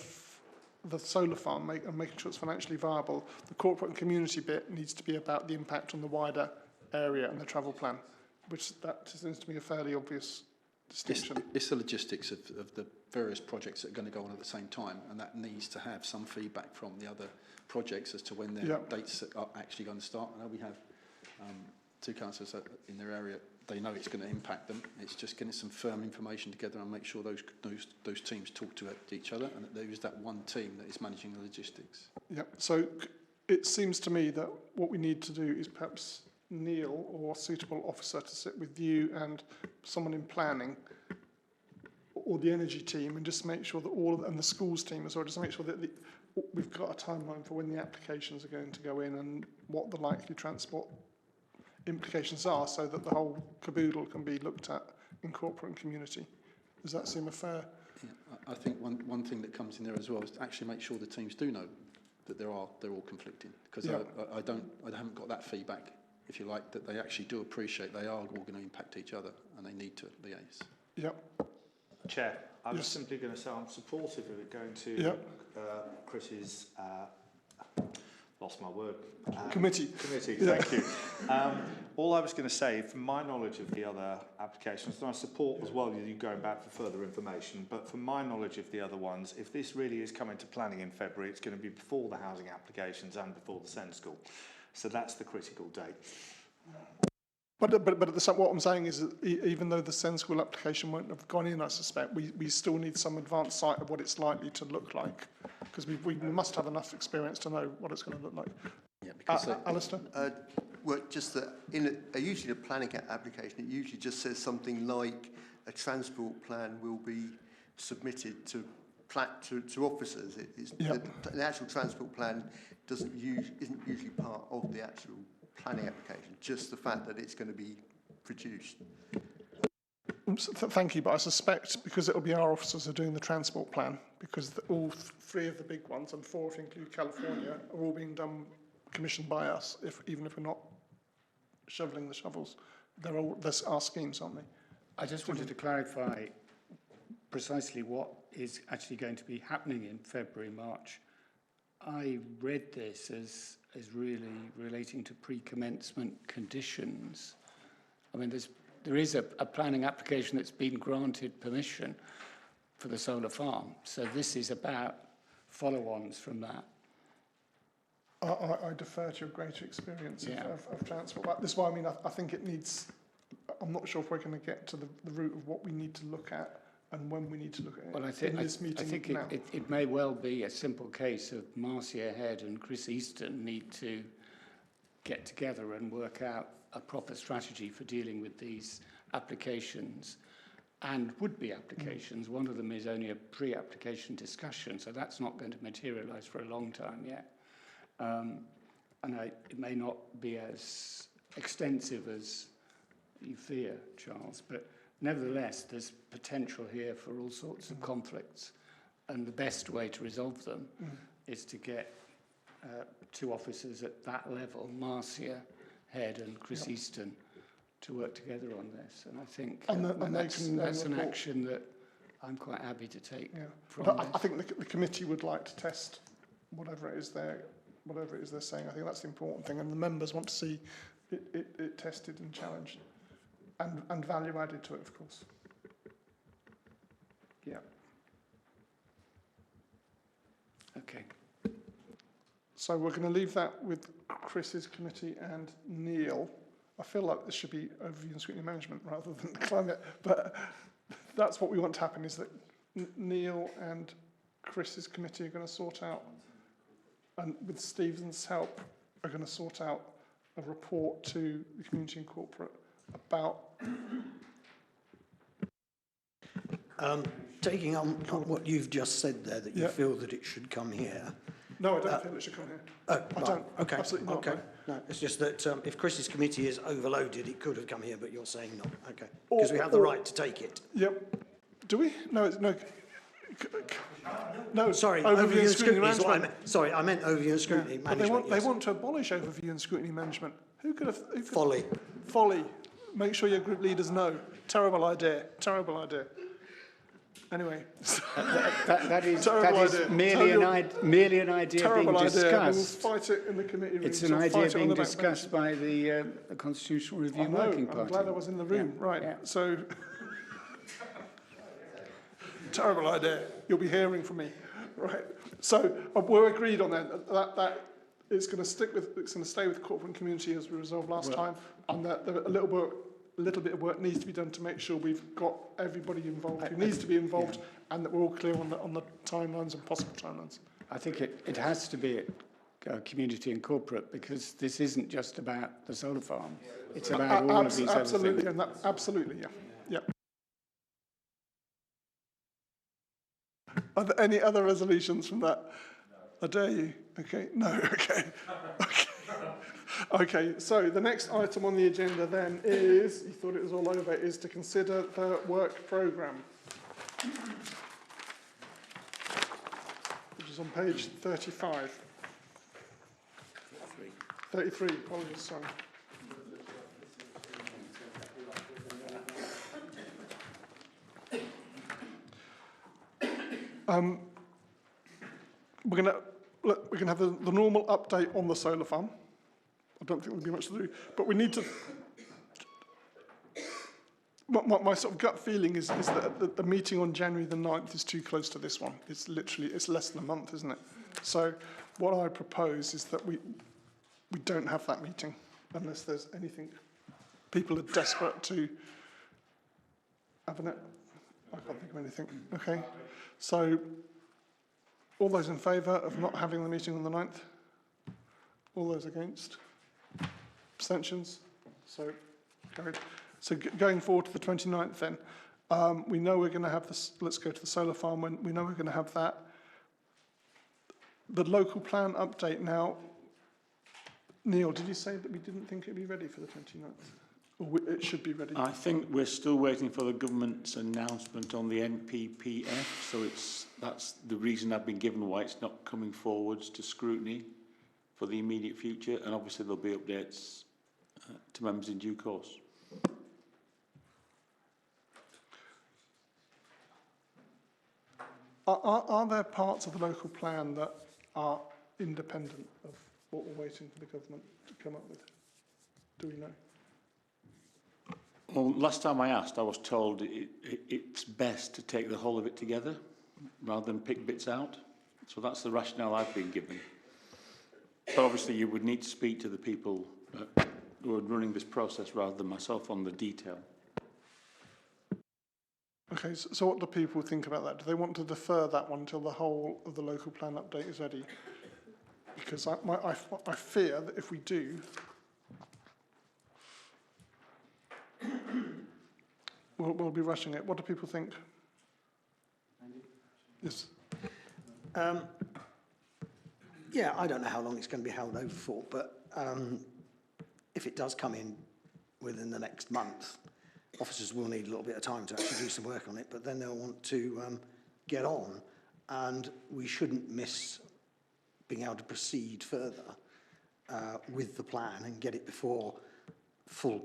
Speaker 1: the solar farm and making sure it's financially viable. The corporate and community bit needs to be about the impact on the wider area and the travel plan, which that seems to be a fairly obvious distinction.
Speaker 2: It's the logistics of the various projects that are going to go on at the same time, and that needs to have some feedback from the other projects as to when their dates are actually going to start. I know we have 2 councillors in their area. They know it's going to impact them. It's just getting some firm information together and make sure those teams talk to each other, and that there is that one team that is managing the logistics.
Speaker 1: Yep. So it seems to me that what we need to do is perhaps Neil or a suitable officer to sit with you and someone in planning or the energy team, and just make sure that and the schools team as well, just make sure that we've got a timeline for when the applications are going to go in and what the likely transport implications are, so that the whole caboodle can be looked at in corporate and community. Does that seem a fair?
Speaker 2: Yeah, I think one thing that comes in there as well is to actually make sure the teams do know that they're all conflicting, because I haven't got that feedback, if you like, that they actually do appreciate they are all going to impact each other and they need to liaise.
Speaker 1: Yep.
Speaker 8: Chair, I was simply going to say I'm supportive of it going to Chris's, lost my word.
Speaker 1: Committee,
Speaker 8: thank you. All I was going to say, from my knowledge of the other applications, and I support as well you going back for further information, but from my knowledge of the other ones, if this really is coming to planning in February, it's going to be before the housing applications and before the SEND school. So that's the critical date.
Speaker 1: But at the same, what I'm saying is that even though the SEND school application won't have gone in, I suspect, we still need some advanced sight of what it's likely to look like, because we must have enough experience to know what it's going to look like.
Speaker 2: Yeah, because
Speaker 1: Alistair?
Speaker 11: Well, just that usually a planning application, it usually just says something like a transport plan will be submitted to officers. The actual transport plan isn't usually part of the actual planning application, just the fact that it's going to be produced.
Speaker 1: Thank you, but I suspect because it will be our officers who are doing the transport plan, because all 3 of the big ones, and 4 if you include California, are all being commissioned by us, even if we're not shoveling the shovels. They're our schemes, aren't they?
Speaker 14: I just wanted to clarify precisely what is actually going to be happening in February, March. I read this as really relating to pre-commencement conditions. I mean, there is a planning application that's been granted permission for the solar farm. So this is about follow-ons from that.
Speaker 1: I defer to your greater experience of transport. This is why I mean, I think it needs, I'm not sure if we're going to get to the root of what we need to look at and when we need to look at it.
Speaker 14: Well, I think it may well be a simple case of Marcia Head and Chris Easton need to get together and work out a proper strategy for dealing with these applications and would-be applications. One of them is only a pre-application discussion, so that's not going to materialise for a long time yet. It may not be as extensive as you fear, Charles, but nevertheless, there's potential here for all sorts of conflicts, and the best way to resolve them is to get 2 officers at that level, Marcia Head and Chris Easton, to work together on this. And I think that's an action that I'm quite happy to take. Yeah.
Speaker 1: I think the committee would like to test whatever it is they're saying. I think that's the important thing, and the members want to see it tested and challenged. And value added to it, of course. Yeah.
Speaker 14: Okay.
Speaker 1: So we're going to leave that with Chris's committee and Neil. I feel like this should be overview and scrutiny management rather than climate, but that's what we want to happen, is that Neil and Chris's committee are going to sort out, and with Stephen's help, are going to sort out a report to the community and corporate about
Speaker 10: taking on what you've just said there, that you feel that it should come here.
Speaker 1: No, I don't feel it should come here. I don't.
Speaker 10: Okay.
Speaker 1: Absolutely not.
Speaker 10: Okay. No, it's just that if Chris's committee is overloaded, it could have come here, but you're saying not. Okay. Because we have the right to take it.
Speaker 1: Yep. Do we? No. No.
Speaker 10: Sorry. Overview and scrutiny management. Sorry, I meant overview and scrutiny management.
Speaker 1: They want to abolish overview and scrutiny management. Who could have?
Speaker 10: Folly.
Speaker 1: Folly. Make sure your group leaders know. Terrible idea. Terrible idea. Anyway,
Speaker 14: That is
Speaker 1: Terrible idea.
Speaker 14: merely an idea being
Speaker 1: terrible idea.
Speaker 14: discussed.
Speaker 1: We'll fight it in the committee room.
Speaker 14: It's an idea being discussed by the Constitutional Review Working Party.
Speaker 1: I'm glad I was in the room.
Speaker 14: Yeah,
Speaker 1: Right.
Speaker 14: yeah.
Speaker 1: So, terrible idea. You'll be hearing from me. Right. So we're agreed on that it's going to stay with corporate and community as we resolved last time, and that a little bit of work needs to be done to make sure we've got everybody involved who needs to be involved, and that we're all clear on the timelines and possible timelines.
Speaker 14: I think it has to be community and corporate, because this isn't just about the solar farm. It's about all of these other things.
Speaker 1: Absolutely, yeah. Are there any other resolutions from that? I dare you. Okay, no, okay. Okay, so the next item on the agenda then is, you thought it was all over, is to consider the work programme, which is on page 35. 33, apologies, sorry. We're going to have the normal update on the solar farm. I don't think there'll be much to do, but we need to. My sort of gut feeling is that the meeting on January the 9th is too close to this one. It's less than a month, isn't it? So what I propose is that we don't have that meeting unless there's anything. People are desperate to have it. I can't think of anything. Okay, so all those in favour of not having the meeting on the 9th? All those against? Abstentions? So carried. So going forward to the 29th then, we know we're going to have this, let's go to the solar farm, when we know we're going to have that. The local plan update now, Neil, did you say that we didn't think it'd be ready for the 29th? Or it should be ready?
Speaker 16: I think we're still waiting for the government's announcement on the NPPF, so that's the reason I've been given why it's not coming forwards to scrutiny for the immediate future, and obviously there'll be updates to members in due course.
Speaker 1: Are there parts of the local plan that are independent of what we're waiting for the government to come up with? Do we know?
Speaker 16: Well, last time I asked, I was told it's best to take the whole of it together rather than pick bits out. So that's the rationale I've been given. But obviously you would need to speak to the people who are running this process rather than myself on the detail.
Speaker 1: Okay, so what do people think about that? Do they want to defer that one until the whole of the local plan update is ready? Because I fear that if we do, we'll be rushing it. What do people think? Yes.
Speaker 10: Yeah, I don't know how long it's going to be held over for, but if it does come in within the next month, officers will need a little bit of time to actually do some work on it, but then they'll want to get on, and we shouldn't miss being able to proceed further with the plan and get it before full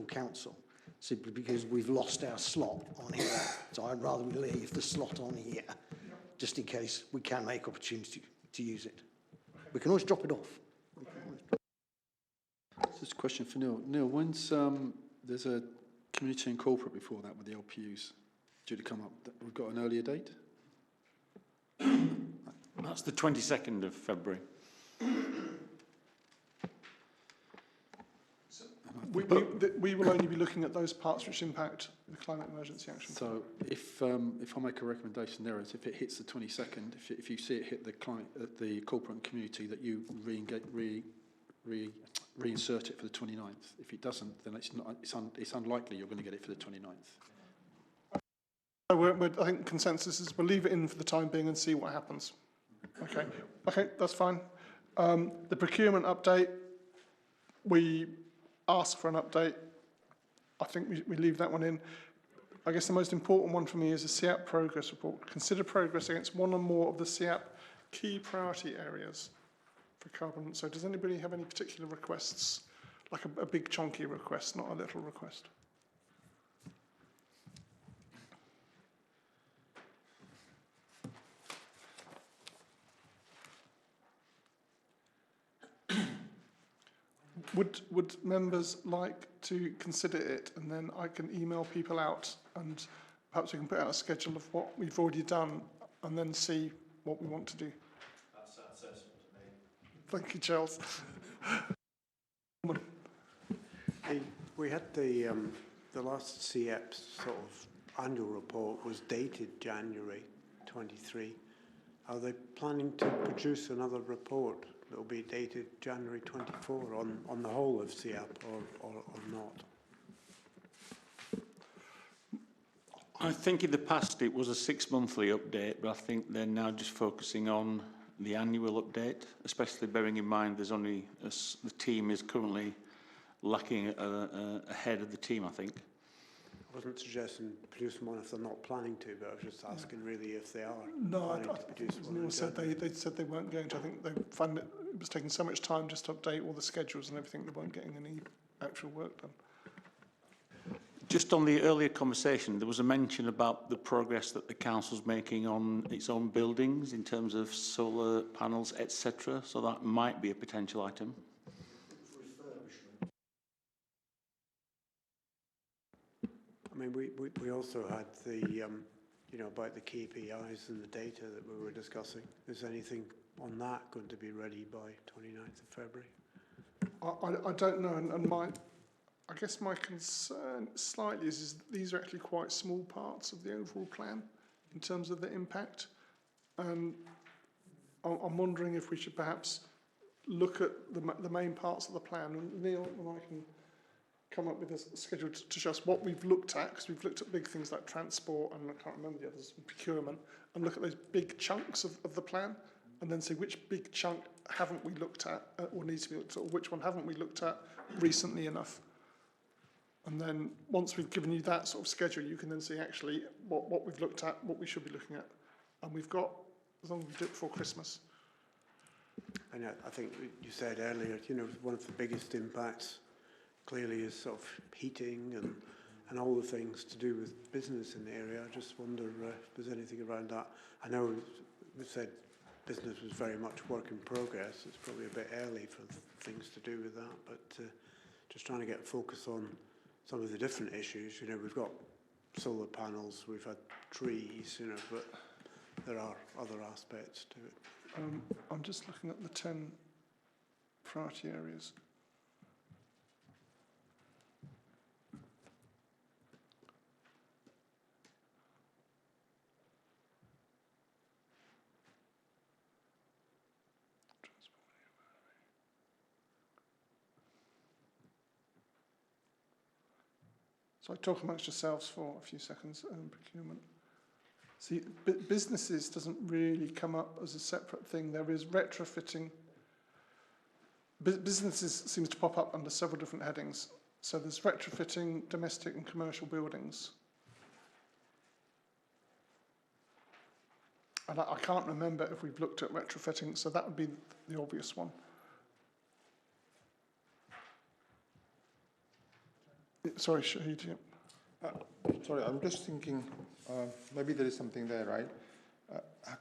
Speaker 10: council, simply because we've lost our slot on here. So I'd rather we leave the slot on here, just in case we can make opportunity to use it. We can always drop it off.
Speaker 2: This is a question for Neil. Neil, when's there's a community and corporate before that with the LPUs due to come up? We've got an earlier date?
Speaker 16: That's the 22nd of February.
Speaker 1: We will only be looking at those parts which impact the climate emergency action.
Speaker 2: So if I make a recommendation there, is if it hits the 22nd, if you see it hit the corporate and community, that you reinsert it for the 29th. If it doesn't, then it's unlikely you're going to get it for the 29th.
Speaker 1: I think consensus is we'll leave it in for the time being and see what happens. Okay, that's fine. The procurement update, we ask for an update. I think we leave that one in. I guess the most important one for me is the CIAP progress report. Consider progress against one or more of the CIAP key priority areas for carbon. So does anybody have any particular requests? Like a big chunky request, not a little request. would members like to consider it, and then I can email people out, and perhaps we can put out a schedule of what we've already done, and then see what we want to do.
Speaker 16: That sounds sensible to me.
Speaker 1: Thank you, Charles.
Speaker 5: We had the last CEP's sort of annual report was dated January 23. Are they planning to produce another report that will be dated January 24 on the whole of CEP or not?
Speaker 16: I think in the past it was a 6-monthly update, but I think they're now just focusing on the annual update, especially bearing in mind there's only the team is currently lacking a head of the team, I think.
Speaker 5: I wasn't suggesting producing one if they're not planning to, but I was just asking really if they are
Speaker 1: No,
Speaker 5: planning to produce
Speaker 1: as
Speaker 5: one.
Speaker 1: Neil said, they said they weren't going to. I think they found it was taking so much time just to update all the schedules and everything, they weren't getting any actual work done.
Speaker 16: Just on the earlier conversation, there was a mention about the progress that the council's making on its own buildings in terms of solar panels, etc. So that might be a potential item.
Speaker 5: I mean, we also had the, you know, about the KPIs and the data that we were discussing. Is anything on that going to be ready by 29th of February?
Speaker 1: I don't know, and I guess my concern slightly is these are actually quite small parts of the overall plan in terms of the impact. I'm wondering if we should perhaps look at the main parts of the plan. And Neil and I can come up with a schedule to show us what we've looked at, because we've looked at big things like transport, and I can't remember the others, procurement, and look at those big chunks of the plan, and then see which big chunk haven't we looked at or needs to be looked at, or which one haven't we looked at recently enough. And then once we've given you that sort of schedule, you can then see actually what we've looked at, what we should be looking at. And we've got, as long as we do it before Christmas.
Speaker 5: And I think you said earlier, you know, one of the biggest impacts clearly is sort of heating and all the things to do with business in the area. I just wonder if there's anything around that. I know we said business was very much work in progress. It's probably a bit early for things to do with that, but just trying to get a focus on some of the different issues. You know, we've got solar panels, we've had trees, you know, but there are other aspects to it.
Speaker 1: I'm just looking at the 10 priority areas. So talk amongst yourselves for a few seconds. Procurement. See, businesses doesn't really come up as a separate thing. There is retrofitting. Businesses seems to pop up under several different headings. So there's retrofitting domestic and commercial buildings. And I can't remember if we've looked at retrofitting, so that would be the obvious one. Sorry, Shahid. Yeah.
Speaker 9: Sorry, I'm just thinking, maybe there is something there, right?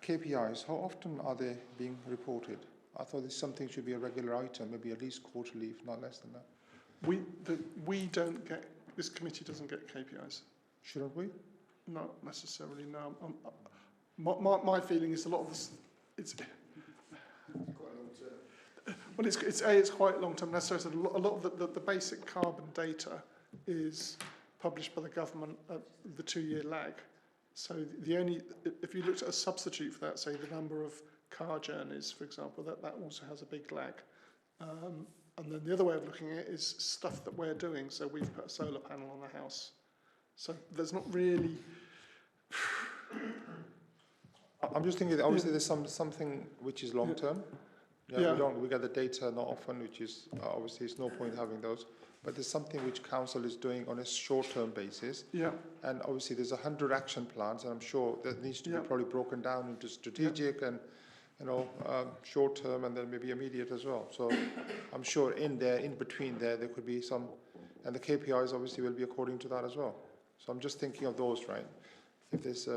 Speaker 9: KPIs, how often are they being reported? I thought this something should be a regular item, maybe at least quarterly, if not less than that.
Speaker 1: We don't get, this committee doesn't get KPIs.
Speaker 9: Shouldn't we?
Speaker 1: Not necessarily, no. My feeling is a lot of this, it's quite long term. Well, it's quite long term. As I said, a lot of the basic carbon data is published by the government at the 2-year lag. So if you looked at a substitute for that, say the number of car journeys, for example, that also has a big lag. And then the other way of looking at it is stuff that we're doing. So we've put a solar panel on the house. So there's not really...
Speaker 9: I'm just thinking, obviously there's something which is long term. Yeah. We get the data not often, which is, obviously it's no point having those. But there's something which council is doing on a short-term basis. Yeah. And obviously there's 100 action plans, and I'm sure that needs to be probably broken down into strategic and, you know, short-term and then maybe immediate as well. So I'm sure in between there could be some, and the KPIs obviously will be according to that as well. So I'm just thinking of those, right? If there's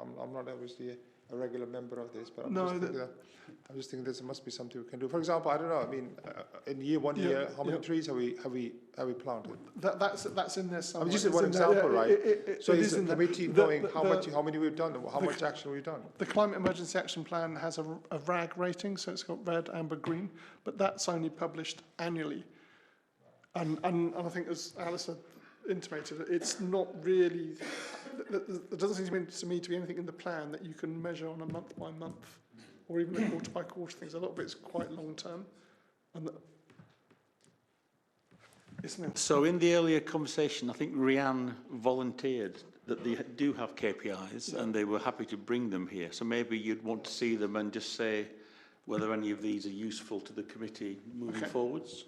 Speaker 9: I'm not obviously a regular member of this, but
Speaker 1: No,
Speaker 9: I'm just thinking there must be something we can do. For example, I don't know. I mean, in one year, how many trees have we planted?
Speaker 1: That's in there
Speaker 9: I
Speaker 1: somewhere.
Speaker 9: mean, just
Speaker 1: It's
Speaker 9: one
Speaker 1: in there.
Speaker 9: example, right? So
Speaker 1: it
Speaker 9: is
Speaker 1: is in
Speaker 9: the
Speaker 1: there.
Speaker 9: committee knowing how many we've done, how much action we've done?
Speaker 1: The Climate Emergency Action Plan has a RAG rating, so it's got red, amber, green, but that's only published annually. And I think, as Alistair intimated, it's not really, there doesn't seem to me to be anything in the plan that you can measure on a month by month or even a quarter by quarter things. A lot of it's quite long term. And isn't it?
Speaker 16: So in the earlier conversation, I think Rianne volunteered that they do have KPIs and they were happy to bring them here. So maybe you'd want to see them and just say whether any of these are useful to the committee moving forwards.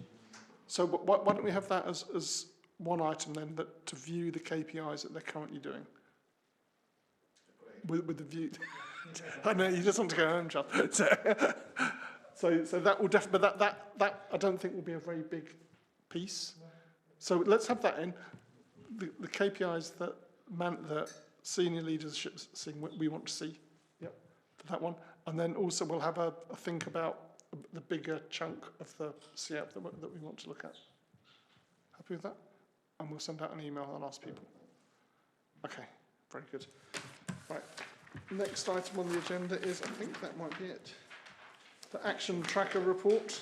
Speaker 1: So why don't we have that as one item then, that to view the KPIs that they're currently doing? With the view, I know you just want to go home, Charles. So that will definitely, but that I don't think will be a very big piece. So let's have that in. The KPIs that the senior leadership seeing what we want to see. Yep, that one. And then also we'll have a think about the bigger chunk of the CAP that we want to look at. Happy with that? And we'll send out an email and ask people. Okay, very good. Right, next item on the agenda is, I think that might be it, the Action Tracker report.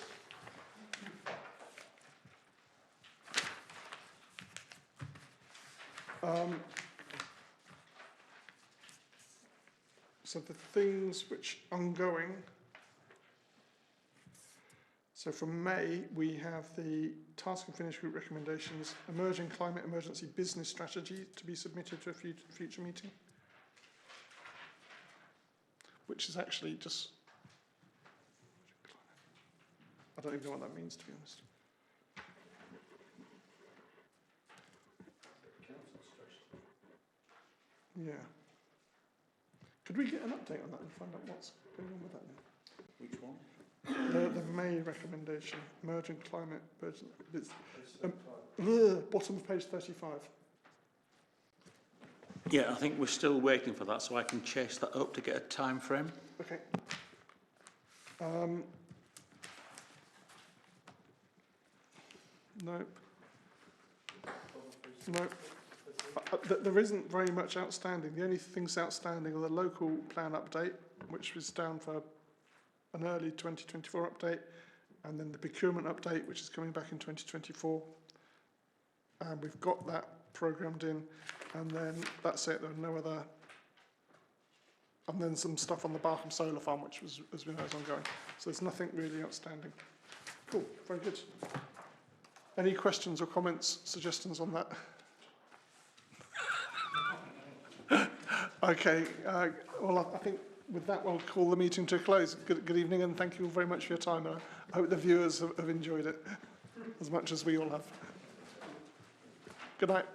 Speaker 1: So the things which are ongoing. So from May, we have the task and finish group recommendations, emerging climate emergency business strategy to be submitted to a future meeting, which is actually just, I don't even know what that means, to be honest. Yeah. Could we get an update on that and find out what's going on with that now?
Speaker 16: Which one?
Speaker 1: The May recommendation, emerging climate, bottom of page 35.
Speaker 16: Yeah, I think we're still waiting for that, so I can chase that up to get a time frame.
Speaker 1: Okay. Nope. Nope. There isn't very much outstanding. The only things outstanding are the local plan update, which was down for an early 2024 update, and then the procurement update, which is coming back in 2024. And we've got that programmed in, and then that's it. There are no other, and then some stuff on the Barham Solar Farm, which has been ongoing. So there's nothing really outstanding. Cool, very good. Any questions or comments, suggestions on that? Okay, well, I think with that, we'll call the meeting to a close. Good evening, and thank you all very much for your time. I hope the viewers have enjoyed it as much as we all have. Good night.